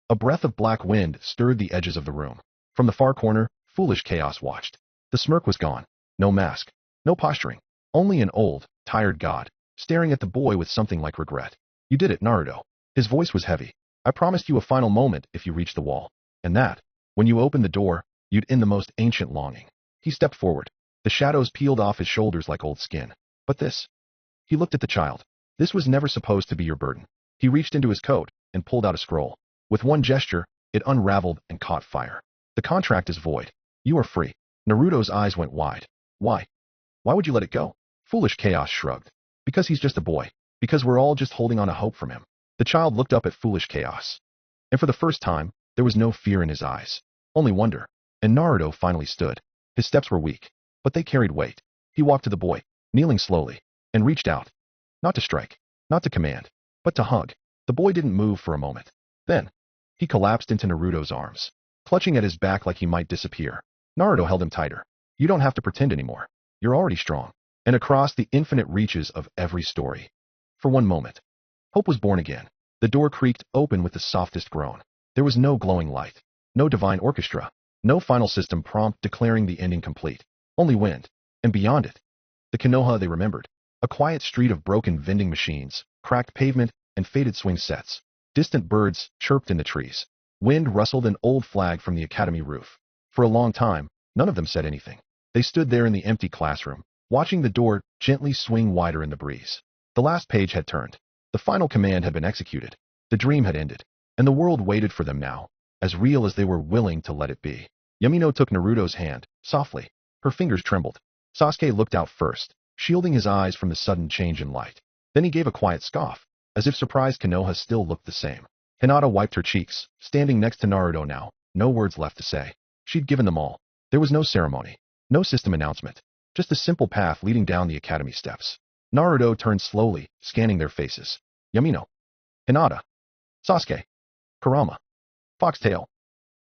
Speaker 1: a breath of black wind stirred the edges of the room. From the far corner, Foolish Chaos watched. The smirk was gone. No mask. No posturing. Only an old, tired god, staring at the boy with something like regret. "You did it, Naruto." His voice was heavy. "I promised you a final moment if you reached the wall. And that, when you opened the door, you'd end the most ancient longing." He stepped forward. The shadows peeled off his shoulders like old skin. "But this..." He looked at the child. "This was never supposed to be your burden." He reached into his coat and pulled out a scroll. With one gesture, it unraveled and caught fire. "The contract is void. You are free." Naruto's eyes went wide. "Why? Why would you let it go?" Foolish Chaos shrugged. "Because he's just a boy. Because we're all just holding on to hope from him." The child looked up at Foolish Chaos. And for the first time, there was no fear in his eyes. Only wonder. And Naruto finally stood. His steps were weak, but they carried weight. He walked to the boy, kneeling slowly, and reached out. Not to strike, not to command, but to hug. The boy didn't move for a moment. Then, he collapsed into Naruto's arms, clutching at his back like he might disappear. Naruto held him tighter. "You don't have to pretend anymore. You're already strong." And across the infinite reaches of every story, for one moment, hope was born again. The door creaked open with the softest groan. There was no glowing light, no divine orchestra, no final system prompt declaring the ending complete. Only wind, and beyond it, the Konoha they remembered. A quiet street of broken vending machines, cracked pavement, and faded swing sets. Distant birds chirped in the trees. Wind rustled an old flag from the academy roof. For a long time, none of them said anything. They stood there in the empty classroom, watching the door gently swing wider in the breeze. The last page had turned. The final command had been executed. The dream had ended. And the world waited for them now, as real as they were willing to let it be. Yamino took Naruto's hand, softly. Her fingers trembled. Sasuke looked out first, shielding his eyes from the sudden change in light. Then he gave a quiet scoff, as if surprised Konoha still looked the same. Hinata wiped her cheeks, standing next to Naruto now, no words left to say. She'd given them all. There was no ceremony, no system announcement, just a simple path leading down the academy steps. Naruto turned slowly, scanning their faces. Yamino, Hinata, Sasuke, Kurama, Foxtail.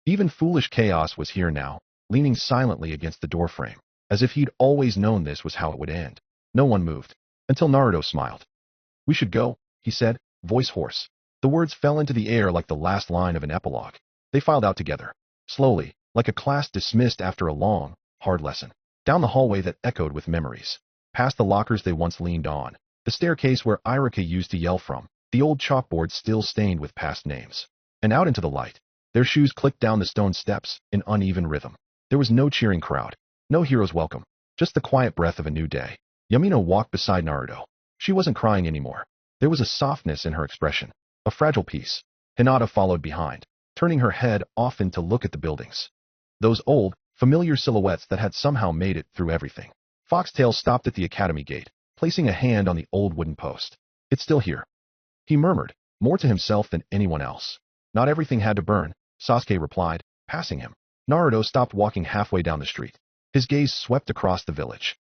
Speaker 1: Even Foolish Chaos was here now, leaning silently against the doorframe, as if he'd always known this was how it would end. No one moved, until Naruto smiled. "We should go," he said, voice hoarse. The words fell into the air like the last line of an epilogue. They filed out together, slowly, like a class dismissed after a long, hard lesson. Down the hallway that echoed with memories. Past the lockers they once leaned on. The staircase where Irika used to yell from. The old chalkboard still stained with past names. And out into the light. Their shoes clicked down the stone steps in uneven rhythm. There was no cheering crowd. No hero's welcome. Just the quiet breath of a new day. Yamino walked beside Naruto. She wasn't crying anymore. There was a softness in her expression. A fragile peace. Hinata followed behind, turning her head often to look at the buildings. Those old, familiar silhouettes that had somehow made it through everything. Foxtail stopped at the academy gate, placing a hand on the old wooden post. "It's still here," he murmured, more to himself than anyone else. "Not everything had to burn," Sasuke replied, passing him. Naruto stopped walking halfway down the street. His gaze swept across the village.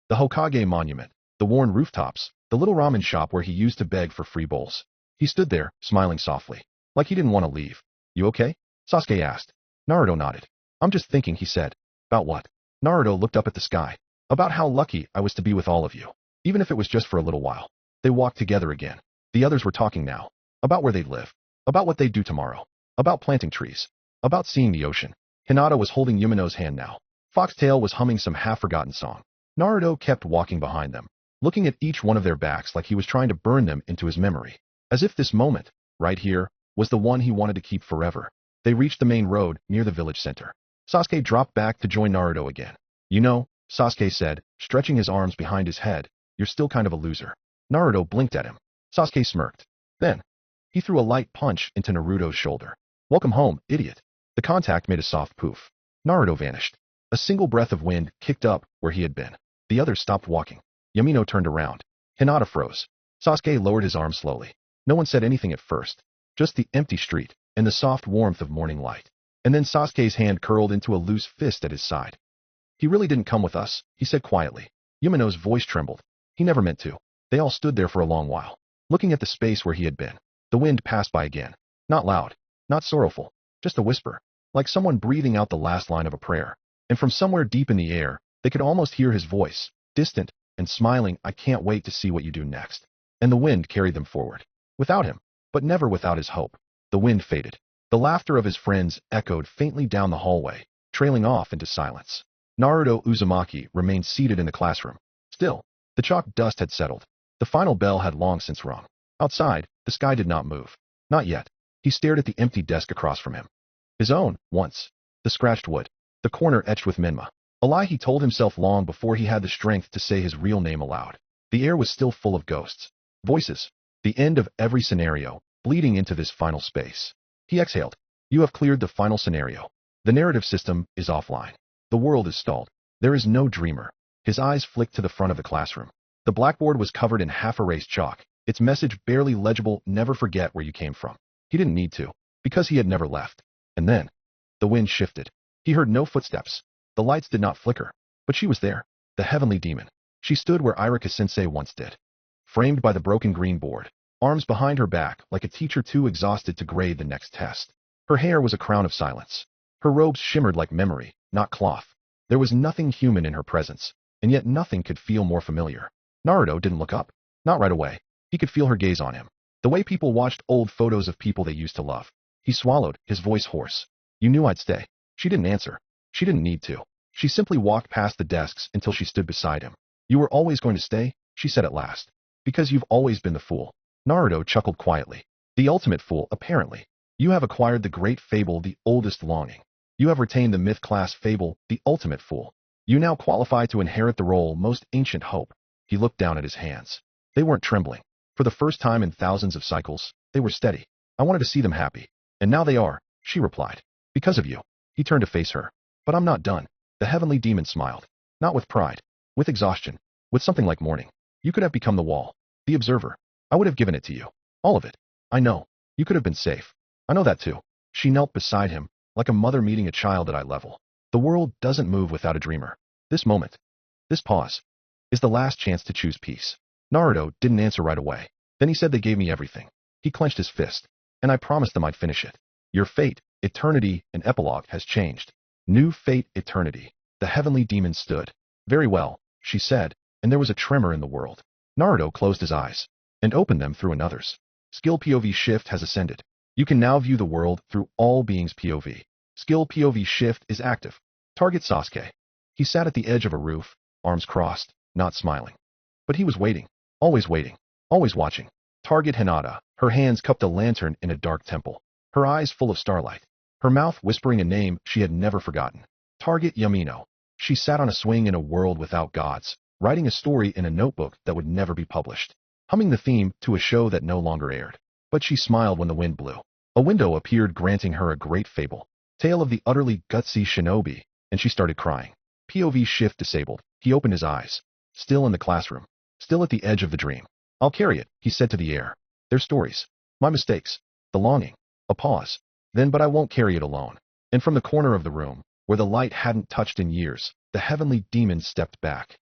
Speaker 1: The Hokage monument, the worn rooftops, the little ramen shop where he used to beg for free bowls. He stood there, smiling softly, like he didn't want to leave. You okay? Sasuke asked. Naruto nodded. I'm just thinking, he said. About what? Naruto looked up at the sky. About how lucky I was to be with all of you, even if it was just for a little while. They walked together again. The others were talking now. About where they'd live. About what they'd do tomorrow. About planting trees. About seeing the ocean. Hinata was holding Yumino's hand now. Foxtail was humming some half-forgotten song. Naruto kept walking behind them, looking at each one of their backs like he was trying to burn them into his memory. As if this moment, right here, was the one he wanted to keep forever. They reached the main road near the village center. Sasuke dropped back to join Naruto again. You know, Sasuke said, stretching his arms behind his head, you're still kind of a loser. Naruto blinked at him. Sasuke smirked. Then, he threw a light punch into Naruto's shoulder. Welcome home, idiot. The contact made a soft poof. Naruto vanished. A single breath of wind kicked up where he had been. The others stopped walking. Yamino turned around. Hinata froze. Sasuke lowered his arm slowly. No one said anything at first. Just the empty street and the soft warmth of morning light. And then Sasuke's hand curled into a loose fist at his side. He really didn't come with us, he said quietly. Yumino's voice trembled. He never meant to. They all stood there for a long while, looking at the space where he had been. The wind passed by again. Not loud, not sorrowful, just a whisper, like someone breathing out the last line of a prayer. And from somewhere deep in the air, they could almost hear his voice, distant and smiling, I can't wait to see what you do next. And the wind carried them forward. Without him, but never without his hope. The wind faded. The laughter of his friends echoed faintly down the hallway, trailing off into silence. Naruto Uzumaki remained seated in the classroom. Still, the chalk dust had settled. The final bell had long since rung. Outside, the sky did not move. Not yet. He stared at the empty desk across from him. His own, once. The scratched wood. The corner etched with Menma. A lie he told himself long before he had the strength to say his real name aloud. The air was still full of ghosts. Voices. The end of every scenario, bleeding into this final space. He exhaled. You have cleared the final scenario. The narrative system is offline. The world is stalled. There is no dreamer. His eyes flicked to the front of the classroom. The blackboard was covered in half-erased chalk, its message barely legible, never forget where you came from. He didn't need to, because he had never left. And then, the wind shifted. He heard no footsteps. The lights did not flicker, but she was there, the heavenly demon. She stood where Irika-sensei once did. Framed by the broken green board, arms behind her back like a teacher too exhausted to grade the next test. Her hair was a crown of silence. Her robes shimmered like memory, not cloth. There was nothing human in her presence, and yet nothing could feel more familiar. Naruto didn't look up. Not right away. He could feel her gaze on him. The way people watched old photos of people they used to love. He swallowed, his voice hoarse. You knew I'd stay. She didn't answer. She didn't need to. She simply walked past the desks until she stood beside him. You were always going to stay, she said at last. Because you've always been the fool. Naruto chuckled quietly. The ultimate fool, apparently. You have acquired the great fable, the oldest longing. You have retained the myth-class fable, the ultimate fool. You now qualify to inherit the role, most ancient hope. He looked down at his hands. They weren't trembling. For the first time in thousands of cycles, they were steady. I wanted to see them happy. And now they are, she replied. Because of you. He turned to face her. But I'm not done. The heavenly demon smiled. Not with pride. With exhaustion. With something like mourning. You could have become the wall. The observer. I would have given it to you. All of it. I know. You could have been safe. I know that too. She knelt beside him, like a mother meeting a child at eye level. The world doesn't move without a dreamer. This moment, this pause, is the last chance to choose peace. Naruto didn't answer right away. Then he said they gave me everything. He clenched his fist. And I promised them I'd finish it. Your fate, eternity, and epilogue has changed. New fate, eternity. The heavenly demon stood. Very well, she said, and there was a tremor in the world. Naruto closed his eyes and opened them through another's. Skill POV shift has ascended. You can now view the world through all beings' POV. Skill POV shift is active. Target Sasuke. He sat at the edge of a roof, arms crossed, not smiling. But he was waiting, always watching. Target Hinata, her hands cupped a lantern in a dark temple, her eyes full of starlight, her mouth whispering a name she had never forgotten. Target Yamino. She sat on a swing in a world without gods, writing a story in a notebook that would never be published, humming the theme to a show that no longer aired. But she smiled when the wind blew. A window appeared granting her a great fable, tale of the utterly gutsy shinobi, and she started crying. POV shift disabled. He opened his eyes. Still in the classroom. Still at the edge of the dream. I'll carry it, he said to the air. Their stories. My mistakes. The longing. A pause. Then, but I won't carry it alone. And from the corner of the room, where the light hadn't touched in years, the heavenly demon stepped back.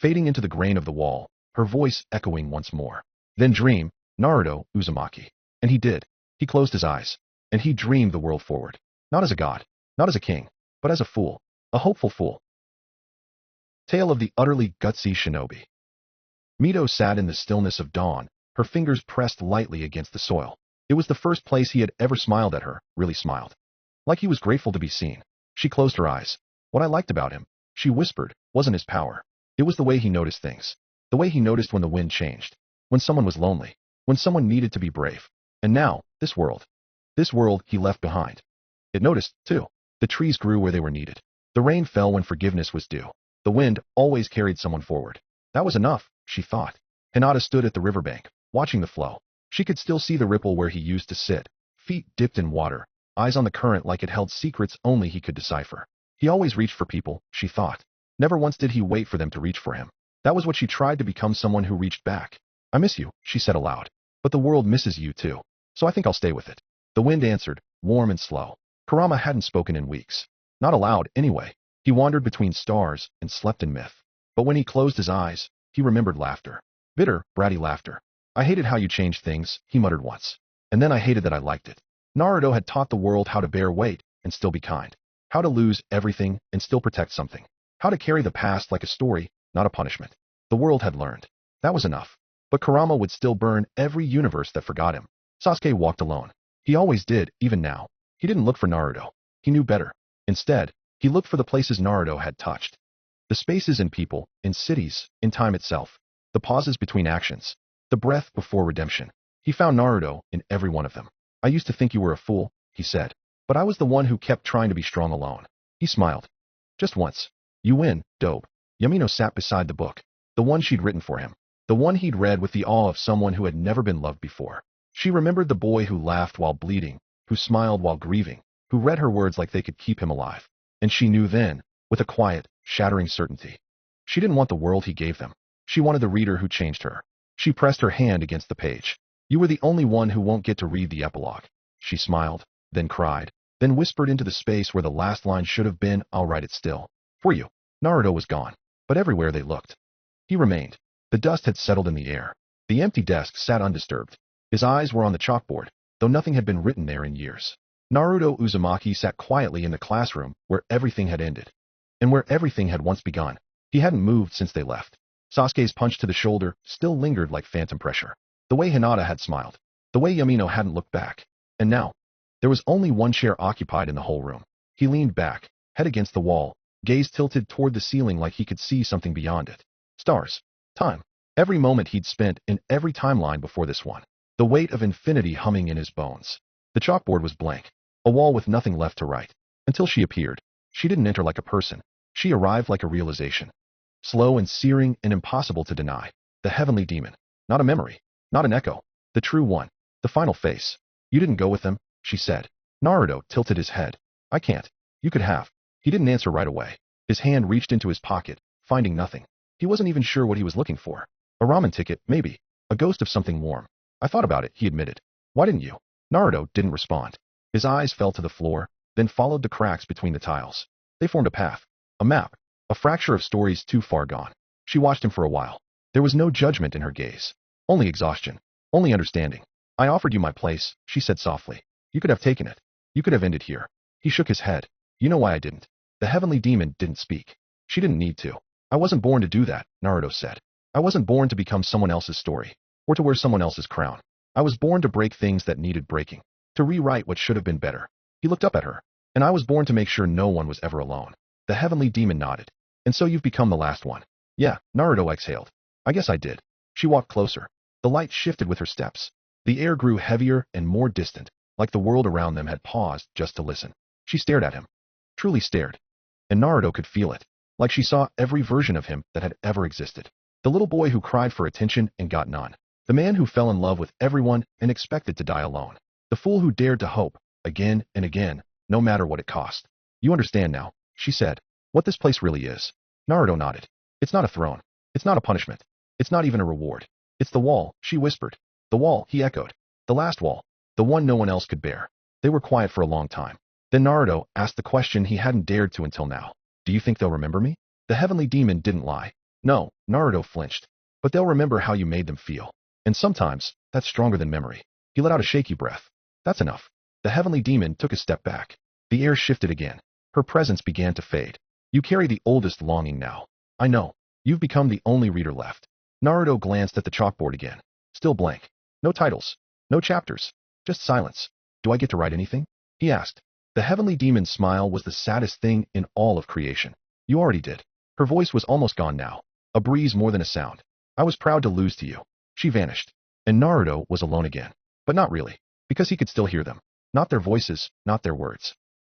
Speaker 1: fading into the grain of the wall, her voice echoing once more. Then dream, Naruto Uzumaki. And he did. He closed his eyes. And he dreamed the world forward. Not as a god, not as a king, but as a fool. A hopeful fool. Tale of the utterly gutsy shinobi. Mito sat in the stillness of dawn, her fingers pressed lightly against the soil. It was the first place he had ever smiled at her, really smiled. Like he was grateful to be seen. She closed her eyes. What I liked about him, she whispered, wasn't his power. It was the way he noticed things. The way he noticed when the wind changed. When someone was lonely. When someone needed to be brave. And now, this world. This world he left behind. It noticed, too. The trees grew where they were needed. The rain fell when forgiveness was due. The wind always carried someone forward. That was enough, she thought. Hinata stood at the riverbank, watching the flow. She could still see the ripple where he used to sit, feet dipped in water, eyes on the current like it held secrets only he could decipher. He always reached for people, she thought. Never once did he wait for them to reach for him. That was what she tried to become, someone who reached back. I miss you, she said aloud. But the world misses you too. So I think I'll stay with it. The wind answered, warm and slow. Kurama hadn't spoken in weeks. Not aloud, anyway. He wandered between stars and slept in myth. But when he closed his eyes, he remembered laughter. Bitter, bratty laughter. I hated how you changed things, he muttered once. And then I hated that I liked it. Naruto had taught the world how to bear weight and still be kind. How to lose everything and still protect something. How to carry the past like a story, not a punishment. The world had learned. That was enough. But Kurama would still burn every universe that forgot him. Sasuke walked alone. He always did, even now. He didn't look for Naruto. He knew better. Instead, he looked for the places Naruto had touched. The spaces in people, in cities, in time itself. The pauses between actions. The breath before redemption. He found Naruto in every one of them. I used to think you were a fool, he said. But I was the one who kept trying to be strong alone. He smiled. Just once. You win, dope. Yamino sat beside the book. The one she'd written for him. The one he'd read with the awe of someone who had never been loved before. She remembered the boy who laughed while bleeding, who smiled while grieving, who read her words like they could keep him alive. And she knew then, with a quiet, shattering certainty. She didn't want the world he gave them. She wanted the reader who changed her. She pressed her hand against the page. You were the only one who won't get to read the epilogue. She smiled, then cried, then whispered into the space where the last line should have been, I'll write it still. For you. Naruto was gone. But everywhere they looked, he remained. The dust had settled in the air. The empty desk sat undisturbed. His eyes were on the chalkboard, though nothing had been written there in years. Naruto Uzumaki sat quietly in the classroom where everything had ended. And where everything had once begun. He hadn't moved since they left. Sasuke's punch to the shoulder still lingered like phantom pressure. The way Hinata had smiled. The way Yamino hadn't looked back. And now, there was only one chair occupied in the whole room. He leaned back, head against the wall, gaze tilted toward the ceiling like he could see something beyond it. Stars. Time. Every moment he'd spent in every timeline before this one. The weight of infinity humming in his bones. The chalkboard was blank. A wall with nothing left to write. Until she appeared. She didn't enter like a person. She arrived like a realization. Slow and searing and impossible to deny. The heavenly demon. Not a memory. Not an echo. The true one. The final face. You didn't go with them, she said. Naruto tilted his head. I can't. You could have. He didn't answer right away. His hand reached into his pocket, finding nothing. He wasn't even sure what he was looking for. A ramen ticket, maybe. A ghost of something warm. I thought about it, he admitted. Why didn't you? Naruto didn't respond. His eyes fell to the floor, then followed the cracks between the tiles. They formed a path. A map. A fracture of stories too far gone. She watched him for a while. There was no judgment in her gaze. Only exhaustion. Only understanding. I offered you my place, she said softly. You could have taken it. You could have ended here. He shook his head. You know why I didn't. The heavenly demon didn't speak. She didn't need to. I wasn't born to do that, Naruto said. I wasn't born to become someone else's story. Or to wear someone else's crown. I was born to break things that needed breaking. To rewrite what should have been better. He looked up at her. And I was born to make sure no one was ever alone. The heavenly demon nodded. And so you've become the last one. Yeah, Naruto exhaled. I guess I did. She walked closer. The light shifted with her steps. The air grew heavier and more distant, like the world around them had paused just to listen. She stared at him. Truly stared. And Naruto could feel it. Like she saw every version of him that had ever existed. The little boy who cried for attention and got none. The man who fell in love with everyone and expected to die alone. The fool who dared to hope, again and again, no matter what it cost. You understand now, she said, what this place really is. Naruto nodded. It's not a throne. It's not a punishment. It's not even a reward. It's the wall, she whispered. The wall, he echoed. The last wall. The one no one else could bear. They were quiet for a long time. Then Naruto asked the question he hadn't dared to until now. Do you think they'll remember me? The heavenly demon didn't lie. No, Naruto flinched. But they'll remember how you made them feel. And sometimes, that's stronger than memory. He let out a shaky breath. That's enough. The heavenly demon took a step back. The air shifted again. Her presence began to fade. You carry the oldest longing now. I know. You've become the only reader left. Naruto glanced at the chalkboard again. Still blank. No titles. No chapters. Just silence. Do I get to write anything? He asked. The heavenly demon's smile was the saddest thing in all of creation. You already did. Her voice was almost gone now. A breeze more than a sound. I was proud to lose to you. She vanished. And Naruto was alone again. But not really. Because he could still hear them. Not their voices, not their words.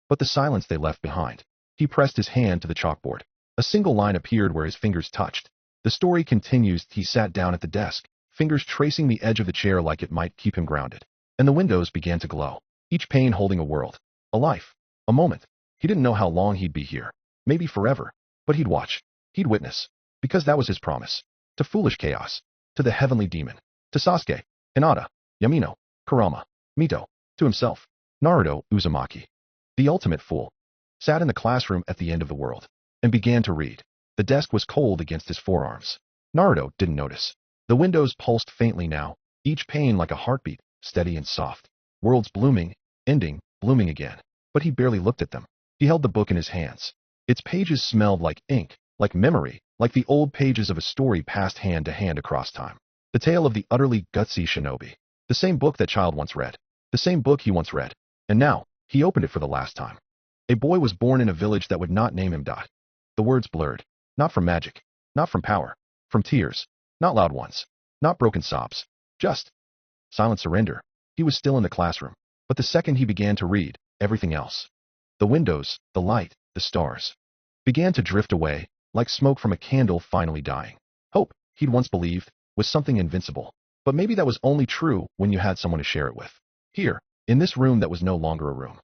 Speaker 1: But the silence they left behind. He pressed his hand to the chalkboard. A single line appeared where his fingers touched. The story continues. He sat down at the desk, fingers tracing the edge of the chair like it might keep him grounded. And the windows began to glow. Each pane holding a world. A life. A moment. He didn't know how long he'd be here. Maybe forever. But he'd watch. He'd witness. Because that was his promise. To foolish chaos. To the heavenly demon. To Sasuke. Hinata. Yamino. Kurama. Mito. To himself. Naruto Uzumaki. The ultimate fool. Sat in the classroom at the end of the world. And began to read. The desk was cold against his forearms. Naruto didn't notice. The windows pulsed faintly now. Each pane like a heartbeat. Steady and soft. Worlds blooming. Ending. Blooming again. But he barely looked at them. He held the book in his hands. Its pages smelled like ink. Like memory. Like the old pages of a story passed hand to hand across time. The tale of the utterly gutsy shinobi. The same book that child once read. The same book he once read. And now, he opened it for the last time. A boy was born in a village that would not name him. The words blurred. Not from magic. Not from power. From tears. Not loud ones. Not broken sobs. Just silent surrender. He was still in the classroom. But the second he began to read, everything else. The windows, the light, the stars. Began to drift away, like smoke from a candle finally dying. Hope, he'd once believed, was something invincible. But maybe that was only true when you had someone to share it with. Here, in this room that was no longer a room.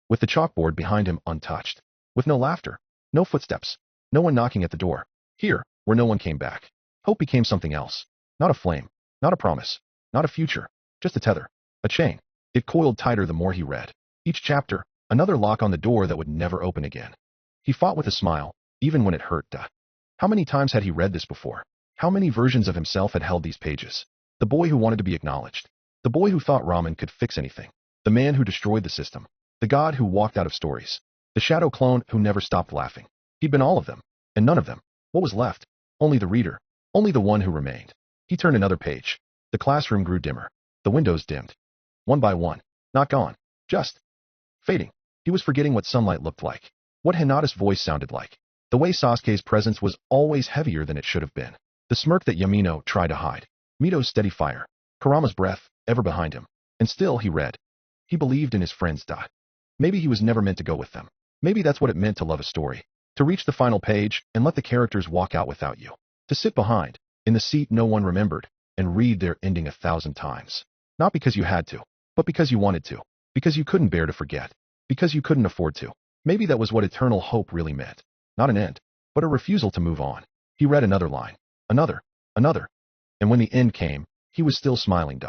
Speaker 1: With the chalkboard behind him untouched. With no laughter. No footsteps. No one knocking at the door. Here, where no one came back. Hope became something else. Not a flame. Not a promise. Not a future. Just a tether. A chain. It coiled tighter the more he read. Each chapter, another lock on the door that would never open again. He fought with a smile, even when it hurt. How many times had he read this before? How many versions of himself had held these pages? The boy who wanted to be acknowledged. The boy who thought ramen could fix anything. The man who destroyed the system. The god who walked out of stories. The shadow clone who never stopped laughing. He'd been all of them, and none of them. What was left? Only the reader. Only the one who remained. He turned another page. The classroom grew dimmer. The windows dimmed. One by one. Not gone. Just fading. He was forgetting what sunlight looked like. What Hinata's voice sounded like. The way Sasuke's presence was always heavier than it should have been. The smirk that Yamino tried to hide. Mito's steady fire. Kurama's breath, ever behind him. And still he read. He believed in his friends. Maybe he was never meant to go with them. Maybe that's what it meant to love a story. To reach the final page and let the characters walk out without you. To sit behind, in the seat no one remembered, and read their ending 1,000 times. Not because you had to, but because you wanted to. Because you couldn't bear to forget. Because you couldn't afford to. Maybe that was what eternal hope really meant. Not an end, but a refusal to move on. He read another line. Another. Another. And when the end came, he was still smiling.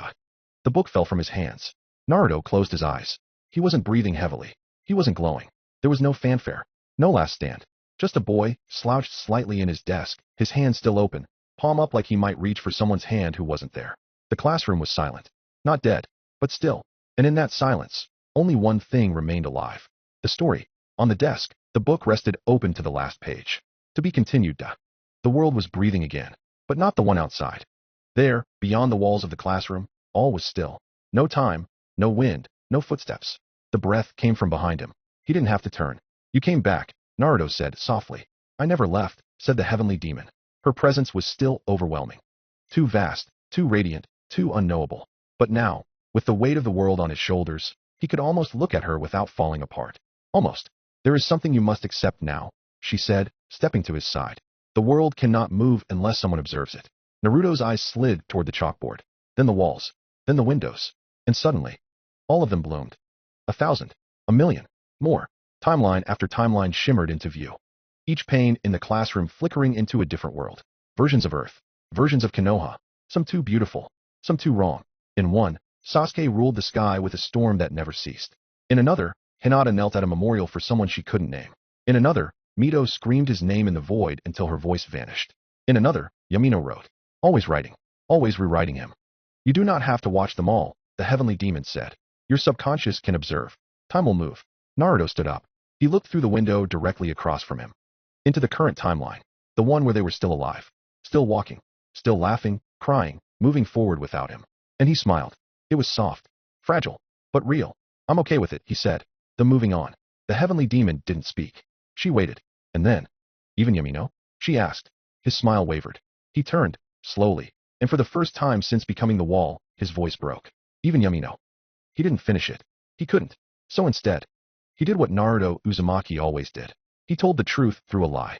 Speaker 1: The book fell from his hands. Naruto closed his eyes. He wasn't breathing heavily. He wasn't glowing. There was no fanfare. No last stand. Just a boy, slouched slightly in his desk, his hand still open, palm up like he might reach for someone's hand who wasn't there. The classroom was silent. Not dead, but still. And in that silence, only one thing remained alive. The story. On the desk, the book rested open to the last page. To be continued. The world was breathing again, but not the one outside. There, beyond the walls of the classroom, all was still. No time, no wind, no footsteps. The breath came from behind him. He didn't have to turn. You came back, Naruto said softly. I never left, said the heavenly demon. Her presence was still overwhelming. Too vast, too radiant, too unknowable. But now, with the weight of the world on his shoulders, he could almost look at her without falling apart. Almost. There is something you must accept now, she said, stepping to his side. The world cannot move unless someone observes it. Naruto's eyes slid toward the chalkboard, then the walls, then the windows, and suddenly, all of them bloomed. 1,000, 1,000,000, more. Timeline after timeline shimmered into view. Each pane in the classroom flickering into a different world. Versions of Earth, versions of Konoha, some too beautiful, some too wrong. In one, Sasuke ruled the sky with a storm that never ceased. In another, Hinata knelt at a memorial for someone she couldn't name. In another, Mito screamed his name in the void until her voice vanished. In another, Yamino wrote, always writing, always rewriting him. You do not have to watch them all, the heavenly demon said. Your subconscious can observe. Time will move. Naruto stood up. He looked through the window directly across from him. Into the current timeline. The one where they were still alive. Still walking. Still laughing, crying, moving forward without him. And he smiled. It was soft. Fragile. But real. I'm okay with it, he said. The moving on. The heavenly demon didn't speak. She waited. And then, even Yamino? She asked. His smile wavered. He turned, slowly, and for the first time since becoming the wall, his voice broke. Even Yamino. He didn't finish it. He couldn't. So instead, he did what Naruto Uzumaki always did. He told the truth through a lie.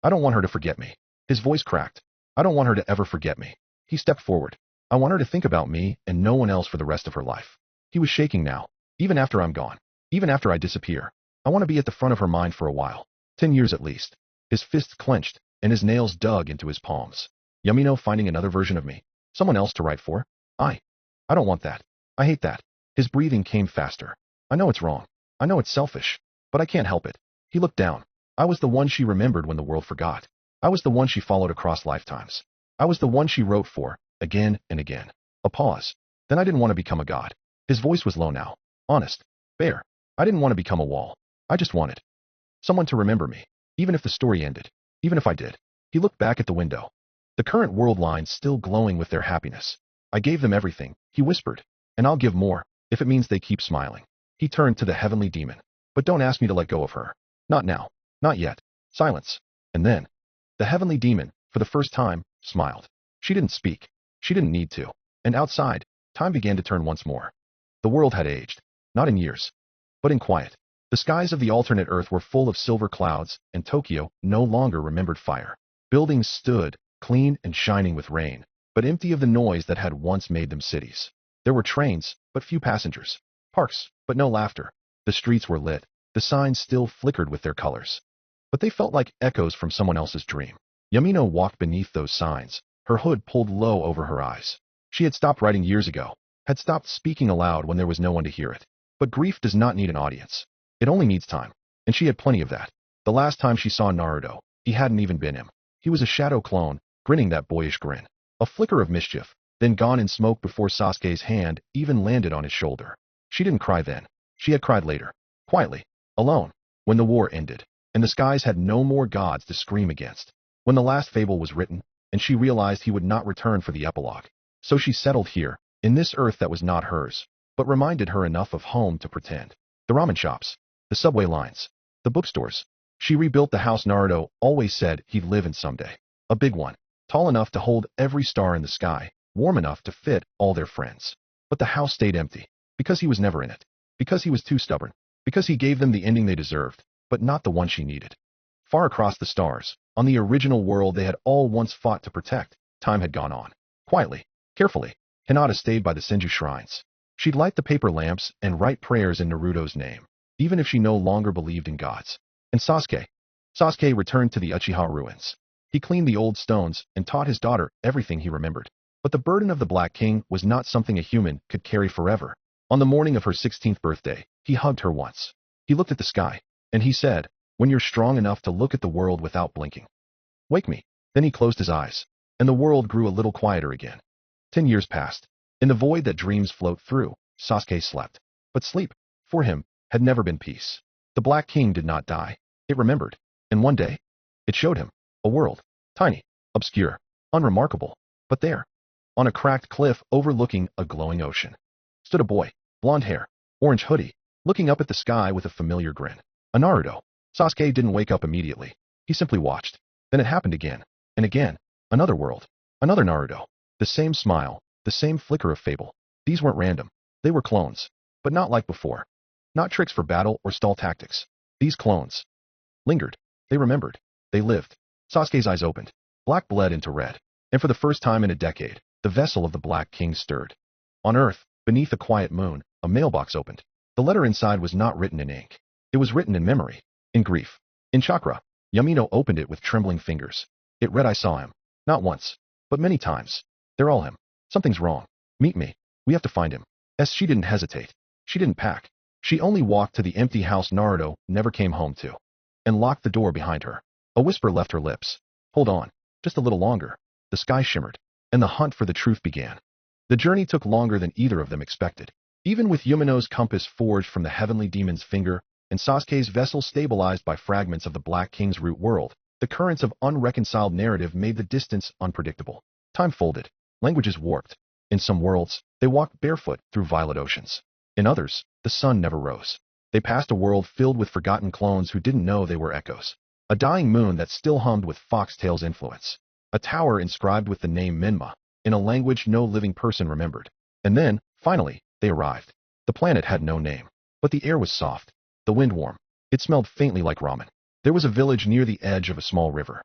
Speaker 1: I don't want her to forget me. His voice cracked. I don't want her to ever forget me. He stepped forward. I want her to think about me and no one else for the rest of her life. He was shaking now. Even after I'm gone. Even after I disappear. I want to be at the front of her mind for a while. 10 years at least. His fists clenched, and his nails dug into his palms. Yamino finding another version of me. Someone else to write for? I don't want that. I hate that. His breathing came faster. I know it's wrong. I know it's selfish. But I can't help it. He looked down. I was the one she remembered when the world forgot. I was the one she followed across lifetimes. I was the one she wrote for, again and again. A pause. Then I didn't want to become a god. His voice was low now. Honest. Fair. I didn't want to become a wall. I just wanted someone to remember me. Even if the story ended. Even if I did. He looked back at the window. The current world lines still glowing with their happiness. I gave them everything, he whispered. And I'll give more, if it means they keep smiling. He turned to the heavenly demon. But don't ask me to let go of her. Not now. Not yet. Silence. And then, the heavenly demon, for the first time, smiled. She didn't speak. She didn't need to. And outside, time began to turn once more. The world had aged. Not in years, but in quiet. The skies of the alternate Earth were full of silver clouds, and Tokyo no longer remembered fire. Buildings stood, clean and shining with rain, but empty of the noise that had once made them cities. There were trains, but few passengers. Parks, but no laughter. The streets were lit. The signs still flickered with their colors. But they felt like echoes from someone else's dream. Yamino walked beneath those signs, her hood pulled low over her eyes. She had stopped writing years ago, had stopped speaking aloud when there was no one to hear it. But grief does not need an audience. It only needs time. And she had plenty of that. The last time she saw Naruto, he hadn't even been him. He was a shadow clone, grinning that boyish grin. A flicker of mischief, then gone in smoke before Sasuke's hand even landed on his shoulder. She didn't cry then. She had cried later. Quietly. Alone. When the war ended. And the skies had no more gods to scream against. When the last fable was written, and she realized he would not return for the epilogue. So she settled here, in this earth that was not hers, but reminded her enough of home to pretend. The ramen shops. The subway lines. The bookstores. She rebuilt the house Naruto always said he'd live in someday. A big one. Tall enough to hold every star in the sky. Warm enough to fit all their friends. But the house stayed empty. Because he was never in it. Because he was too stubborn. Because he gave them the ending they deserved, but not the one she needed. Far across the stars, on the original world they had all once fought to protect, time had gone on. Quietly. Carefully. Hinata stayed by the Senju shrines. She'd light the paper lamps and write prayers in Naruto's name, even if she no longer believed in gods. And Sasuke. Sasuke returned to the Uchiha ruins. He cleaned the old stones and taught his daughter everything he remembered. But the burden of the Black King was not something a human could carry forever. On the morning of her 16th birthday, he hugged her once. He looked at the sky, and he said, "When you're strong enough to look at the world without blinking, wake me." Then he closed his eyes, and the world grew a little quieter again. 10 years passed. In the void that dreams float through, Sasuke slept. But sleep, for him, had never been peace. The Black King did not die. It remembered. And one day, it showed him a world. Tiny, obscure, unremarkable. But there, on a cracked cliff overlooking a glowing ocean, stood a boy, blonde hair, orange hoodie, looking up at the sky with a familiar grin. A Naruto. Sasuke didn't wake up immediately. He simply watched. Then it happened again. And again. Another world. Another Naruto. The same smile. The same flicker of fable. These weren't random. They were clones. But not like before. Not tricks for battle or stall tactics. These clones lingered. They remembered. They lived. Sasuke's eyes opened. Black bled into red. And for the first time in a decade, the vessel of the Black King stirred. On Earth, beneath a quiet moon, a mailbox opened. The letter inside was not written in ink. It was written in memory. In grief. In chakra. Yamino opened it with trembling fingers. It read, "I saw him. Not once, but many times. They're all him. Something's wrong. Meet me. We have to find him." She didn't hesitate. She didn't pack. She only walked to the empty house Naruto never came home to, and locked the door behind her. A whisper left her lips. "Hold on." just a little longer. The sky shimmered, and the hunt for the truth began. The journey took longer than either of them expected. Even with Yumino's compass forged from the heavenly demon's finger, and Sasuke's vessel stabilized by fragments of the Black King's root world, the currents of unreconciled narrative made the distance unpredictable. Time folded, languages warped. In some worlds, they walked barefoot through violet oceans. In others, the sun never rose. They passed a world filled with forgotten clones who didn't know they were echoes. A dying moon that still hummed with Foxtail's influence. A tower inscribed with the name Minma, in a language no living person remembered. And then, finally, they arrived. The planet had no name, but the air was soft, the wind warm. It smelled faintly like ramen. There was a village near the edge of a small river.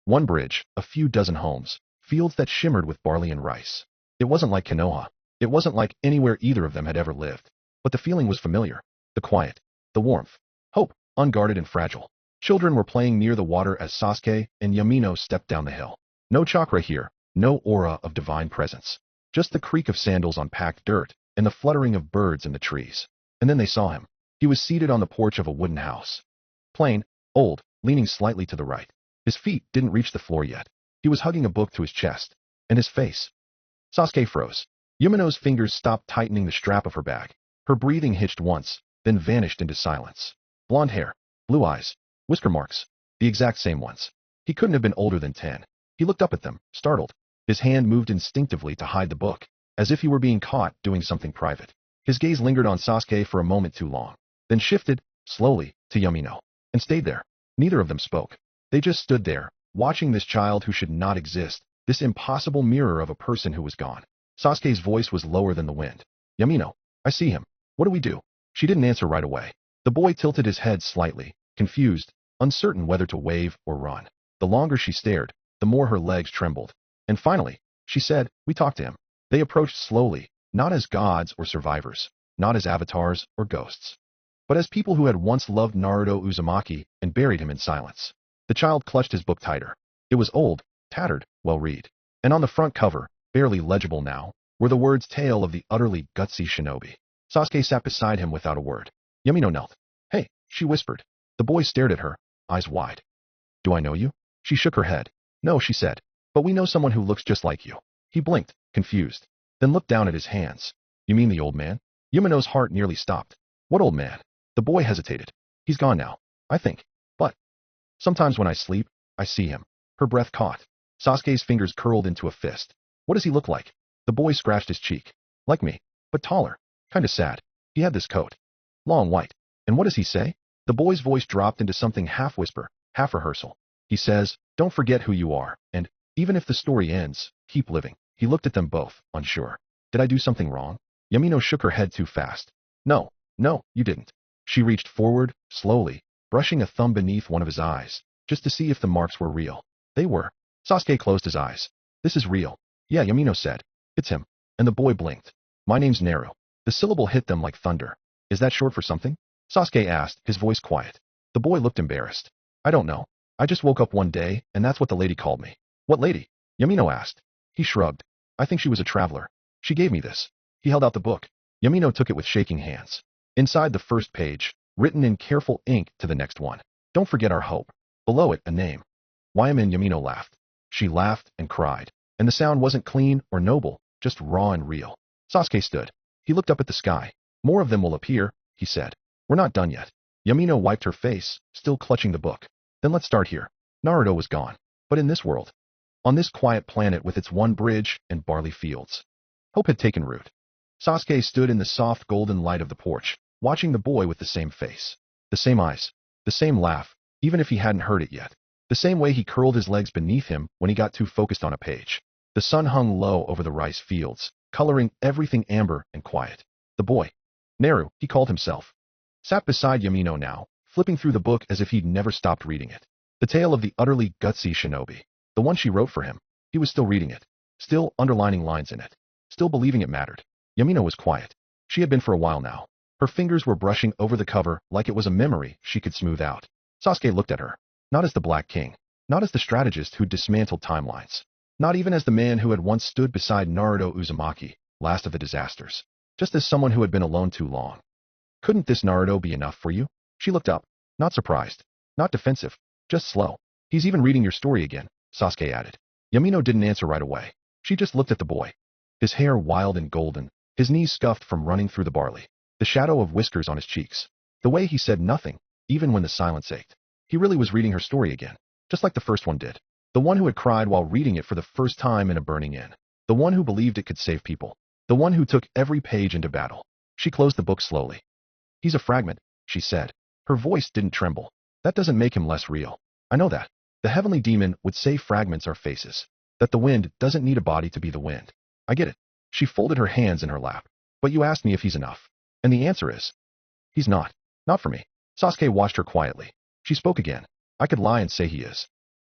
Speaker 1: One bridge, a few dozen homes, fields that shimmered with barley and rice. It wasn't like Konoha. It wasn't like anywhere either of them had ever lived. But the feeling was familiar. The quiet, the warmth, hope, unguarded and fragile. Children were playing near the water as Sasuke and Yamino stepped down the hill. No chakra here, no aura of divine presence. Just the creak of sandals on packed dirt and the fluttering of birds in the trees. And then they saw him. He was seated on the porch of a wooden house. Plain, old, leaning slightly to the right. His feet didn't reach the floor yet. He was hugging a book to his chest. And his face. Sasuke froze. Yumino's fingers stopped tightening the strap of her bag. Her breathing hitched once, then vanished into silence. Blonde hair, blue eyes, whisker marks, the exact same ones. He couldn't have been older than 10. He looked up at them, startled. His hand moved instinctively to hide the book, as if he were being caught doing something private. His gaze lingered on Sasuke for a moment too long, then shifted, slowly, to Yamino, and stayed there. Neither of them spoke. They just stood there, watching this child who should not exist, this impossible mirror of a person who was gone. Sasuke's voice was lower than the wind. Yamino, I see him. What do we do? She didn't answer right away. The boy tilted his head slightly, confused, uncertain whether to wave or run. The longer she stared, the more her legs trembled. And finally, she said, we talked to him. They approached slowly, not as gods or survivors, not as avatars or ghosts, but as people who had once loved Naruto Uzumaki and buried him in silence. The child clutched his book tighter. It was old, tattered, well-read. And on the front cover, barely legible now, were the words Tale of the Utterly Gutsy Shinobi. Sasuke sat beside him without a word. Yamino knelt. Hey, she whispered. The boy stared at her, eyes wide. Do I know you? She shook her head. No, she said. But we know someone who looks just like you. He blinked, confused, then looked down at his hands. You mean the old man? Yamino's heart nearly stopped. What old man? The boy hesitated. He's gone now, I think. But sometimes when I sleep, I see him. Her breath caught. Sasuke's fingers curled into a fist. What does he look like? The boy scratched his cheek. Like me, but taller. Kinda sad. He had this coat. Long white. And what does he say? The boy's voice dropped into something half whisper, half rehearsal. He says, don't forget who you are, and even if the story ends, keep living. He looked at them both, unsure. Did I do something wrong? Yamino shook her head too fast. No, you didn't. She reached forward, slowly, brushing a thumb beneath one of his eyes, just to see if the marks were real. They were. Sasuke closed his eyes. This is real. Yeah, Yamino said. It's him. And the boy blinked. My name's Naru. The syllable hit them like thunder. Is that short for something? Sasuke asked, his voice quiet. The boy looked embarrassed. I don't know. I just woke up one day, and that's what the lady called me. What lady? Yamino asked. He shrugged. I think she was a traveler. She gave me this. He held out the book. Yamino took it with shaking hands. Inside the first page, written in careful ink to the next one. Don't forget our hope. Below it, a name. Wyman. Yamino laughed. She laughed and cried. And the sound wasn't clean or noble, just raw and real. Sasuke stood. He looked up at the sky. More of them will appear, he said. We're not done yet. Yamino wiped her face, still clutching the book. Then let's start here. Naruto was gone. But in this world, on this quiet planet with its one bridge and barley fields, hope had taken root. Sasuke stood in the soft golden light of the porch, watching the boy with the same face. The same eyes. The same laugh, even if he hadn't heard it yet. The same way he curled his legs beneath him when he got too focused on a page. The sun hung low over the rice fields, coloring everything amber and quiet. The boy, Naru, he called himself, sat beside Yamino now, flipping through the book as if he'd never stopped reading it. The tale of the utterly gutsy shinobi. The one she wrote for him. He was still reading it. Still underlining lines in it. Still believing it mattered. Yamino was quiet. She had been for a while now. Her fingers were brushing over the cover like it was a memory she could smooth out. Sasuke looked at her. Not as the Black King. Not as the strategist who dismantled timelines. Not even as the man who had once stood beside Naruto Uzumaki, last of the disasters. Just as someone who had been alone too long. Couldn't this Naruto be enough for you? She looked up. Not surprised. Not defensive. Just slow. He's even reading your story again. Sasuke added. Yamino didn't answer right away. She just looked at the boy. His hair wild and golden, his knees scuffed from running through the barley, the shadow of whiskers on his cheeks. The way he said nothing, even when the silence ached. He really was reading her story again, just like the first one did. The one who had cried while reading it for the first time in a burning inn. The one who believed it could save people. The one who took every page into battle. She closed the book slowly. He's a fragment, she said. Her voice didn't tremble. That doesn't make him less real. I know that. The heavenly demon would say fragments are faces. That the wind doesn't need a body to be the wind. I get it. She folded her hands in her lap. But you asked me if he's enough. And the answer is, he's not. Not for me. Sasuke watched her quietly. She spoke again. I could lie and say he is.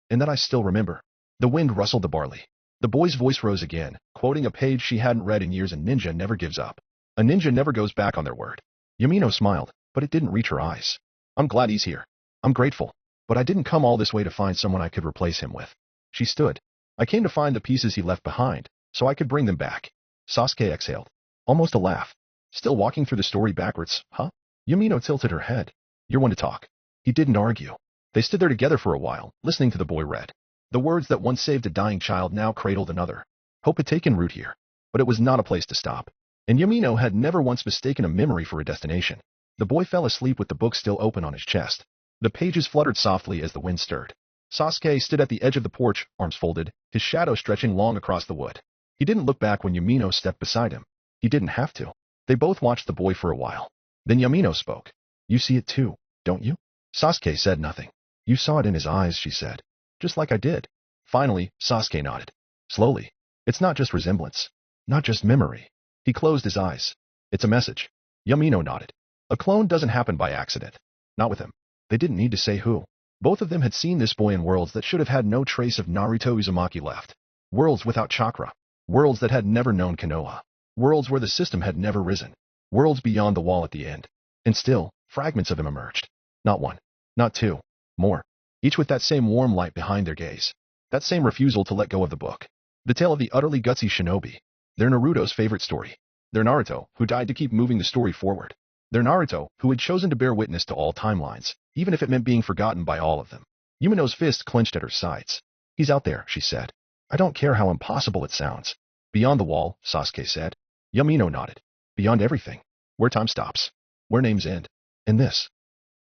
Speaker 1: And that I still remember. The wind rustled the barley. The boy's voice rose again, quoting a page she hadn't read in years. A ninja never gives up. A ninja never goes back on their word. Yamino smiled, but it didn't reach her eyes. I'm glad he's here. I'm grateful. But I didn't come all this way to find someone I could replace him with. She stood. I came to find the pieces he left behind, so I could bring them back. Sasuke exhaled. Almost a laugh. Still walking through the story backwards, huh? Yamino tilted her head. You're one to talk. He didn't argue. They stood there together for a while, listening to the boy read. The words that once saved a dying child now cradled another. Hope had taken root here. But it was not a place to stop. And Yamino had never once mistaken a memory for a destination. The boy fell asleep with the book still open on his chest. The pages fluttered softly as the wind stirred. Sasuke stood at the edge of the porch, arms folded, his shadow stretching long across the wood. He didn't look back when Yamino stepped beside him. He didn't have to. They both watched the boy for a while. Then Yamino spoke. You see it too, don't you? Sasuke said nothing. You saw it in his eyes, she said. Just like I did. Finally, Sasuke nodded. Slowly. It's not just resemblance. Not just memory. He closed his eyes. It's a message. Yamino nodded. A clone doesn't happen by accident. Not with him. They didn't need to say who. Both of them had seen this boy in worlds that should have had no trace of Naruto Uzumaki left. Worlds without chakra. Worlds that had never known Konoha. Worlds where the system had never risen. Worlds beyond the wall at the end. And still, fragments of him emerged. Not one. Not two. More. Each with that same warm light behind their gaze. That same refusal to let go of the book. The tale of the utterly gutsy shinobi. Their Naruto's favorite story. Their Naruto, who died to keep moving the story forward. Their Naruto, who had chosen to bear witness to all timelines, even if it meant being forgotten by all of them. Yumino's fist clenched at her sides. He's out there, she said. I don't care how impossible it sounds. Beyond the wall, Sasuke said. Yamino nodded. Beyond everything. Where time stops. Where names end. And this.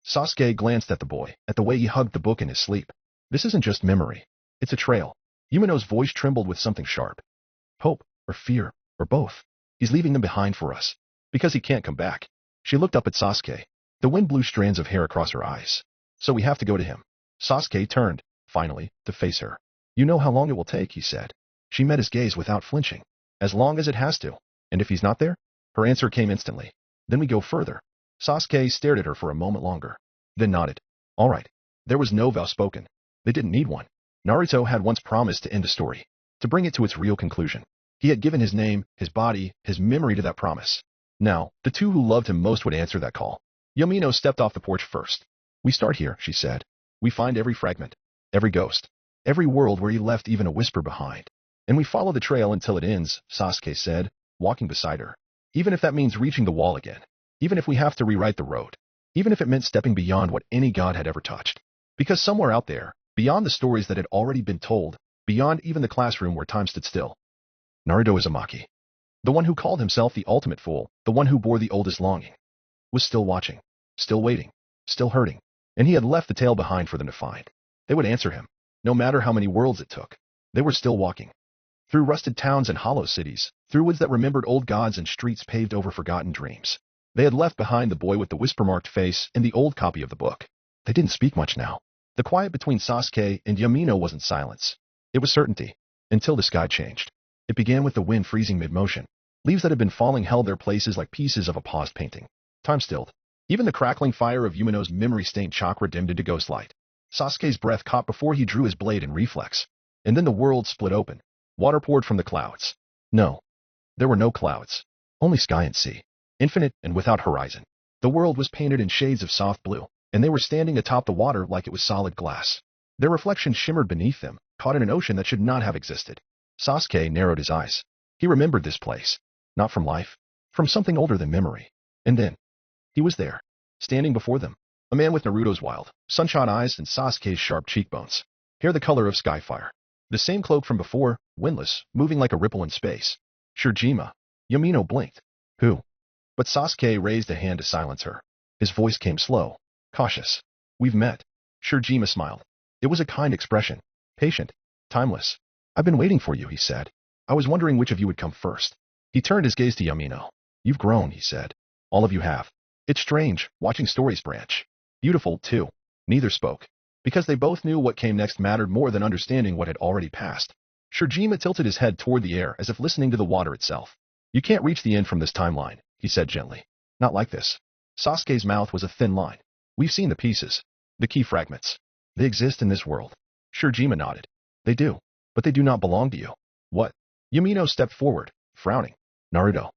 Speaker 1: Sasuke glanced at the boy, at the way he hugged the book in his sleep. This isn't just memory. It's a trail. Yumino's voice trembled with something sharp. Hope, or fear, or both. He's leaving them behind for us. Because he can't come back. She looked up at Sasuke. The wind blew strands of hair across her eyes. So we have to go to him. Sasuke turned, finally, to face her. You know how long it will take, he said. She met his gaze without flinching. As long as it has to. And if he's not there? Her answer came instantly. Then we go further. Sasuke stared at her for a moment longer. Then nodded. All right. There was no vow spoken. They didn't need one. Naruto had once promised to end a story. To bring it to its real conclusion. He had given his name, his body, his memory to that promise. Now, the two who loved him most would answer that call. Yamino stepped off the porch first. We start here, she said. We find every fragment. Every ghost. Every world where he left even a whisper behind. And we follow the trail until it ends, Sasuke said, walking beside her. Even if that means reaching the wall again. Even if we have to rewrite the road. Even if it meant stepping beyond what any god had ever touched. Because somewhere out there, beyond the stories that had already been told, beyond even the classroom where time stood still. Naruto Uzumaki. The one who called himself the ultimate fool, the one who bore the oldest longing, was still watching, still waiting, still hurting, and he had left the tale behind for them to find. They would answer him, no matter how many worlds it took. They were still walking. Through rusted towns and hollow cities, through woods that remembered old gods and streets paved over forgotten dreams. They had left behind the boy with the whisper-marked face and the old copy of the book. They didn't speak much now. The quiet between Sasuke and Yamino wasn't silence. It was certainty, until the sky changed. It began with the wind freezing mid-motion. Leaves that had been falling held their places like pieces of a paused painting. Time stilled. Even the crackling fire of Yumino's memory-stained chakra dimmed into ghost light. Sasuke's breath caught before he drew his blade in reflex. And then the world split open. Water poured from the clouds. No. There were no clouds. Only sky and sea. Infinite and without horizon. The world was painted in shades of soft blue, and they were standing atop the water like it was solid glass. Their reflection shimmered beneath them, caught in an ocean that should not have existed. Sasuke narrowed his eyes. He remembered this place. Not from life. From something older than memory. And then, he was there. Standing before them. A man with Naruto's wild, sunshot eyes and Sasuke's sharp cheekbones. Hair the color of skyfire. The same cloak from before, windless, moving like a ripple in space. Shirjima. Yamino blinked. Who? But Sasuke raised a hand to silence her. His voice came slow, cautious. We've met. Shirjima smiled. It was a kind expression. Patient. Timeless. I've been waiting for you, he said. I was wondering which of you would come first. He turned his gaze to Yamino. You've grown, he said. All of you have. It's strange, watching stories branch. Beautiful, too. Neither spoke. Because they both knew what came next mattered more than understanding what had already passed. Shirjima tilted his head toward the air as if listening to the water itself. You can't reach the end from this timeline, he said gently. Not like this. Sasuke's mouth was a thin line. We've seen the pieces. The key fragments. They exist in this world. Shirjima nodded. They do. But they do not belong to you. What? Yamino stepped forward, frowning. Naruto.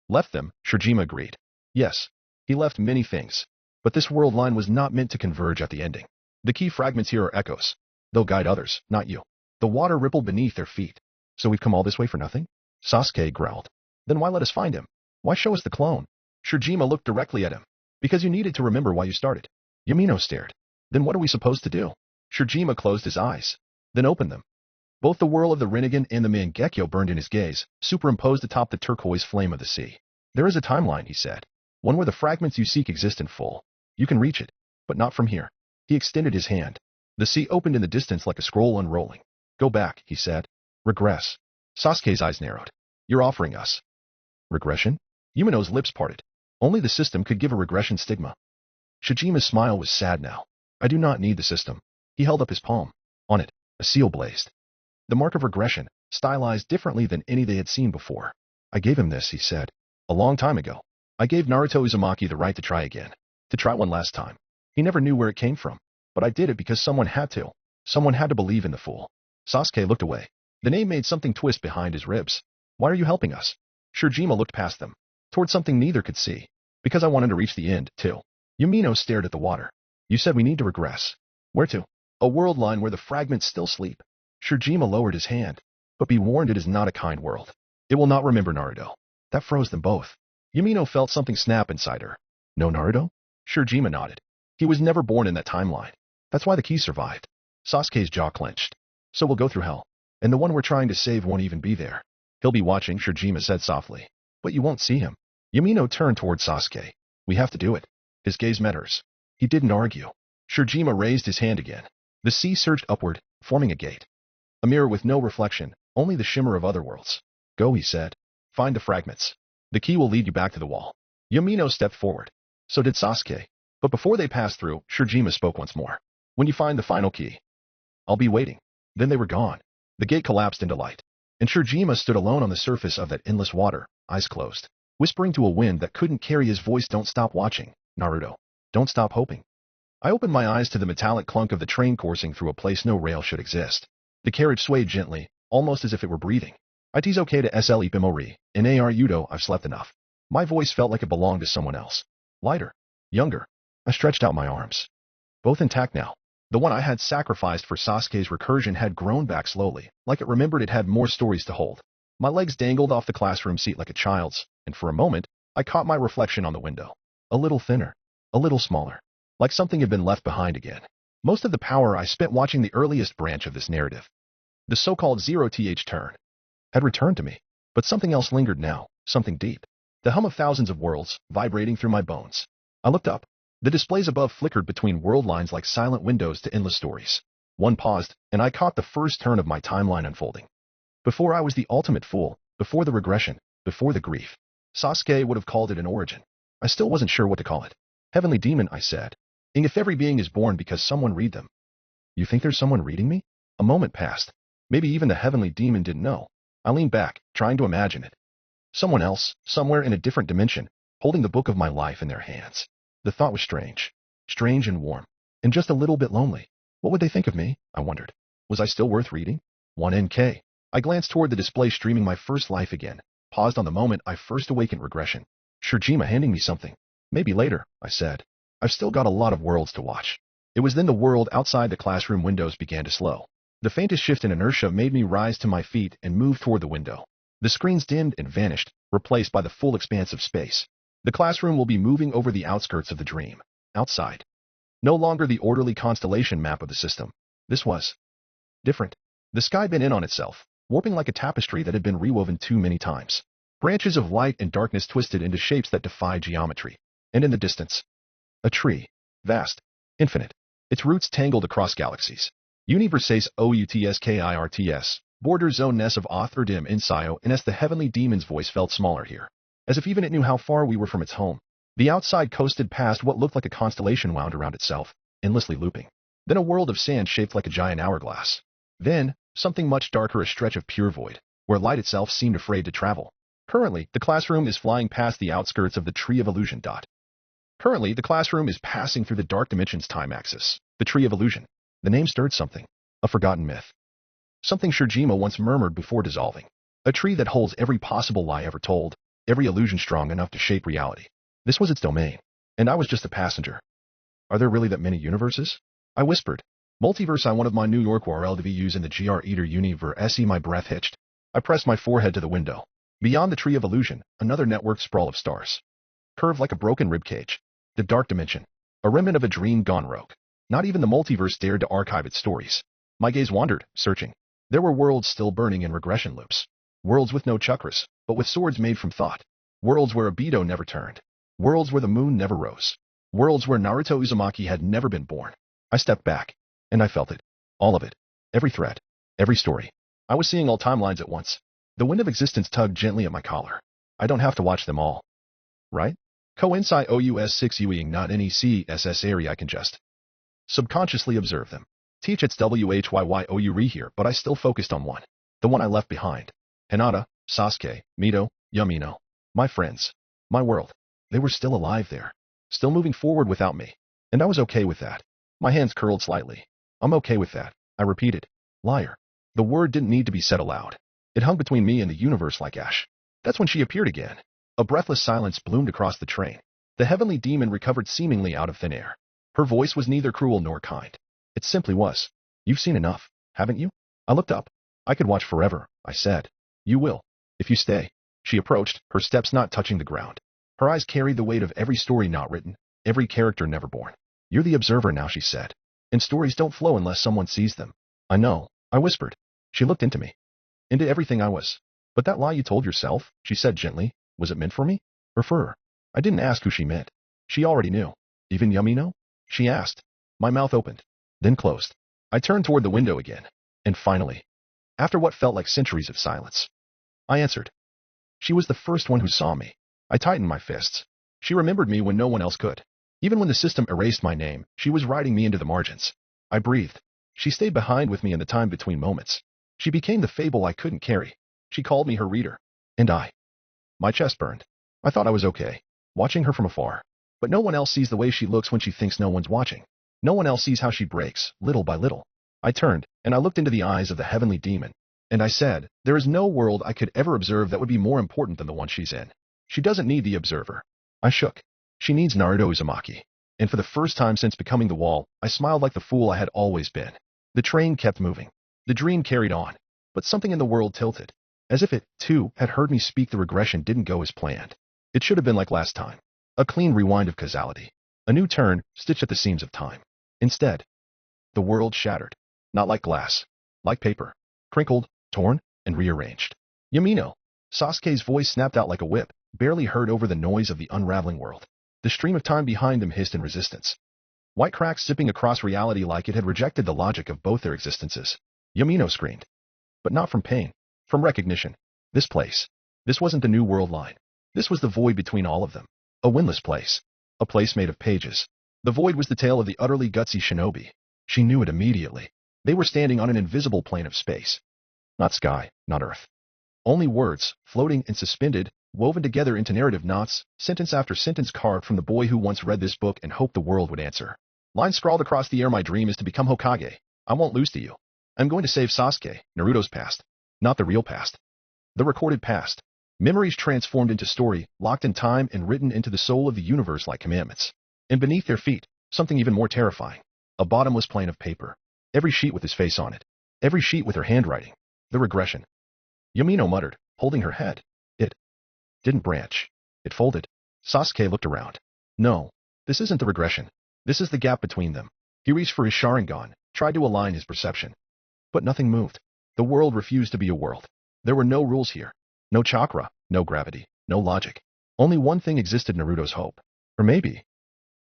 Speaker 1: Left them, Shirjima agreed. Yes. He left many things. But this world line was not meant to converge at the ending. The key fragments here are echoes. They'll guide others, not you. The water rippled beneath their feet. So we've come all this way for nothing? Sasuke growled. Then why let us find him? Why show us the clone? Shirjima looked directly at him. Because you needed to remember why you started. Yamino stared. Then what are we supposed to do? Shirjima closed his eyes. Then opened them. Both the whirl of the Rinnegan and the Mangekyo burned in his gaze, superimposed atop the turquoise flame of the sea. There is a timeline, he said. One where the fragments you seek exist in full. You can reach it, but not from here. He extended his hand. The sea opened in the distance like a scroll unrolling. Go back, he said. Regress. Sasuke's eyes narrowed. You're offering us. Regression? Yamino's lips parted. Only the system could give a regression stigma. Shijima's smile was sad now. I do not need the system. He held up his palm. On it, a seal blazed. The mark of regression, stylized differently than any they had seen before. I gave him this, he said. A long time ago. I gave Naruto Uzumaki the right to try again. To try one last time. He never knew where it came from. But I did it because someone had to. Someone had to believe in the fool. Sasuke looked away. The name made something twist behind his ribs. Why are you helping us? Shirjima looked past them. Toward something neither could see. Because I wanted to reach the end, too. Yamino stared at the water. You said we need to regress. Where to? A world line where the fragments still sleep. Shirjima lowered his hand. But be warned, it is not a kind world. It will not remember Naruto. That froze them both. Yamino felt something snap inside her. No Naruto? Shirjima nodded. He was never born in that timeline. That's why the key survived. Sasuke's jaw clenched. So we'll go through hell. And the one we're trying to save won't even be there. He'll be watching, Shirjima said softly. But you won't see him. Yamino turned toward Sasuke. We have to do it. His gaze met hers. He didn't argue. Shirjima raised his hand again. The sea surged upward, forming a gate. A mirror with no reflection, only the shimmer of other worlds. Go, he said. Find the fragments. The key will lead you back to the wall. Yamino stepped forward. So did Sasuke. But before they passed through, Shirjima spoke once more. When you find the final key, I'll be waiting. Then they were gone. The gate collapsed into light. And Shirjima stood alone on the surface of that endless water, eyes closed, whispering to a wind that couldn't carry his voice. Don't stop watching, Naruto. Don't stop hoping. I opened my eyes to the metallic clunk of the train coursing through a place no rail should exist. The carriage swayed gently, almost as if it were breathing. It's okay to sl ipimori. In ar yudo, I've slept enough. My voice felt like it belonged to someone else. Lighter. Younger. I stretched out my arms. Both intact now. The one I had sacrificed for Sasuke's recursion had grown back slowly, like it remembered it had more stories to hold. My legs dangled off the classroom seat like a child's, and for a moment, I caught my reflection on the window. A little thinner. A little smaller. Like something had been left behind again. Most of the power I spent watching the earliest branch of this narrative, the so-called 0th turn, had returned to me. But something else lingered now, something deep. The hum of thousands of worlds, vibrating through my bones. I looked up. The displays above flickered between world lines like silent windows to endless stories. One paused, and I caught the first turn of my timeline unfolding. Before I was the ultimate fool, before the regression, before the grief. Sasuke would have called it an origin. I still wasn't sure what to call it. Heavenly demon, I said. And if every being is born because someone read them. You think there's someone reading me? A moment passed. Maybe even the heavenly demon didn't know. I leaned back, trying to imagine it. Someone else, somewhere in a different dimension, holding the book of my life in their hands. The thought was strange. Strange and warm. And just a little bit lonely. What would they think of me? I wondered. Was I still worth reading? 1NK. I glanced toward the display streaming my first life again. Paused on the moment I first awakened regression. Shirjima handing me something. Maybe later, I said. I've still got a lot of worlds to watch. It was then the world outside the classroom windows began to slow. The faintest shift in inertia made me rise to my feet and move toward the window. The screens dimmed and vanished, replaced by the full expanse of space. The classroom will be moving over the outskirts of the dream. Outside. No longer the orderly constellation map of the system. This was different. The sky bent in on itself, warping like a tapestry that had been rewoven too many times. Branches of light and darkness twisted into shapes that defied geometry. And in the distance, a tree. Vast. Infinite. Its roots tangled across galaxies. Universes outskirts. Border zone ness of Otherdym Insio, and as the heavenly demon's voice felt smaller here. As if even it knew how far we were from its home. The outside coasted past what looked like a constellation wound around itself, endlessly looping. Then a world of sand shaped like a giant hourglass. Then, something much darker, a stretch of pure void, where light itself seemed afraid to travel. Currently, the classroom is flying past the outskirts of the Tree of Illusion. Currently, the classroom is passing through the dark dimension's time axis, the Tree of Illusion. The name stirred something, a forgotten myth. Something Shirjima once murmured before dissolving. A tree that holds every possible lie ever told, every illusion strong enough to shape reality. This was its domain, and I was just a passenger. Are there really that many universes? I whispered. Multiverse. I one of my New York WRLDVUs in the GR Eater universe. My breath hitched. I pressed my forehead to the window. Beyond the Tree of Illusion, another network sprawl of stars. Curved like a broken ribcage. The dark dimension. A remnant of a dream gone rogue. Not even the multiverse dared to archive its stories. My gaze wandered, searching. There were worlds still burning in regression loops. Worlds with no chakras, but with swords made from thought. Worlds where Obito never turned. Worlds where the moon never rose. Worlds where Naruto Uzumaki had never been born. I stepped back, and I felt it. All of it. Every thread. Every story. I was seeing all timelines at once. The wind of existence tugged gently at my collar. I don't have to watch them all. Right? Coincide OUS 6 Uing not NECSS area. I can just subconsciously observe them. Teach its WHYYOU re here, but I still focused on one. The one I left behind. Hinata, Sasuke, Mito, Yamino. My friends. My world. They were still alive there. Still moving forward without me. And I was okay with that. My hands curled slightly. I'm okay with that, I repeated. Liar. The word didn't need to be said aloud. It hung between me and the universe like ash. That's when she appeared again. A breathless silence bloomed across the train. The heavenly demon recovered seemingly out of thin air. Her voice was neither cruel nor kind. It simply was. You've seen enough, haven't you? I looked up. I could watch forever, I said. You will, if you stay. She approached, her steps not touching the ground. Her eyes carried the weight of every story not written, every character never born. You're the observer now, she said. And stories don't flow unless someone sees them. I know, I whispered. She looked into me. Into everything I was. But that lie you told yourself, she said gently, was it meant for me? Or for her? I didn't ask who she meant. She already knew. Even Yamino? She asked. My mouth opened. Then closed. I turned toward the window again. And finally, after what felt like centuries of silence, I answered. She was the first one who saw me. I tightened my fists. She remembered me when no one else could. Even when the system erased my name, she was writing me into the margins. I breathed. She stayed behind with me in the time between moments. She became the fable I couldn't carry. She called me her reader. And my chest burned. I thought I was okay, watching her from afar. But no one else sees the way she looks when she thinks no one's watching. No one else sees how she breaks, little by little. I turned, and I looked into the eyes of the heavenly demon. And I said, there is no world I could ever observe that would be more important than the one she's in. She doesn't need the observer. I shook. She needs Naruto Uzumaki. And for the first time since becoming the wall, I smiled like the fool I had always been. The train kept moving. The dream carried on. But something in the world tilted. As if it, too, had heard me speak. The regression didn't go as planned. It should have been like last time. A clean rewind of causality. A new turn, stitched at the seams of time. Instead, the world shattered. Not like glass. Like paper. Crinkled, torn, and rearranged. Yamino. Sasuke's voice snapped out like a whip, barely heard over the noise of the unraveling world. The stream of time behind them hissed in resistance. White cracks zipping across reality like it had rejected the logic of both their existences. Yamino screamed. But not from pain. From recognition. This place. This wasn't the new world line. This was the void between all of them. A windless place. A place made of pages. The void was the tale of the utterly gutsy shinobi. She knew it immediately. They were standing on an invisible plane of space. Not sky, not earth. Only words, floating and suspended, woven together into narrative knots, sentence after sentence carved from the boy who once read this book and hoped the world would answer. Lines scrawled across the air. My dream is to become Hokage. I won't lose to you. I'm going to save Sasuke, Naruto's past. Not the real past. The recorded past. Memories transformed into story, locked in time and written into the soul of the universe like commandments. And beneath their feet, something even more terrifying. A bottomless plane of paper. Every sheet with his face on it. Every sheet with her handwriting. The regression. Yamino muttered, holding her head. It didn't branch. It folded. Sasuke looked around. No, this isn't the regression. This is the gap between them. He reached for his Sharingan, tried to align his perception. But nothing moved. The world refused to be a world. There were no rules here. No chakra, no gravity, no logic. Only one thing existed: Naruto's hope. Or maybe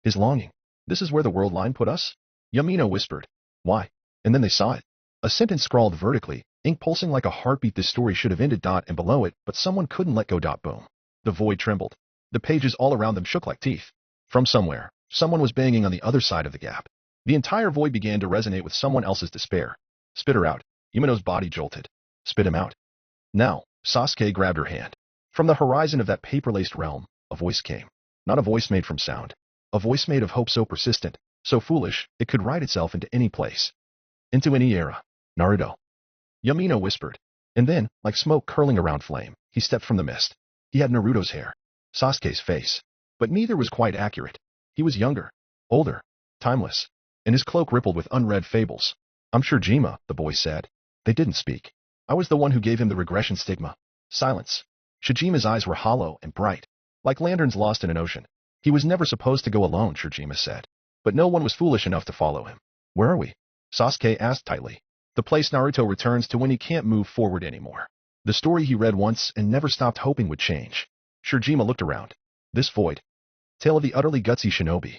Speaker 1: his longing. This is where the world line put us? Yamino whispered. Why? And then they saw it. A sentence scrawled vertically, ink pulsing like a heartbeat. This story should have ended. And below it, but someone couldn't let go. Boom. The void trembled. The pages all around them shook like teeth. From somewhere, someone was banging on the other side of the gap. The entire void began to resonate with someone else's despair. Spit her out. Yamino's body jolted. Spit him out. Now, Sasuke grabbed her hand. From the horizon of that paper-laced realm, a voice came. Not a voice made from sound. A voice made of hope, so persistent, so foolish, it could write itself into any place. Into any era. Naruto. Yamino whispered. And then, like smoke curling around flame, he stepped from the mist. He had Naruto's hair. Sasuke's face. But neither was quite accurate. He was younger. Older. Timeless. And his cloak rippled with unread fables. I'm sure Jima, the boy said. They didn't speak. I was the one who gave him the regression stigma. Silence. Shijima's eyes were hollow and bright, like lanterns lost in an ocean. He was never supposed to go alone, Shijima said. But no one was foolish enough to follow him. Where are we? Sasuke asked tightly. The place Naruto returns to when he can't move forward anymore. The story he read once and never stopped hoping would change. Shijima looked around. This void, Tale of the Utterly Gutsy Shinobi,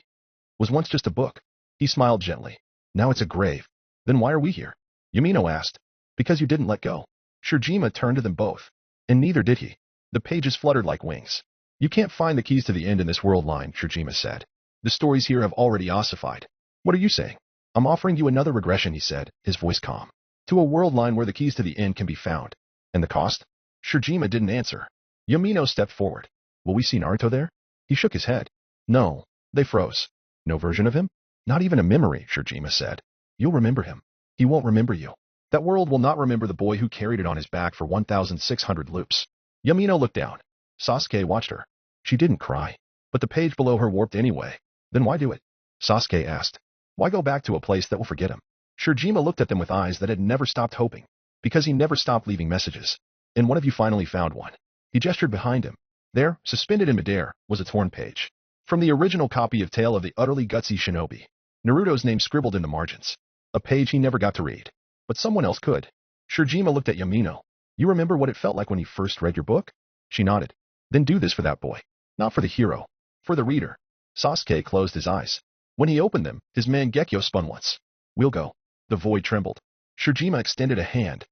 Speaker 1: was once just a book. He smiled gently. Now it's a grave. Then why are we here? Yamino asked. Because you didn't let go. Shijima turned to them both. And neither did he. The pages fluttered like wings. You can't find the keys to the end in this world line, Shijima said. The stories here have already ossified. What are you saying? I'm offering you another regression, he said, his voice calm. To a world line where the keys to the end can be found. And the cost? Shijima didn't answer. Yamino stepped forward. Will we see Naruto there? He shook his head. No. They froze. No version of him? Not even a memory, Shijima said. You'll remember him. He won't remember you. That world will not remember the boy who carried it on his back for 1,600 loops. Yamino looked down. Sasuke watched her. She didn't cry. But the page below her warped anyway. Then why do it? Sasuke asked. Why go back to a place that will forget him? Shijima looked at them with eyes that had never stopped hoping. Because he never stopped leaving messages. And one of you finally found one. He gestured behind him. There, suspended in midair, was a torn page. From the original copy of Tale of the Utterly Gutsy Shinobi. Naruto's name scribbled in the margins. A page he never got to read. But someone else could. Shijima looked at Yamino. You remember what it felt like when you first read your book? She nodded. Then do this for that boy. Not for the hero. For the reader. Sasuke closed his eyes. When he opened them, his Mangekyo spun once. We'll go. The void trembled. Shijima extended a hand.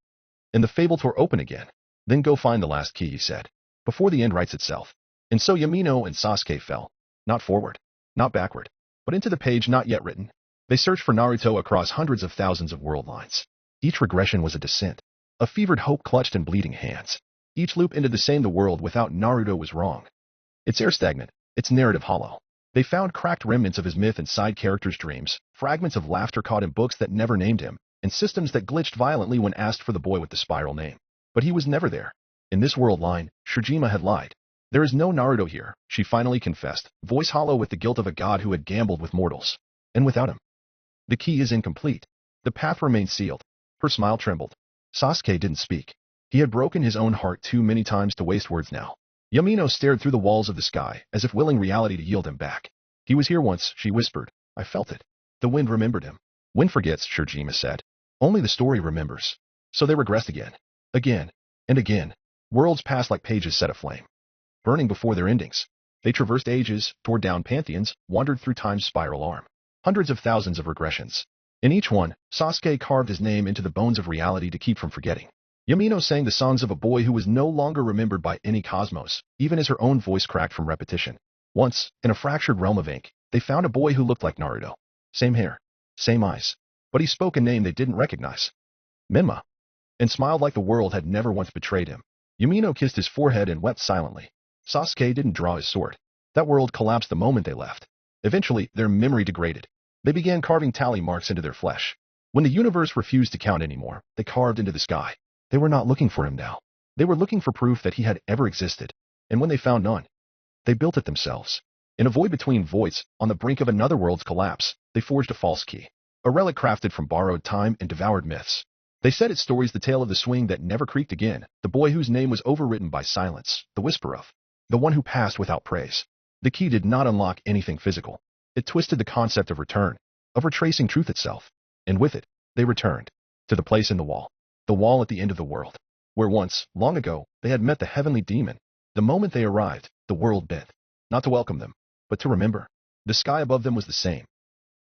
Speaker 1: And the fable tore open again. Then go find the last key, he said. Before the end writes itself. And so Yamino and Sasuke fell. Not forward. Not backward. But into the page not yet written. They searched for Naruto across hundreds of thousands of world lines. Each regression was a descent. A fevered hope clutched in bleeding hands. Each loop ended the same: the world without Naruto was wrong. Its air stagnant, its narrative hollow. They found cracked remnants of his myth and side characters' dreams, fragments of laughter caught in books that never named him, and systems that glitched violently when asked for the boy with the spiral name. But he was never there. In this world line, Shijima had lied. There is no Naruto here, she finally confessed, voice hollow with the guilt of a god who had gambled with mortals. And without him. The key is incomplete. The path remains sealed. Her smile trembled. Sasuke didn't speak. He had broken his own heart too many times to waste words now. Yamino stared through the walls of the sky, as if willing reality to yield him back. He was here once, she whispered. I felt it. The wind remembered him. Wind forgets, Shijima said. Only the story remembers. So they regressed again. Again. And again. Worlds passed like pages set aflame. Burning before their endings. They traversed ages, tore down pantheons, wandered through time's spiral arm. Hundreds of thousands of regressions. In each one, Sasuke carved his name into the bones of reality to keep from forgetting. Yamino sang the songs of a boy who was no longer remembered by any cosmos, even as her own voice cracked from repetition. Once, in a fractured realm of ink, they found a boy who looked like Naruto. Same hair. Same eyes. But he spoke a name they didn't recognize. Menma. And smiled like the world had never once betrayed him. Yamino kissed his forehead and wept silently. Sasuke didn't draw his sword. That world collapsed the moment they left. Eventually, their memory degraded. They began carving tally marks into their flesh. When the universe refused to count anymore, they carved into the sky. They were not looking for him now. They were looking for proof that he had ever existed. And when they found none, they built it themselves. In a void between voids, on the brink of another world's collapse, they forged a false key. A relic crafted from borrowed time and devoured myths. They said its stories: the tale of the swing that never creaked again, the boy whose name was overwritten by silence, the whisper of the one who passed without praise. The key did not unlock anything physical. It twisted the concept of return, of retracing truth itself. And with it, they returned to the place in the wall. The wall at the end of the world, where once, long ago, they had met the heavenly demon. The moment they arrived, the world bent, not to welcome them, but to remember. The sky above them was the same,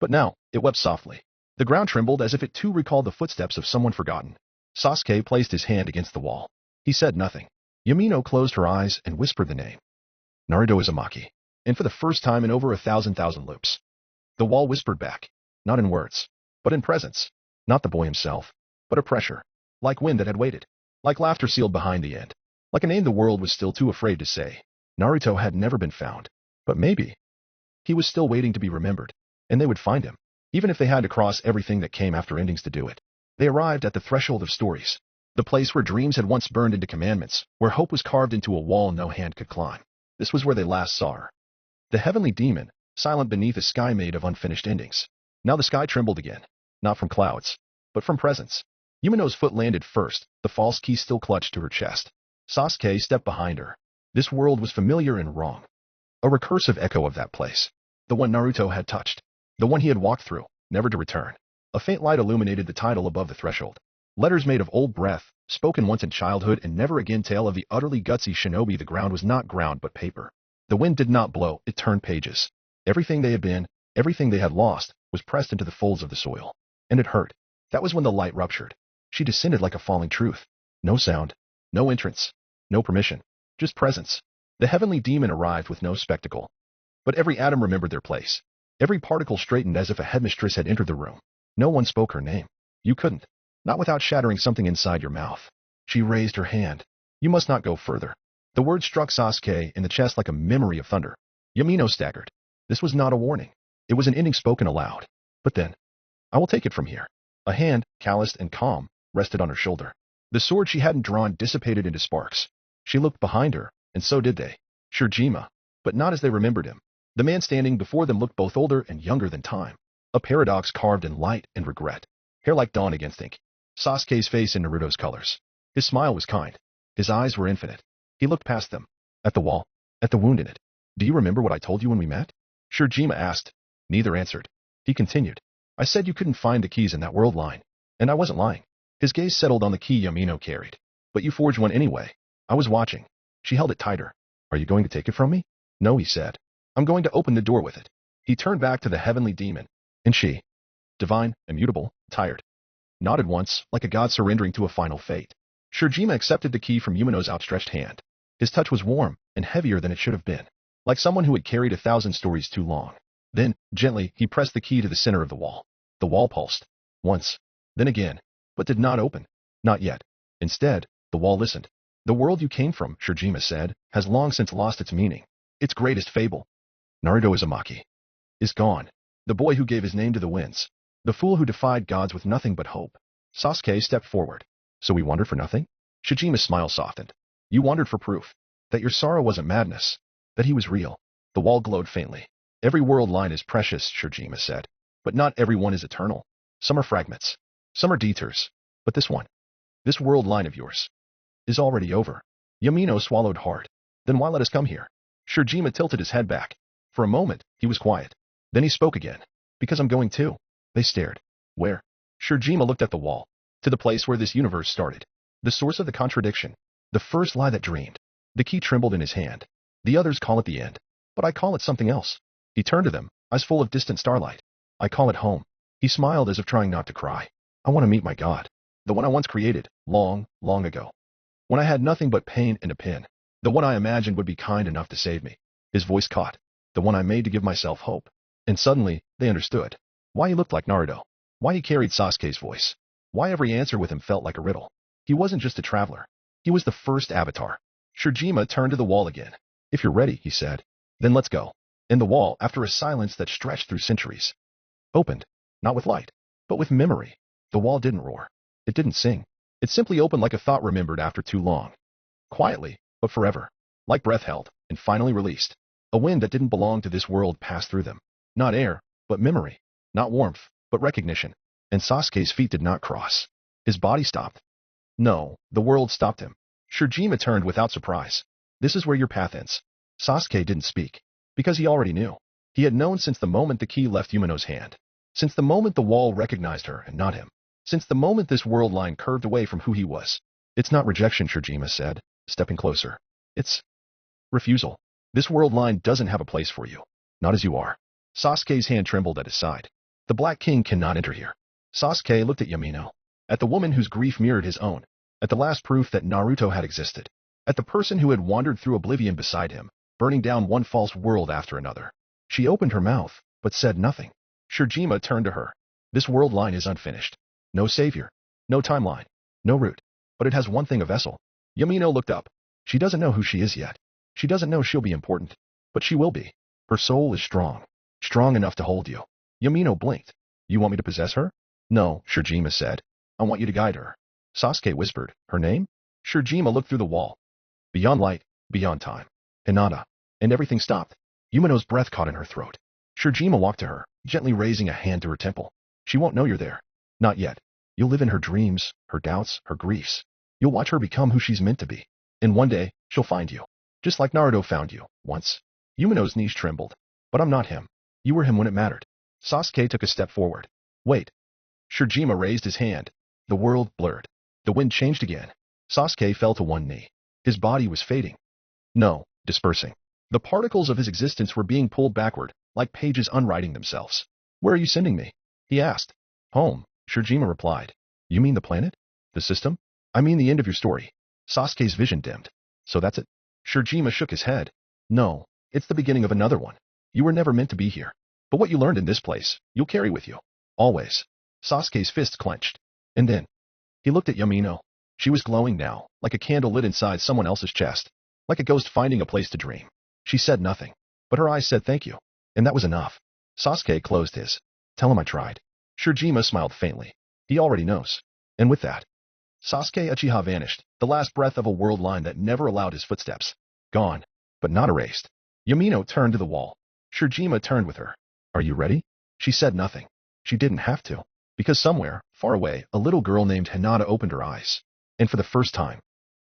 Speaker 1: but now it wept softly. The ground trembled as if it too recalled the footsteps of someone forgotten. Sasuke placed his hand against the wall. He said nothing. Yamino closed her eyes and whispered the name. Naruto Uzumaki. And for the first time in over 1,000 loops, the wall whispered back, not in words, but in presence. Not the boy himself, but a pressure, like wind that had waited, like laughter sealed behind the end, like a name the world was still too afraid to say. Naruto had never been found, but maybe he was still waiting to be remembered, and they would find him, even if they had to cross everything that came after endings to do it. They arrived at the threshold of stories, the place where dreams had once burned into commandments, where hope was carved into a wall no hand could climb. This was where they last saw her. The heavenly demon, silent beneath a sky made of unfinished endings. Now the sky trembled again, not from clouds, but from presence. Yumino's foot landed first, the false key still clutched to her chest. Sasuke stepped behind her. This world was familiar and wrong. A recursive echo of that place. The one Naruto had touched. The one he had walked through, never to return. A faint light illuminated the title above the threshold. Letters made of old breath, spoken once in childhood and never again, tale of the utterly gutsy shinobi. The ground was not ground but paper. The wind did not blow, it turned pages. Everything they had been, everything they had lost, was pressed into the folds of the soil. And it hurt. That was when the light ruptured. She descended like a falling truth. No sound, no entrance, no permission, just presence. The heavenly demon arrived with no spectacle. But every atom remembered their place. Every particle straightened as if a headmistress had entered the room. No one spoke her name. You couldn't. Not without shattering something inside your mouth. She raised her hand. You must not go further. The word struck Sasuke in the chest like a memory of thunder. Yamino staggered. This was not a warning. It was an ending spoken aloud. But then, I will take it from here. A hand, calloused and calm, rested on her shoulder. The sword she hadn't drawn dissipated into sparks. She looked behind her, and so did they. Shirjima, but not as they remembered him. The man standing before them looked both older and younger than time. A paradox carved in light and regret. Hair like dawn against ink. Sasuke's face in Naruto's colors. His smile was kind. His eyes were infinite. He looked past them. At the wall. At the wound in it. Do you remember what I told you when we met? Shirjima asked. Neither answered. He continued. I said you couldn't find the keys in that world line. And I wasn't lying. His gaze settled on the key Yamino carried. But you forged one anyway. I was watching. She held it tighter. Are you going to take it from me? No, he said. I'm going to open the door with it. He turned back to the heavenly demon. And she, divine, immutable, tired, nodded once, like a god surrendering to a final fate. Shirjima accepted the key from Yumino's outstretched hand. His touch was warm and heavier than it should have been, like someone who had carried 1,000 stories too long. Then, gently, he pressed the key to the center of the wall. The wall pulsed. Once. Then again. But did not open. Not yet. Instead, the wall listened. The world you came from, Shirjima said, has long since lost its meaning. Its greatest fable. Naruto Uzumaki is gone. The boy who gave his name to the winds. The fool who defied gods with nothing but hope. Sasuke stepped forward. So we wandered for nothing? Shijima's smile softened. You wandered for proof. That your sorrow wasn't madness. That he was real. The wall glowed faintly. Every world line is precious, Shirjima said. But not every one is eternal. Some are fragments. Some are detours. But this one, this world line of yours, is already over. Yamino swallowed hard. Then why let us come here? Shirjima tilted his head back. For a moment, he was quiet. Then he spoke again. Because I'm going too. They stared. Where? Shirjima looked at the wall. To the place where this universe started. The source of the contradiction. The first lie that dreamed. The key trembled in his hand. The others call it the end. But I call it something else. He turned to them, eyes full of distant starlight. I call it home. He smiled as if trying not to cry. I want to meet my God. The one I once created, long, long ago. When I had nothing but pain and a pen. The one I imagined would be kind enough to save me. His voice caught. The one I made to give myself hope. And suddenly, they understood. Why he looked like Naruto. Why he carried Sasuke's voice. Why every answer with him felt like a riddle. He wasn't just a traveler. He was the first avatar. Shirjima turned to the wall again. If you're ready, he said. Then let's go. And the wall, after a silence that stretched through centuries, opened. Not with light, but with memory. The wall didn't roar. It didn't sing. It simply opened like a thought remembered after too long. Quietly, but forever. Like breath held, and finally released. A wind that didn't belong to this world passed through them. Not air, but memory. Not warmth, but recognition. And Sasuke's feet did not cross. His body stopped. No, the world stopped him. Shirjima turned without surprise. This is where your path ends. Sasuke didn't speak. Because he already knew. He had known since the moment the key left Yumino's hand. Since the moment the wall recognized her and not him. since the moment this world line curved away from who he was. It's not rejection, Shirjima said, stepping closer. It's refusal. This world line doesn't have a place for you. Not as you are. Sasuke's hand trembled at his side. The Black King cannot enter here. Sasuke looked at Yamino, at the woman whose grief mirrored his own, at the last proof that Naruto had existed, at the person who had wandered through oblivion beside him, burning down one false world after another. She opened her mouth, but said nothing. Shirjima turned to her. This world line is unfinished. No savior. No timeline. No route. But it has one thing, a vessel. Yamino looked up. She doesn't know who she is yet. She doesn't know she'll be important. But she will be. Her soul is strong. Strong enough to hold you. Yamino blinked. You want me to possess her? No, Shirjima said. I want you to guide her. Sasuke whispered. Her name? Shirjima looked through the wall. Beyond light, beyond time. Hinata. And everything stopped. Yumino's breath caught in her throat. Shirjima walked to her, gently raising a hand to her temple. She won't know you're there. Not yet. You'll live in her dreams, her doubts, her griefs. You'll watch her become who she's meant to be. And one day, she'll find you. Just like Naruto found you, once. Yumino's knees trembled. But I'm not him. You were him when it mattered. Sasuke took a step forward. Wait. Shirjima raised his hand. The world blurred. The wind changed again. Sasuke fell to one knee. His body was fading. No, dispersing. The particles of his existence were being pulled backward, like pages unwriting themselves. Where are you sending me? He asked. Home, Shirjima replied. You mean the planet? The system? I mean the end of your story. Sasuke's vision dimmed. So that's it? Shirjima shook his head. No, it's the beginning of another one. You were never meant to be here. But what you learned in this place, you'll carry with you. Always. Sasuke's fists clenched. And then, he looked at Yamino. She was glowing now, like a candle lit inside someone else's chest. Like a ghost finding a place to dream. She said nothing. But her eyes said thank you. And that was enough. Sasuke closed his. Tell him I tried. Shirjima smiled faintly. He already knows. And with that, Sasuke Uchiha vanished, the last breath of a world line that never allowed his footsteps. Gone, but not erased. Yamino turned to the wall. Shirjima turned with her. Are you ready? She said nothing. She didn't have to. Because somewhere, far away, a little girl named Hinata opened her eyes. And for the first time,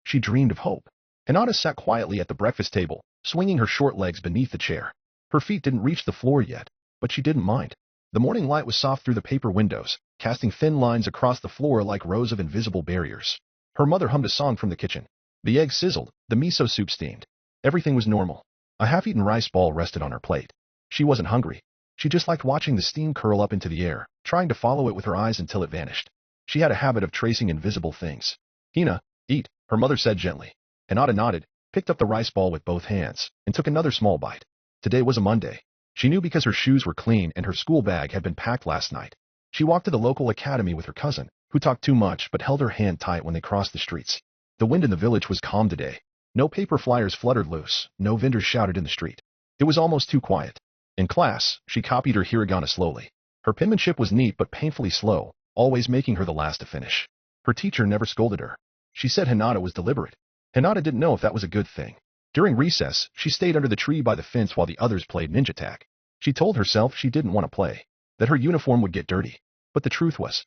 Speaker 1: she dreamed of hope. Hinata sat quietly at the breakfast table, swinging her short legs beneath the chair. Her feet didn't reach the floor yet, but she didn't mind. The morning light was soft through the paper windows, casting thin lines across the floor like rows of invisible barriers. Her mother hummed a song from the kitchen. The eggs sizzled, the miso soup steamed. Everything was normal. A half-eaten rice ball rested on her plate. She wasn't hungry. She just liked watching the steam curl up into the air, trying to follow it with her eyes until it vanished. She had a habit of tracing invisible things. Hina, eat, her mother said gently. Hinata nodded, picked up the rice ball with both hands, and took another small bite. Today was a Monday. She knew because her shoes were clean and her school bag had been packed last night. She walked to the local academy with her cousin, who talked too much but held her hand tight when they crossed the streets. The wind in the village was calm today. No paper flyers fluttered loose, no vendors shouted in the street. It was almost too quiet. In class, she copied her hiragana slowly. Her penmanship was neat but painfully slow, always making her the last to finish. Her teacher never scolded her. She said Hinata was deliberate. Hinata didn't know if that was a good thing. During recess, she stayed under the tree by the fence while the others played ninja tag. She told herself she didn't want to play, that her uniform would get dirty. But the truth was,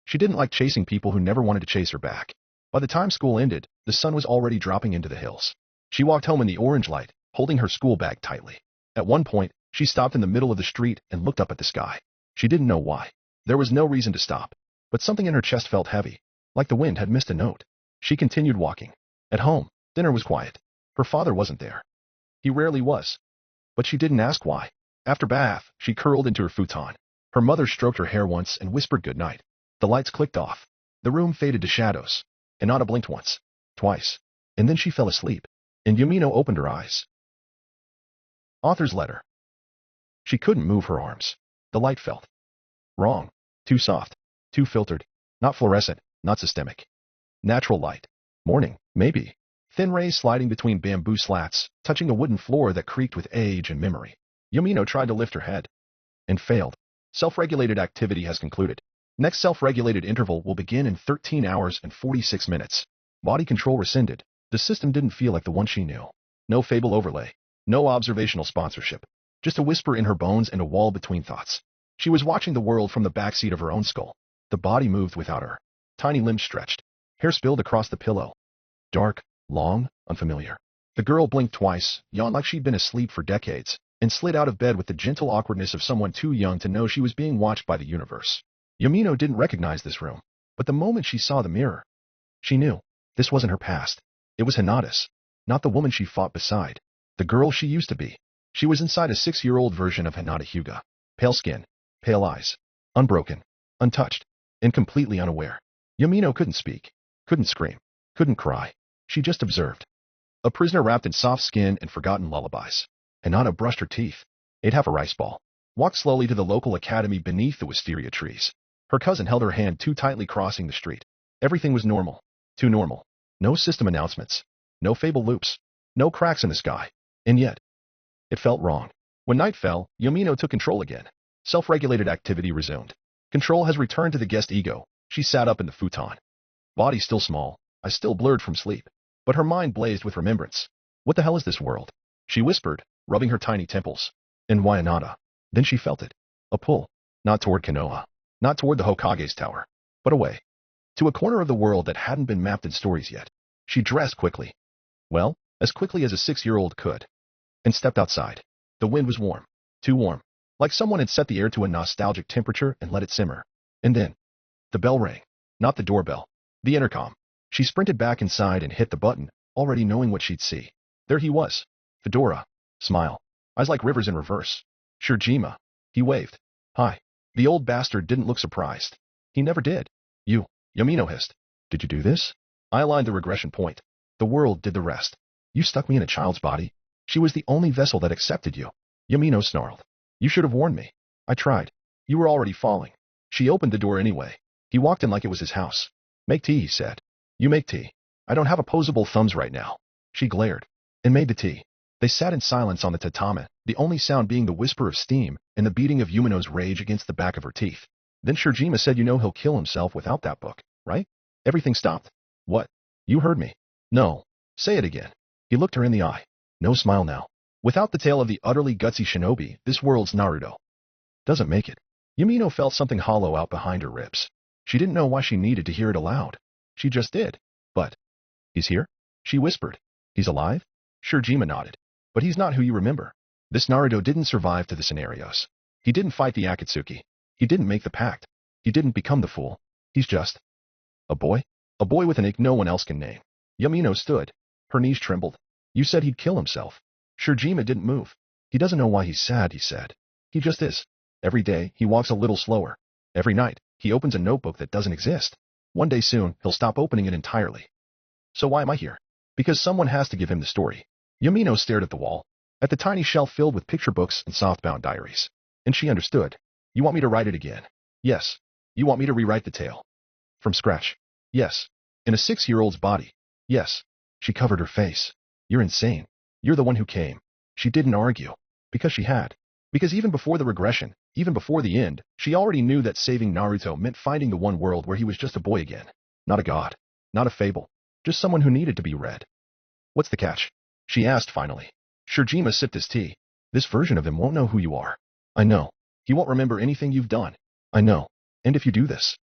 Speaker 1: she didn't like chasing people who never wanted to chase her back. By the time school ended, the sun was already dropping into the hills. She walked home in the orange light, holding her school bag tightly. At one point, she stopped in the middle of the street and looked up at the sky. She didn't know why. There was no reason to stop. But something in her chest felt heavy, like the wind had missed a note. She continued walking. At home, dinner was quiet. Her father wasn't there. He rarely was. But she didn't ask why. After bath, she curled into her futon. Her mother stroked her hair once and whispered good night. The lights clicked off. The room faded to shadows. Hinata blinked once, twice, and then she fell asleep. And Yumino opened her eyes. Author's letter. She couldn't move her arms. The light felt wrong. Too soft. Too filtered. Not fluorescent. Not systemic. Natural light. Morning, maybe. Thin rays sliding between bamboo slats, touching a wooden floor that creaked with age and memory. Yumino tried to lift her head. And failed. Self-regulated activity has concluded. Next self-regulated interval will begin in 13 hours and 46 minutes. Body control rescinded. The system didn't feel like the one she knew. No fable overlay. No observational sponsorship. Just a whisper in her bones and a wall between thoughts. She was watching the world from the backseat of her own skull. The body moved without her. Tiny limbs stretched. Hair spilled across the pillow. Dark, long, unfamiliar. The girl blinked twice, yawned like she'd been asleep for decades, and slid out of bed with the gentle awkwardness of someone too young to know she was being watched by the universe. Yamino didn't recognize this room, but the moment she saw the mirror, she knew this wasn't her past. It was Hinata's, not the woman she fought beside, the girl she used to be. She was inside a 6-year-old version of Hinata Hyuga. Pale skin, pale eyes, unbroken, untouched, and completely unaware. Yamino couldn't speak, couldn't scream, couldn't cry. She just observed. A prisoner wrapped in soft skin and forgotten lullabies. Hinata brushed her teeth, ate half a rice ball, walked slowly to the local academy beneath the wisteria trees. Her cousin held her hand too tightly, crossing the street. Everything was normal. Too normal. No system announcements. No fable loops. No cracks in the sky. And yet, it felt wrong. When night fell, Yamino took control again. Self-regulated activity resumed. Control has returned to the guest ego. She sat up in the futon. Body still small, eyes still blurred from sleep. But her mind blazed with remembrance. What the hell is this world? She whispered, rubbing her tiny temples. And why Hinata? Then she felt it. A pull. Not toward Konoha. Not toward the Hokage's tower. But away. To a corner of the world that hadn't been mapped in stories yet. She dressed quickly. Well, as quickly as a 6-year-old could. And stepped outside. The wind was warm. Too warm. Like someone had set the air to a nostalgic temperature and let it simmer. And then, the bell rang. Not the doorbell. The intercom. She sprinted back inside and hit the button, already knowing what she'd see. There he was. Fedora. Smile. Eyes like rivers in reverse. Shirjima. He waved. Hi. The old bastard didn't look surprised. He never did. You. Yamino hissed. Did you do this? I aligned the regression point. The world did the rest. You stuck me in a child's body. She was the only vessel that accepted you. Yamino snarled. You should have warned me. I tried. You were already falling. She opened the door anyway. He walked in like it was his house. Make tea, he said. You make tea. I don't have opposable thumbs right now. She glared. And made the tea. They sat in silence on the tatami, the only sound being the whisper of steam and the beating of Yumino's rage against the back of her teeth. Then Shirjima said, you know he'll kill himself without that book, right? Everything stopped. What? You heard me. No. Say it again. He looked her in the eye. No smile now. Without the tale of the utterly gutsy shinobi, this world's Naruto doesn't make it. Yumino felt something hollow out behind her ribs. She didn't know why she needed to hear it aloud. She just did. But, he's here? She whispered. He's alive? Shirjima nodded. But he's not who you remember. This Naruto didn't survive to the scenarios. He didn't fight the Akatsuki. He didn't make the pact. He didn't become the fool. He's just a boy. A boy with an ick no one else can name. Yamino stood. Her knees trembled. You said he'd kill himself. Shirjima didn't move. He doesn't know why he's sad, he said. He just is. Every day, he walks a little slower. Every night, he opens a notebook that doesn't exist. One day soon, he'll stop opening it entirely. So why am I here? Because someone has to give him the story. Yamino stared at the wall, at the tiny shelf filled with picture books and softbound diaries. And she understood. You want me to write it again? Yes. You want me to rewrite the tale? From scratch? Yes. In a 6-year-old's body? Yes. She covered her face. You're insane. You're the one who came. She didn't argue. Because she had. Because even before the regression, even before the end, she already knew that saving Naruto meant finding the one world where he was just a boy again. Not a god. Not a fable. Just someone who needed to be read. What's the catch? She asked finally. Shirjima sipped his tea. This version of him won't know who you are. I know. He won't remember anything you've done. I know. And if you do this,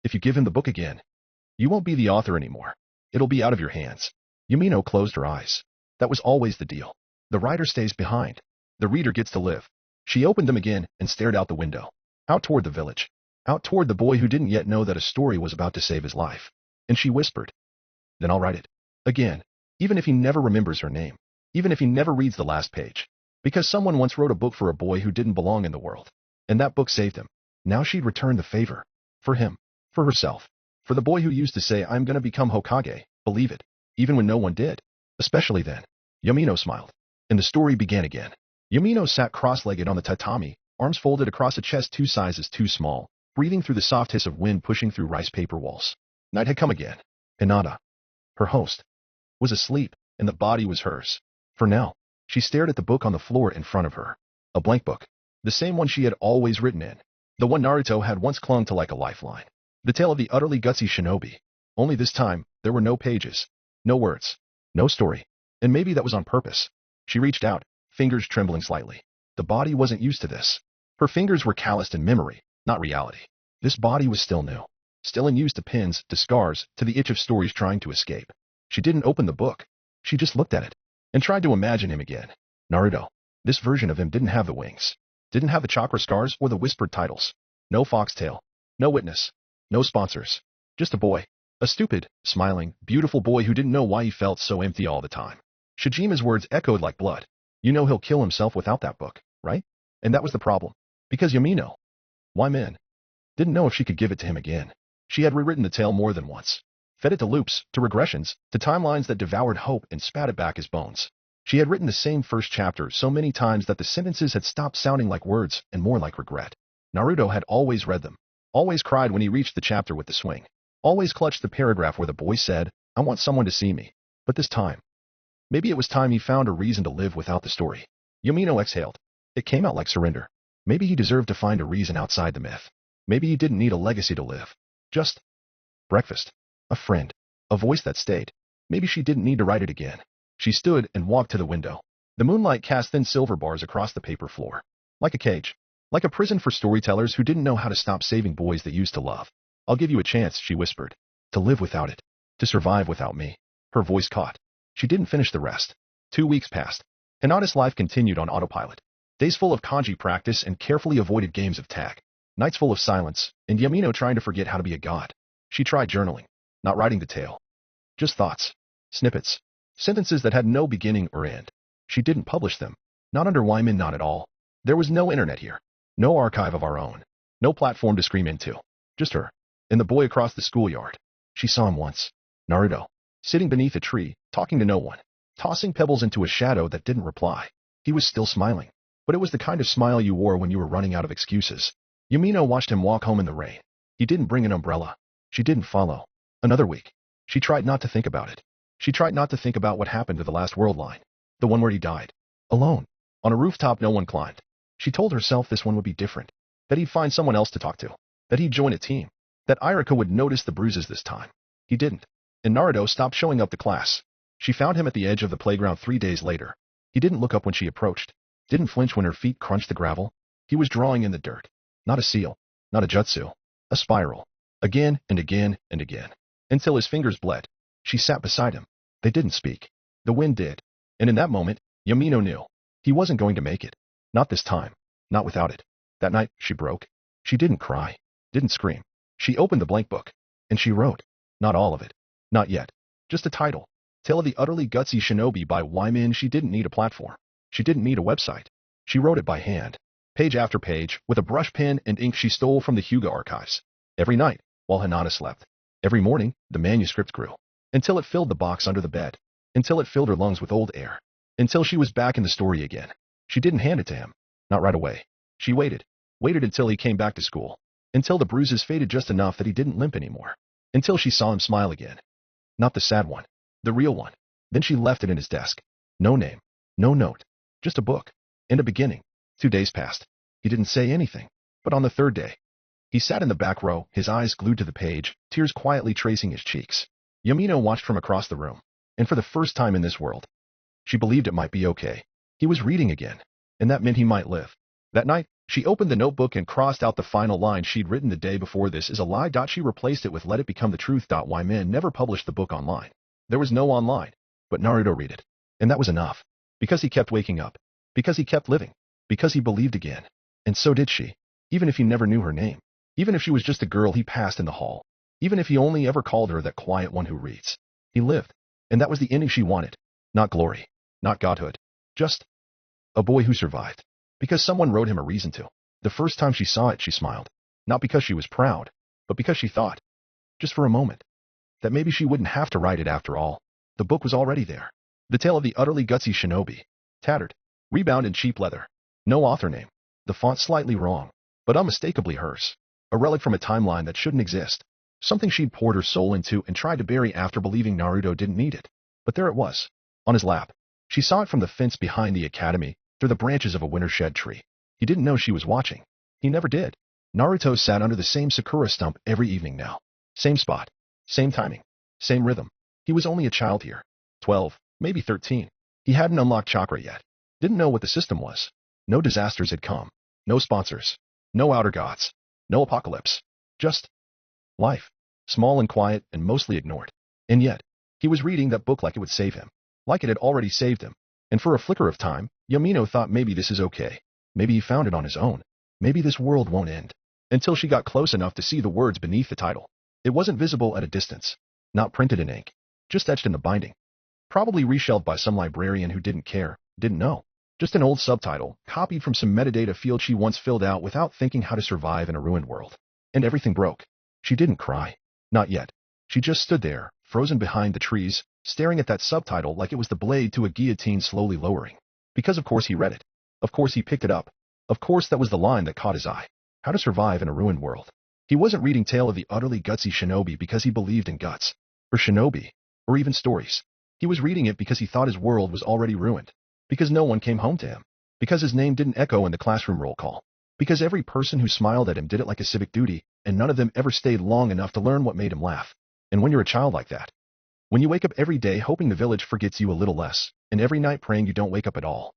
Speaker 1: if you give him the book again, you won't be the author anymore. It'll be out of your hands. Yumino closed her eyes. That was always the deal. The writer stays behind. The reader gets to live. She opened them again and stared out the window. Out toward the village. Out toward the boy who didn't yet know that a story was about to save his life. And she whispered. Then I'll write it. Again. Even if he never remembers her name. Even if he never reads the last page. Because someone once wrote a book for a boy who didn't belong in the world. And that book saved him. Now she'd return the favor. For him. For herself. For the boy who used to say, I'm gonna become Hokage. Believe it. Even when no one did. Especially then. Yamino smiled. And the story began again. Yamino sat cross-legged on the tatami, arms folded across a chest 2 sizes too small, breathing through the soft hiss of wind pushing through rice paper walls. Night had come again. Hinata, her host, was asleep, and the body was hers. For now, she stared at the book on the floor in front of her. A blank book. The same one she had always written in. The one Naruto had once clung to like a lifeline. The tale of the utterly gutsy shinobi. Only this time, there were no pages. No words. No story. And maybe that was on purpose. She reached out, fingers trembling slightly. The body wasn't used to this. Her fingers were calloused in memory, not reality. This body was still new. Still unused to pins, to scars, to the itch of stories trying to escape. She didn't open the book. She just looked at it. And tried to imagine him again. Naruto. This version of him didn't have the wings. Didn't have the chakra scars or the whispered titles. No foxtail. No witness. No sponsors. Just a boy. A stupid, smiling, beautiful boy who didn't know why he felt so empty all the time. Shijima's words echoed like blood. You know he'll kill himself without that book, right? And that was the problem. Because Yamino, why man, didn't know if she could give it to him again. She had rewritten the tale more than once. Fed it to loops, to regressions, to timelines that devoured hope and spat it back his bones. She had written the same first chapter so many times that the sentences had stopped sounding like words and more like regret. Naruto had always read them. Always cried when he reached the chapter with the swing. Always clutched the paragraph where the boy said, I want someone to see me. But this time, maybe it was time he found a reason to live without the story. Yamino exhaled. It came out like surrender. Maybe he deserved to find a reason outside the myth. Maybe he didn't need a legacy to live. Just breakfast. A friend. A voice that stayed. Maybe she didn't need to write it again. She stood and walked to the window. The moonlight cast thin silver bars across the paper floor. Like a cage. Like a prison for storytellers who didn't know how to stop saving boys they used to love. I'll give you a chance, she whispered. To live without it. To survive without me. Her voice caught. She didn't finish the rest. 2 weeks passed. Hinata's life continued on autopilot. Days full of kanji practice and carefully avoided games of tag. Nights full of silence, and Yamino trying to forget how to be a god. She tried journaling. Not writing the tale. Just thoughts. Snippets. Sentences that had no beginning or end. She didn't publish them. Not under Wyman, not at all. There was no internet here. No archive of our own. No platform to scream into. Just her. And the boy across the schoolyard. She saw him once. Naruto. Sitting beneath a tree, talking to no one. Tossing pebbles into a shadow that didn't reply. He was still smiling. But it was the kind of smile you wore when you were running out of excuses. Yamino watched him walk home in the rain. He didn't bring an umbrella. She didn't follow. Another week. She tried not to think about it. She tried not to think about what happened to the last world line. The one where he died. Alone. On a rooftop no one climbed. She told herself this one would be different. That he'd find someone else to talk to. That he'd join a team. That Irika would notice the bruises this time. He didn't. And Naruto stopped showing up to class. She found him at the edge of the playground 3 days later. He didn't look up when she approached. Didn't flinch when her feet crunched the gravel. He was drawing in the dirt. Not a seal. Not a jutsu. A spiral. Again and again and again. Until his fingers bled. She sat beside him. They didn't speak. The wind did. And in that moment, Yamino knew. He wasn't going to make it. Not this time. Not without it. That night, she broke. She didn't cry. Didn't scream. She opened the blank book. And she wrote. Not all of it. Not yet. Just a title. Tale of the Utterly Gutsy Shinobi by Wyman. She didn't need a platform. She didn't need a website. She wrote it by hand. Page after page, with a brush pen and ink she stole from the Hyuga archives. Every night, while Hinata slept. Every morning, the manuscript grew. Until it filled the box under the bed. Until it filled her lungs with old air. Until she was back in the story again. She didn't hand it to him. Not right away. She waited. Waited until he came back to school. Until the bruises faded just enough that he didn't limp anymore. Until she saw him smile again. Not the sad one. The real one. Then she left it in his desk. No name. No note. Just a book. And a beginning. 2 days passed. He didn't say anything. But on the third day, he sat in the back row, his eyes glued to the page, tears quietly tracing his cheeks. Yamino watched from across the room. And for the first time in this world, she believed it might be okay. He was reading again. And that meant he might live. That night, she opened the notebook and crossed out the final line she'd written the day before. This is a lie. She replaced it with let it become the truth. Wyman never published the book online. There was no online. But Naruto read it. And that was enough. Because he kept waking up. Because he kept living. Because he believed again. And so did she. Even if he never knew her name. Even if she was just a girl he passed in the hall. Even if he only ever called her that quiet one who reads. He lived. And that was the ending she wanted. Not glory. Not godhood. Just a boy who survived. Because someone wrote him a reason to. The first time she saw it, she smiled. Not because she was proud, but because she thought, just for a moment, that maybe she wouldn't have to write it after all. The book was already there. The tale of the utterly gutsy shinobi. Tattered. Rebound in cheap leather. No author name. The font slightly wrong, but unmistakably hers. A relic from a timeline that shouldn't exist. Something she'd poured her soul into and tried to bury after believing Naruto didn't need it. But there it was. On his lap. She saw it from the fence behind the academy, through the branches of a winter shed tree. He didn't know she was watching. He never did. Naruto sat under the same sakura stump every evening now. Same spot. Same timing. Same rhythm. He was only a child here. 12, maybe 13. He hadn't unlocked chakra yet. Didn't know what the system was. No disasters had come. No sponsors. No outer gods. No apocalypse. Just life. Small and quiet and mostly ignored. And yet, he was reading that book like it would save him. Like it had already saved him. And for a flicker of time, Yamino thought maybe this is okay. Maybe he found it on his own. Maybe this world won't end. until she got close enough to see the words beneath the title. It wasn't visible at a distance, not printed in ink, just etched in the binding. Probably reshelved by some librarian who didn't care, didn't know. Just an old subtitle, copied from some metadata field she once filled out without thinking how to survive in a ruined world. And everything broke. She didn't cry. Not yet. She just stood there, frozen behind the trees, staring at that subtitle like it was the blade to a guillotine slowly lowering. Because of course he read it. Of course he picked it up. Of course that was the line that caught his eye. How to survive in a ruined world. He wasn't reading Tale of the Utterly Gutsy Shinobi because he believed in guts, or shinobi, or even stories. He was reading it because he thought his world was already ruined. Because no one came home to him. Because his name didn't echo in the classroom roll call. Because every person who smiled at him did it like a civic duty, and none of them ever stayed long enough to learn what made him laugh. And when you're a child like that, when you wake up every day hoping the village forgets you a little less, and every night praying you don't wake up at all.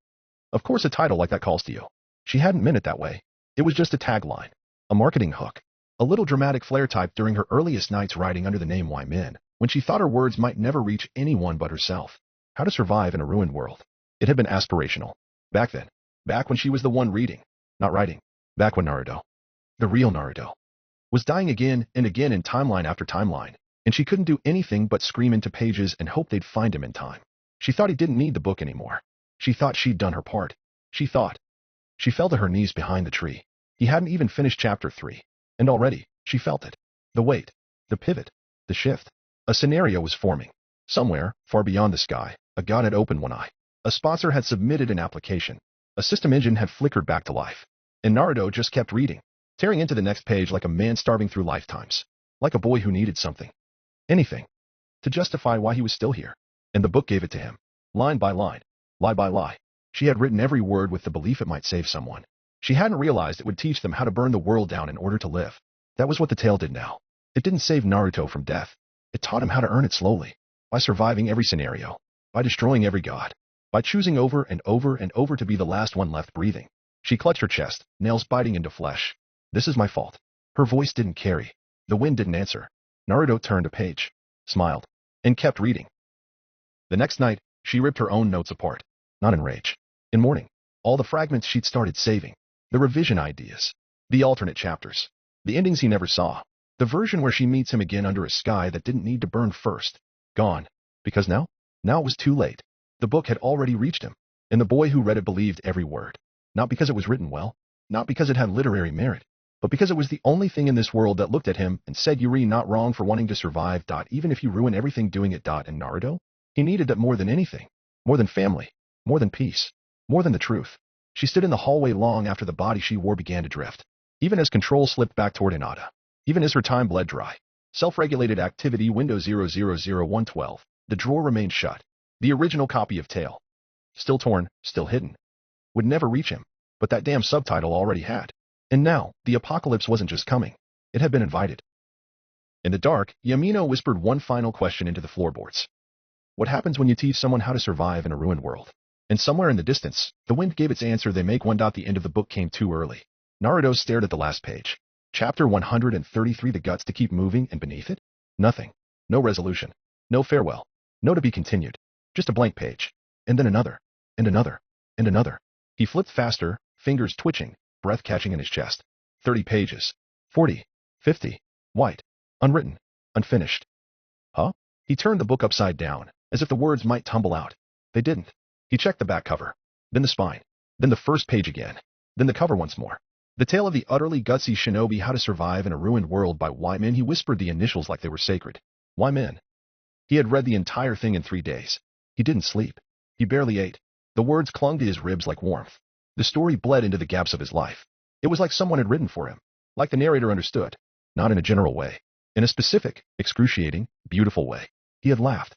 Speaker 1: Of course a title like that calls to you. She hadn't meant it that way. It was just a tagline. A marketing hook. A little dramatic flair typed during her earliest nights writing under the name Why Men, when she thought her words might never reach anyone but herself. How to survive in a ruined world. It had been aspirational. Back then. Back when she was the one reading, not writing. Back when Naruto, the real Naruto, was dying again and again in timeline after timeline, and she couldn't do anything but scream into pages and hope they'd find him in time. She thought he didn't need the book anymore. She thought she'd done her part. She thought. She fell to her knees behind the tree. He hadn't even finished chapter 3. And already, she felt it. The weight. The pivot. The shift. A scenario was forming. Somewhere, far beyond the sky, a god had opened one eye. A sponsor had submitted an application. A system engine had flickered back to life. And Naruto just kept reading, tearing into the next page like a man starving through lifetimes. Like a boy who needed something. Anything. To justify why he was still here. And the book gave it to him. Line by line. Lie by lie. She had written every word with the belief it might save someone. She hadn't realized it would teach them how to burn the world down in order to live. That was what the tale did now. It didn't save Naruto from death. It taught him how to earn it slowly. By surviving every scenario. By destroying every god. By choosing over and over and over to be the last one left breathing. She clutched her chest, nails biting into flesh. This is my fault. Her voice didn't carry. The wind didn't answer. Naruto turned a page, smiled, and kept reading. The next night, she ripped her own notes apart. Not in rage. In mourning. All the fragments she'd started saving. The revision ideas. The alternate chapters. The endings he never saw. The version where she meets him again under a sky that didn't need to burn first. Gone. Because now it was too late. The book had already reached him. And the boy who read it believed every word. Not because it was written well. Not because it had literary merit. But because it was the only thing in this world that looked at him and said you're not wrong for wanting to survive. Even if you ruin everything doing it. And Naruto? He needed that more than anything. More than family. More than peace. More than the truth. She stood in the hallway long after the body she wore began to drift. Even as control slipped back toward Hinata. Even as her time bled dry. Self-regulated activity window 000112. The drawer remained shut. The original copy of Tale. Still torn, still hidden. Would never reach him. But that damn subtitle already had. And now, the apocalypse wasn't just coming. It had been invited. In the dark, Yamino whispered one final question into the floorboards. What happens when you teach someone how to survive in a ruined world? And somewhere in the distance, the wind gave its answer. They make one. The end of the book came too early. Naruto stared at the last page. Chapter 133. The guts to keep moving, and beneath it? Nothing. No resolution. No farewell. No to be continued. Just a blank page. And then another. And another. And another. He flipped faster, fingers twitching, breath catching in his chest. 30 pages. 40. 50. White. Unwritten. Unfinished. Huh? He turned the book upside down, as if the words might tumble out. They didn't. He checked the back cover. Then the spine. Then the first page again. Then the cover once more. The Tale of the Utterly Gutsy Shinobi. How to Survive in a Ruined World by Why Men. He whispered the initials like they were sacred. Why Men? He had read the entire thing in 3 days. He didn't sleep. He barely ate. The words clung to his ribs like warmth. The story bled into the gaps of his life. It was like someone had written for him. Like the narrator understood. Not in a general way. In a specific, excruciating, beautiful way. He had laughed.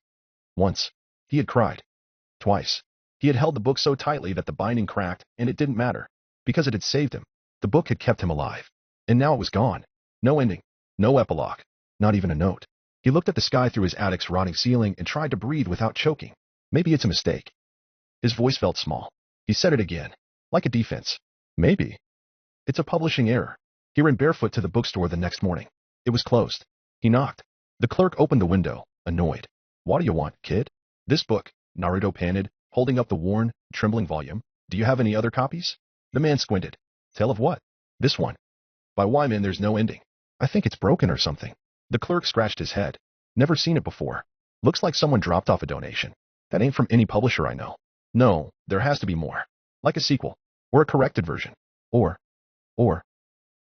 Speaker 1: Once. He had cried. Twice. He had held the book so tightly that the binding cracked, and it didn't matter. Because it had saved him. The book had kept him alive. And now it was gone. No ending. No epilogue. Not even a note. He looked at the sky through his attic's rotting ceiling and tried to breathe without choking. Maybe it's a mistake. His voice felt small. He said it again. Like a defense. Maybe. It's a publishing error. He ran barefoot to the bookstore the next morning. It was closed. He knocked. The clerk opened the window, annoyed. What do you want, kid? This book, Naruto panted, holding up the worn, trembling volume. Do you have any other copies? The man squinted. Tale of what? This one. By why, man, there's no ending. I think it's broken or something. The clerk scratched his head. Never seen it before. Looks like someone dropped off a donation. That ain't from any publisher I know. No, there has to be more. Like a sequel. Or a corrected version. Or.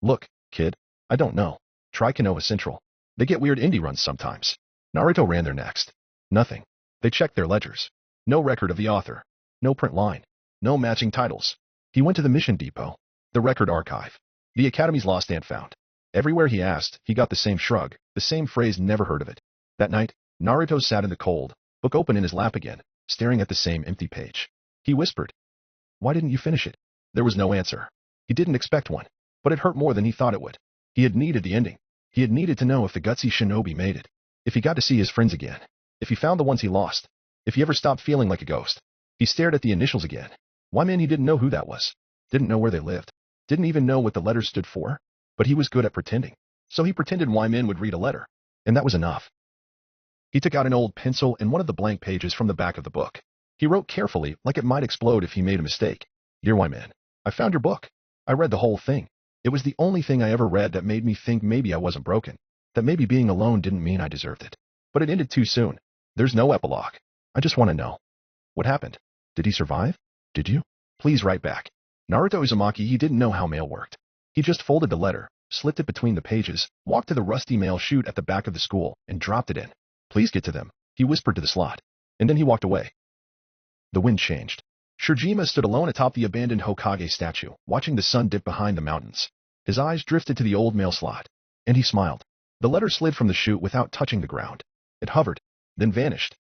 Speaker 1: Look, kid. I don't know. Try Konoha Central. They get weird indie runs sometimes. Naruto ran there next. Nothing. They checked their ledgers. No record of the author. No print line. No matching titles. He went to the mission depot. The record archive. The Academy's lost and found. Everywhere he asked, he got the same shrug, the same phrase, never heard of it. That night, Naruto sat in the cold, book open in his lap again, staring at the same empty page. He whispered, "Why didn't you finish it?" There was no answer. He didn't expect one, but it hurt more than he thought it would. He had needed the ending. He had needed to know if the Gutsy Shinobi made it. If he got to see his friends again. If he found the ones he lost. If he ever stopped feeling like a ghost. He stared at the initials again. Why, man, he didn't know who that was. Didn't know where they lived. Didn't even know what the letters stood for. But he was good at pretending. So he pretended why men would read a letter. And that was enough. He took out an old pencil and one of the blank pages from the back of the book. He wrote carefully, like it might explode if he made a mistake. "Dear Wyman, I found your book. I read the whole thing. It was the only thing I ever read that made me think maybe I wasn't broken. That maybe being alone didn't mean I deserved it. But it ended too soon. There's no epilogue. I just want to know. What happened? Did he survive? Did you? Please write back." Naruto Uzumaki, he didn't know how mail worked. He just folded the letter, slipped it between the pages, walked to the rusty mail chute at the back of the school, and dropped it in. "Please get to them," he whispered to the slot. And then he walked away. The wind changed. Shurajima stood alone atop the abandoned Hokage statue, watching the sun dip behind the mountains. His eyes drifted to the old mail slot, and he smiled. The letter slid from the chute without touching the ground. It hovered, then vanished.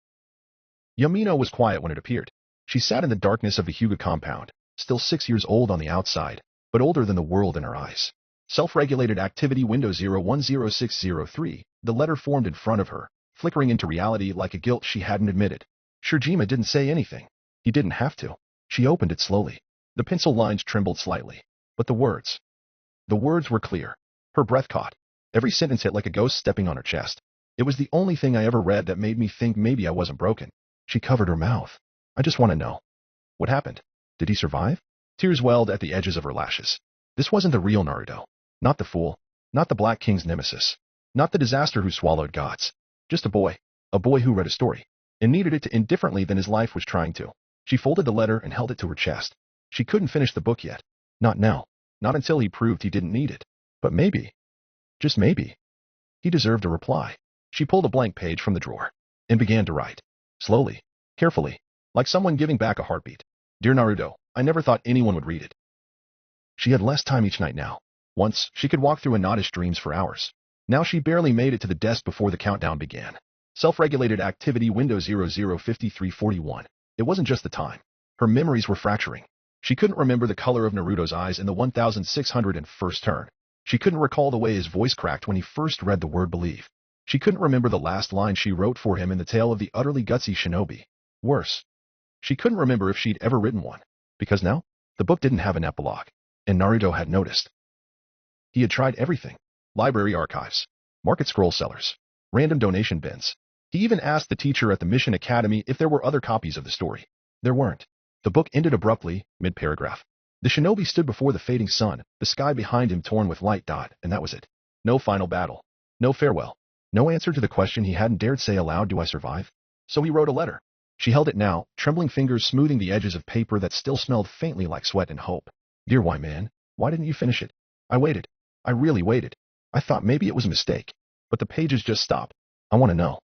Speaker 1: Yamino was quiet when it appeared. She sat in the darkness of the Hyuga compound, still 6 years old on the outside, but older than the world in her eyes. Self-regulated activity window 010603, the letter formed in front of her, flickering into reality like a guilt she hadn't admitted. Shurajima didn't say anything. He didn't have to. She opened it slowly. The pencil lines trembled slightly. But the words were clear. Her breath caught. Every sentence hit like a ghost stepping on her chest. It was the only thing I ever read that made me think maybe I wasn't broken. She covered her mouth. "I just want to know. What happened? Did he survive?" Tears welled at the edges of her lashes. This wasn't the real Naruto. Not the fool. Not the Black King's nemesis. Not the disaster who swallowed gods. Just a boy. A boy who read a story. And needed it to end differently than his life was trying to. She folded the letter and held it to her chest. She couldn't finish the book yet. Not now. Not until he proved he didn't need it. But maybe. Just maybe. He deserved a reply. She pulled a blank page from the drawer. And began to write. Slowly. Carefully. Like someone giving back a heartbeat. "Dear Naruto, I never thought anyone would read it." She had less time each night now. Once, she could walk through Anada's dreams for hours. Now she barely made it to the desk before the countdown began. Self-regulated activity window 005341. It wasn't just the time. Her memories were fracturing. She couldn't remember the color of Naruto's eyes in the 1601st turn. She couldn't recall the way his voice cracked when he first read the word believe. She couldn't remember the last line she wrote for him in the tale of the utterly gutsy shinobi. Worse, she couldn't remember if she'd ever written one. Because now, the book didn't have an epilogue. And Naruto had noticed. He had tried everything. Library archives. Market scroll sellers. Random donation bins. He even asked the teacher at the Mission Academy if there were other copies of the story. There weren't. The book ended abruptly, mid-paragraph. The shinobi stood before the fading sun, the sky behind him torn with light dot, and that was it. No final battle. No farewell. No answer to the question he hadn't dared say aloud, "Do I survive?" So he wrote a letter. She held it now, trembling fingers smoothing the edges of paper that still smelled faintly like sweat and hope. "Dear Wyman, why didn't you finish it? I waited. I really waited. I thought maybe it was a mistake. But the pages just stopped. I want to know.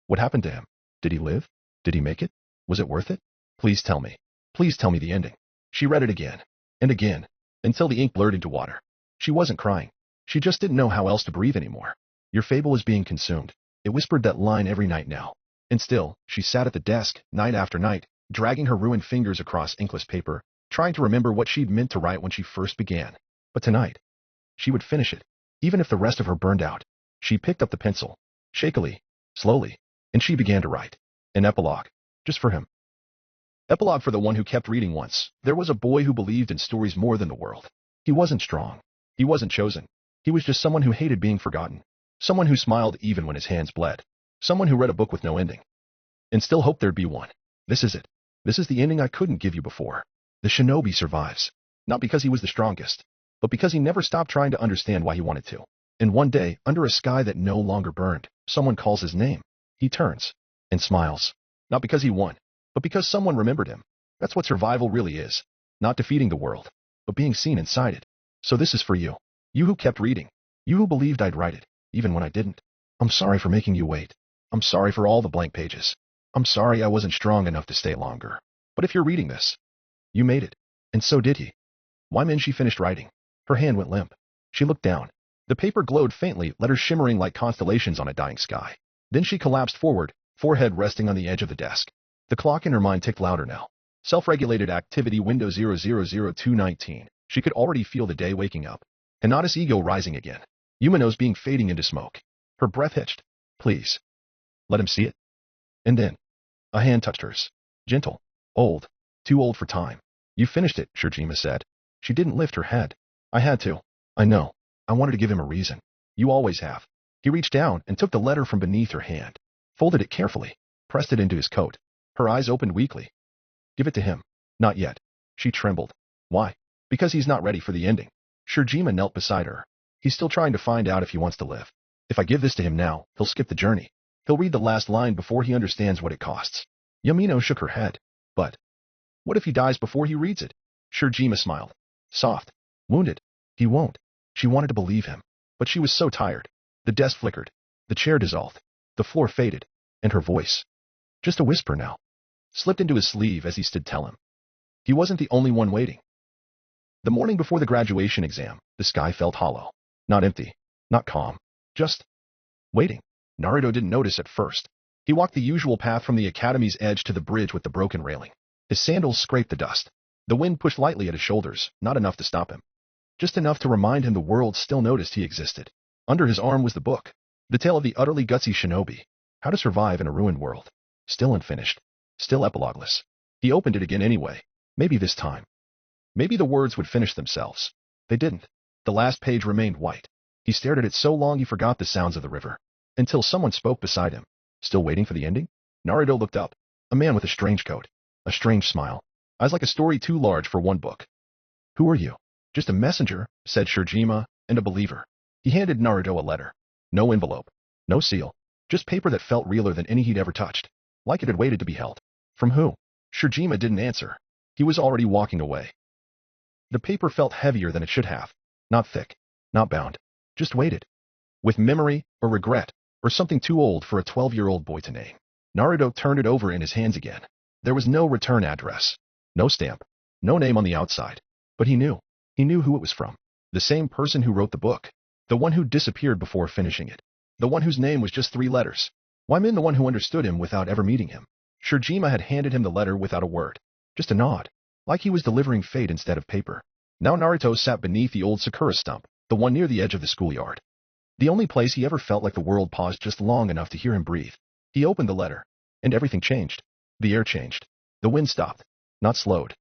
Speaker 1: What happened to him? Did he live? Did he make it? Was it worth it? Please tell me. Please tell me the ending." She read it again. And again. Until the ink blurred into water. She wasn't crying. She just didn't know how else to breathe anymore. "Your fable is being consumed." It whispered that line every night now. And still, she sat at the desk, night after night, dragging her ruined fingers across inkless paper, trying to remember what she'd meant to write when she first began. But tonight, she would finish it, even if the rest of her burned out. She picked up the pencil, shakily, slowly, and she began to write. An epilogue, just for him. Epilogue for the one who kept reading once. There was a boy who believed in stories more than the world. He wasn't strong. He wasn't chosen. He was just someone who hated being forgotten. Someone who smiled even when his hands bled. Someone who read a book with no ending. And still hoped there'd be one. This is it. This is the ending I couldn't give you before. The shinobi survives. Not because he was the strongest. but because he never stopped trying to understand why he wanted to. And one day, under a sky that no longer burned, someone calls his name. He turns and smiles. Not because he won, but because someone remembered him. That's what survival really is. Not defeating the world, but being seen inside it. So this is for you. You who kept reading. You who believed I'd write it, even when I didn't. I'm sorry for making you wait. I'm sorry for all the blank pages. I'm sorry I wasn't strong enough to stay longer. But if you're reading this, you made it. And so did he. When she finished writing, her hand went limp. She looked down. The paper glowed faintly, letters shimmering like constellations on a dying sky. Then she collapsed forward, forehead resting on the edge of the desk. The clock in her mind ticked louder now. Self-regulated activity window 000219. She could already feel the day waking up. Hinata's ego rising again. Yumano's being fading into smoke. Her breath hitched. Please. Let him see it. And then, a hand touched hers. Gentle. Old. Too old for time. You finished it, Shirjima said. She didn't lift her head. I had to. I know. I wanted to give him a reason. You always have. He reached down and took the letter from beneath her hand. Folded it carefully. Pressed it into his coat. Her eyes opened weakly. Give it to him. Not yet. She trembled. Why? Because he's not ready for the ending. Shirjima knelt beside her. He's still trying to find out if he wants to live. If I give this to him now, he'll skip the journey. He'll read the last line before he understands what it costs. Yamino shook her head. But what if he dies before he reads it? Shirjima smiled. Soft. Wounded. He won't. She wanted to believe him. But she was so tired. The desk flickered. The chair dissolved. The floor faded. And her voice, just a whisper now, slipped into his sleeve as he stood tell him. He wasn't the only one waiting. The morning before the graduation exam, the sky felt hollow. Not empty. Not calm. Just waiting. Naruto didn't notice at first. He walked the usual path from the academy's edge to the bridge with the broken railing. His sandals scraped the dust. The wind pushed lightly at his shoulders, not enough to stop him. Just enough to remind him the world still noticed he existed. Under his arm was the book. The tale of the utterly gutsy shinobi. How to survive in a ruined world. Still unfinished. Still epilogueless. He opened it again anyway. Maybe this time. Maybe the words would finish themselves. They didn't. The last page remained white. He stared at it so long he forgot the sounds of the river. Until someone spoke beside him. Still waiting for the ending? Naruto looked up. A man with a strange coat. A strange smile. Eyes like a story too large for one book. Who are you? Just a messenger, said Shirjima, and a believer. He handed Naruto a letter. No envelope. No seal. Just paper that felt realer than any he'd ever touched. Like it had waited to be held. From who? Shirjima didn't answer. He was already walking away. The paper felt heavier than it should have. Not thick. Not bound. Just weighted. With memory, or regret, or something too old for a 12-year-old boy to name. Naruto turned it over in his hands again. There was no return address. No stamp. No name on the outside. But he knew. He knew who it was from. The same person who wrote the book. The one who disappeared before finishing it. The one whose name was just 3 letters. Wyman, the one who understood him without ever meeting him. Shirjima had handed him the letter without a word. Just a nod. Like he was delivering fate instead of paper. Now Naruto sat beneath the old sakura stump, the one near the edge of the schoolyard. The only place he ever felt like the world paused just long enough to hear him breathe. He opened the letter. And everything changed. The air changed. The wind stopped. Not slowed.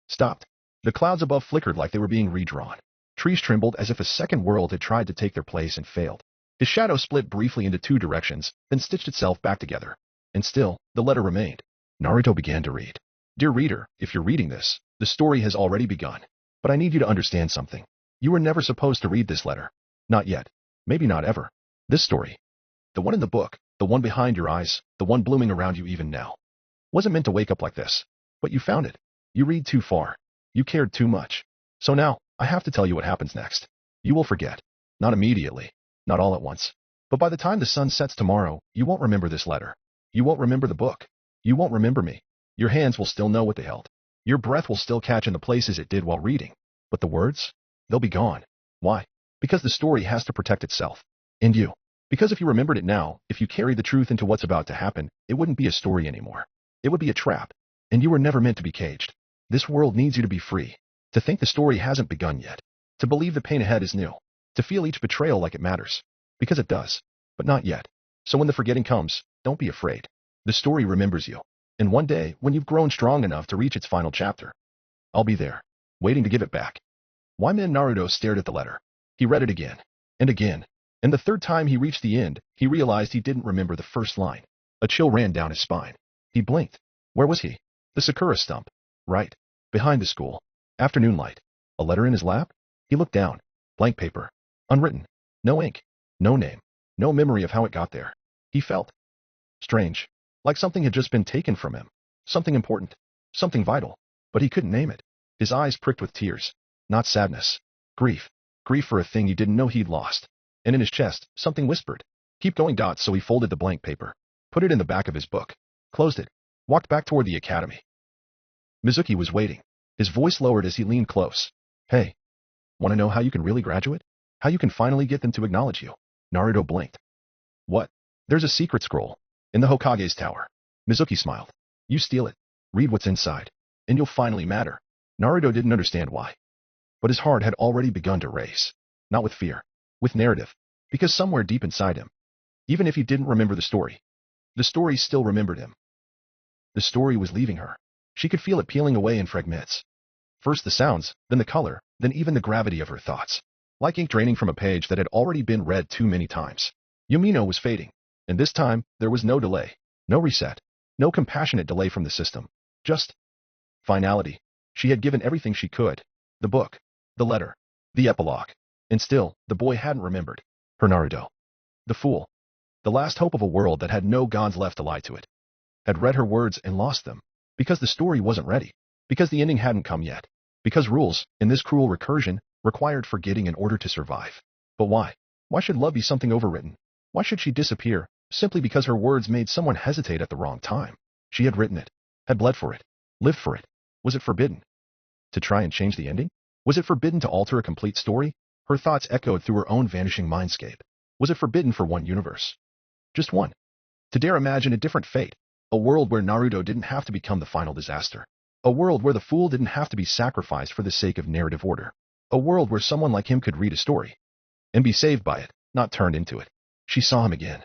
Speaker 1: Stopped. The clouds above flickered like they were being redrawn. Trees trembled as if a second world had tried to take their place and failed. His shadow split briefly into 2 directions, then stitched itself back together. And still, the letter remained. Naruto began to read. Dear reader, if you're reading this, the story has already begun. But I need you to understand something. You were never supposed to read this letter. Not yet. Maybe not ever. This story. The one in the book, the one behind your eyes, the one blooming around you even now. Wasn't meant to wake up like this. But you found it. You read too far. You cared too much. So now, I have to tell you what happens next. You will forget. Not immediately. Not all at once. But by the time the sun sets tomorrow, you won't remember this letter. You won't remember the book. You won't remember me. Your hands will still know what they held. Your breath will still catch in the places it did while reading. But the words? They'll be gone. Why? Because the story has to protect itself. And you. Because if you remembered it now, if you carried the truth into what's about to happen, it wouldn't be a story anymore. It would be a trap. And you were never meant to be caged. This world needs you to be free. To think the story hasn't begun yet. To believe the pain ahead is new. To feel each betrayal like it matters. Because it does. But not yet. So when the forgetting comes, don't be afraid. The story remembers you. And one day, when you've grown strong enough to reach its final chapter, I'll be there, waiting to give it back. Wyman Naruto stared at the letter. He read it again. And again. And the third time he reached the end, he realized he didn't remember the first line. A chill ran down his spine. He blinked. Where was he? The sakura stump. Right. Behind the school. Afternoon light. A letter in his lap? He looked down. Blank paper. Unwritten. No ink. No name. No memory of how it got there. He felt strange. Like something had just been taken from him. Something important. Something vital. But he couldn't name it. His eyes pricked with tears. Not sadness. Grief. Grief for a thing he didn't know he'd lost. And in his chest, something whispered. Keep going. So he folded the blank paper. Put it in the back of his book. Closed it. Walked back toward the academy. Mizuki was waiting. His voice lowered as he leaned close. Hey. Want to know how you can really graduate? How you can finally get them to acknowledge you? Naruto blinked. What? There's a secret scroll. In the Hokage's tower. Mizuki smiled. You steal it. Read what's inside. And you'll finally matter. Naruto didn't understand why. But his heart had already begun to race. Not with fear. With narrative. Because somewhere deep inside him, even if he didn't remember the story still remembered him. The story was leaving her. She could feel it peeling away in fragments. First the sounds, then the color, then even the gravity of her thoughts. Like ink draining from a page that had already been read too many times. Yumino was fading. And this time, there was no delay. No reset. No compassionate delay from the system. Just finality. She had given everything she could. The book. The letter. The epilogue. And still, the boy hadn't remembered. Her Naruto. The fool. The last hope of a world that had no gods left to lie to it. Had read her words and lost them. Because the story wasn't ready. Because the ending hadn't come yet. Because rules, in this cruel recursion, required forgetting in order to survive. But why? Why should love be something overwritten? Why should she disappear, simply because her words made someone hesitate at the wrong time? She had written it. Had bled for it. Lived for it. Was it forbidden? To try and change the ending? Was it forbidden to alter a complete story? Her thoughts echoed through her own vanishing mindscape. Was it forbidden for one universe? Just one. To dare imagine a different fate. A world where Naruto didn't have to become the final disaster. A world where the fool didn't have to be sacrificed for the sake of narrative order. A world where someone like him could read a story and be saved by it, not turned into it. She saw him again.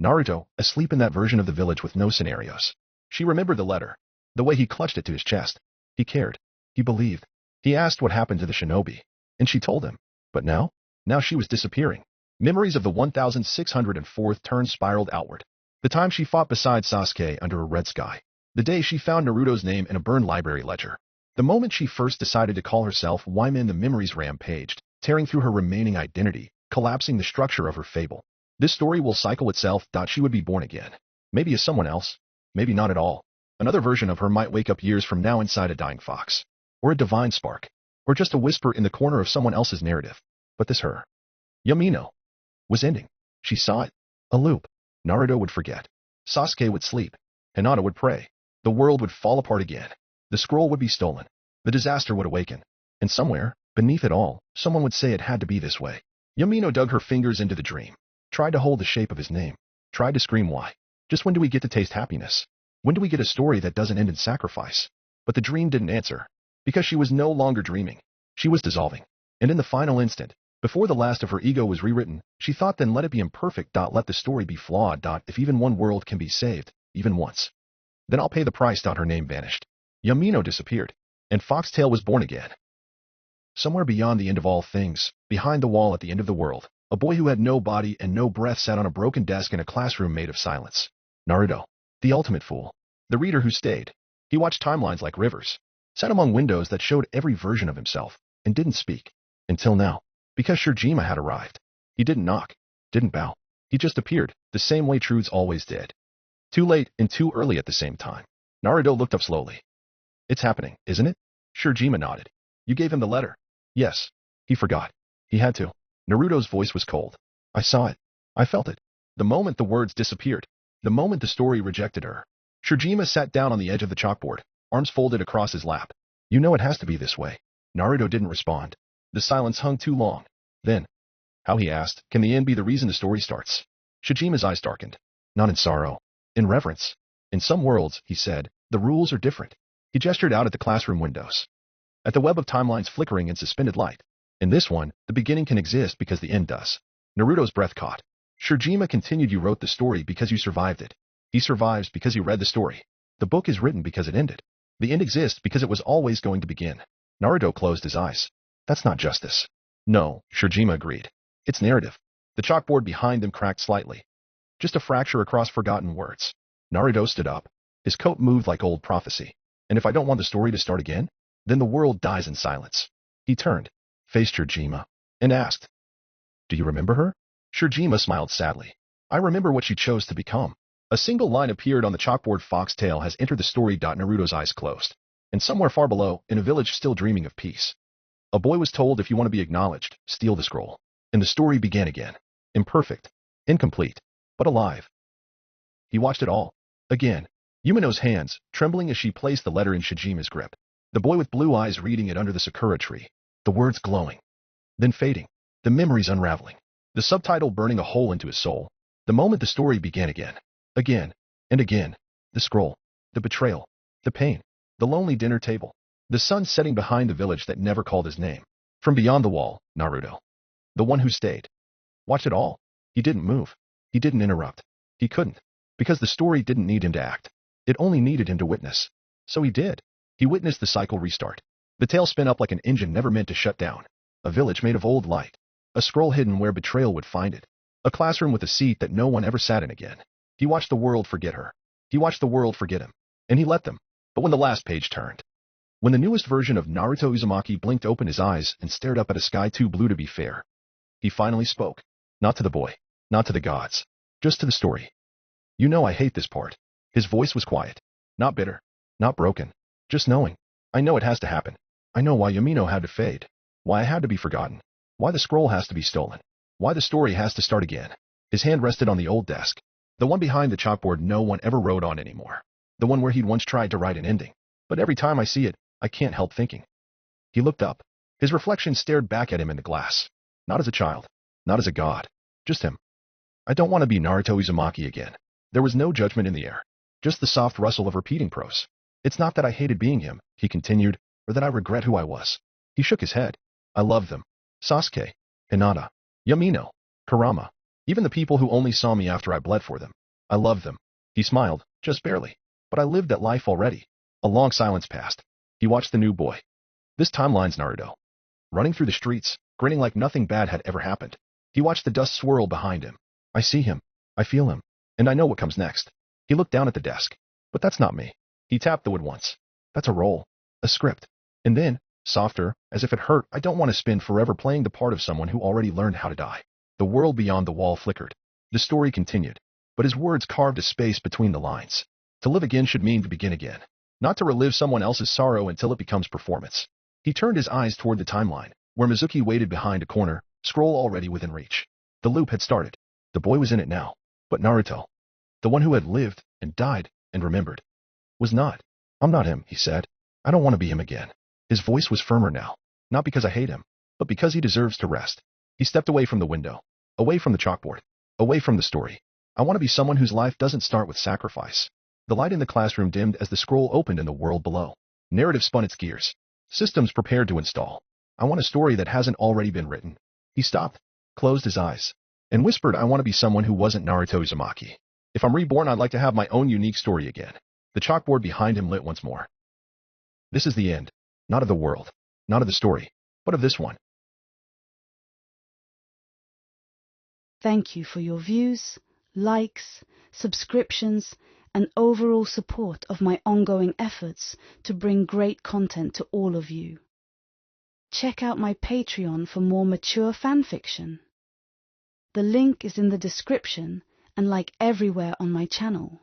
Speaker 1: Naruto, asleep in that version of the village with no scenarios. She remembered the letter. The way he clutched it to his chest. He cared. He believed. He asked what happened to the shinobi. And she told him. But now? Now she was disappearing. Memories of the 1604th turn spiraled outward. The time she fought beside Sasuke under a red sky. The day she found Naruto's name in a burned library ledger. The moment she first decided to call herself Wyman, the memories rampaged, tearing through her remaining identity, collapsing the structure of her fable. This story will cycle itself. She would be born again. Maybe as someone else. Maybe not at all. Another version of her might wake up years from now inside a dying fox. Or a divine spark. Or just a whisper in the corner of someone else's narrative. But this her. Yumino. Was ending. She saw it. A loop. Naruto would forget. Sasuke would sleep. Hinata would pray. The world would fall apart again. The scroll would be stolen. The disaster would awaken. And somewhere, beneath it all, someone would say it had to be this way. Yumino dug her fingers into the dream. Tried to hold the shape of his name. Tried to scream why. Just when do we get to taste happiness? When do we get a story that doesn't end in sacrifice? But the dream didn't answer. Because she was no longer dreaming. She was dissolving. And in the final instant, before the last of her ego was rewritten, she thought, then let it be imperfect. Let the story be flawed. If even one world can be saved, even once, then I'll pay the price. Her name vanished. Yumino disappeared. And Foxtail was born again. Somewhere beyond the end of all things, behind the wall at the end of the world, a boy who had no body and no breath sat on a broken desk in a classroom made of silence. Naruto. The ultimate fool. The reader who stayed. He watched timelines like rivers. Sat among windows that showed every version of himself. And didn't speak. Until now. Because Shirjima had arrived. He didn't knock. Didn't bow. He just appeared, the same way truths always did. Too late and too early at the same time. Naruto looked up slowly. It's happening, isn't it? Shirjima nodded. You gave him the letter. Yes. He forgot. He had to. Naruto's voice was cold. I saw it. I felt it. The moment the words disappeared. The moment the story rejected her. Shirjima sat down on the edge of the chalkboard, arms folded across his lap. You know it has to be this way. Naruto didn't respond. The silence hung too long. Then, how, he asked, can the end be the reason the story starts? Shijima's eyes darkened. Not in sorrow. In reverence. In some worlds, he said, the rules are different. He gestured out at the classroom windows. At the web of timelines flickering in suspended light. In this one, the beginning can exist because the end does. Naruto's breath caught. Shirjima continued. You wrote the story because you survived it. He survives because he read the story. The book is written because it ended. The end exists because it was always going to begin. Naruto closed his eyes. That's not justice. No, Shirjima agreed. It's narrative. The chalkboard behind them cracked slightly. Just a fracture across forgotten words. Naruto stood up. His coat moved like old prophecy. And if I don't want the story to start again, then the world dies in silence. He turned. faced Shirjima, and asked, "Do you remember her?" Shirjima smiled sadly. "I remember what she chose to become." A single line appeared on the chalkboard. Foxtail has entered the story. Naruto's eyes closed. And somewhere far below, in a village still dreaming of peace, a boy was told, if you want to be acknowledged, steal the scroll. And the story began again. Imperfect, incomplete, but alive. He watched it all. Again. Yumino's hands, trembling as she placed the letter in Shijima's grip. The boy with blue eyes reading it under the sakura tree. The words glowing. Then fading. The memories unraveling. The subtitle burning a hole into his soul. The moment the story began again. Again. And again. The scroll. The betrayal. The pain. The lonely dinner table. The sun setting behind the village that never called his name. From beyond the wall, Naruto. The one who stayed. Watched it all. He didn't move. He didn't interrupt. He couldn't. Because the story didn't need him to act. It only needed him to witness. So he did. He witnessed the cycle restart. The tale spin up like an engine never meant to shut down. A village made of old light. A scroll hidden where betrayal would find it. A classroom with a seat that no one ever sat in again. He watched the world forget her. He watched the world forget him. And he let them. But when the last page turned, when the newest version of Naruto Uzumaki blinked open his eyes and stared up at a sky too blue to be fair, he finally spoke. Not to the boy. Not to the gods. Just to the story. "You know I hate this part." His voice was quiet. Not bitter. Not broken. Just knowing. "I know it has to happen. I know why Yamino had to fade. Why I had to be forgotten. Why the scroll has to be stolen. Why the story has to start again." His hand rested on the old desk. The one behind the chalkboard no one ever wrote on anymore. The one where he'd once tried to write an ending. But every time I see it, I can't help thinking. He looked up. His reflection stared back at him in the glass. Not as a child. Not as a god. Just him. "I don't want to be Naruto Uzumaki again." There was no judgment in the air. Just the soft rustle of repeating prose. "It's not that I hated being him," he continued, "or that I regret who I was." He shook his head. "I loved them. Sasuke, Hinata, Yamino, Kurama, even the people who only saw me after I bled for them. I loved them." He smiled, just barely. "But I lived that life already." A long silence passed. He watched the new boy. This timeline's Naruto. Running through the streets, grinning like nothing bad had ever happened. He watched the dust swirl behind him. "I see him. I feel him. And I know what comes next." He looked down at the desk. "But that's not me." He tapped the wood once. "That's a role. A script." And then, softer, as if it hurt, "I don't want to spend forever playing the part of someone who already learned how to die." The world beyond the wall flickered. The story continued. But his words carved a space between the lines. To live again should mean to begin again. Not to relive someone else's sorrow until it becomes performance. He turned his eyes toward the timeline, where Mizuki waited behind a corner, scroll already within reach. The loop had started. The boy was in it now. But Naruto, the one who had lived and died and remembered, was not. "I'm not him," he said. "I don't want to be him again." His voice was firmer now. "Not because I hate him, but because he deserves to rest." He stepped away from the window, away from the chalkboard, away from the story. "I want to be someone whose life doesn't start with sacrifice." The light in the classroom dimmed as the scroll opened in the world below. Narrative spun its gears. Systems prepared to install. "I want a story that hasn't already been written." He stopped, closed his eyes, and whispered, "I want to be someone who wasn't Naruto Uzumaki. If I'm reborn, I'd like to have my own unique story again." The chalkboard behind him lit once more. This is the end. Not of the world. Not of the story. But of this one.
Speaker 2: Thank you for your views, likes, subscriptions, and overall support of my ongoing efforts to bring great content to all of you. Check out my Patreon for more mature fanfiction. The link is in the description and like everywhere on my channel.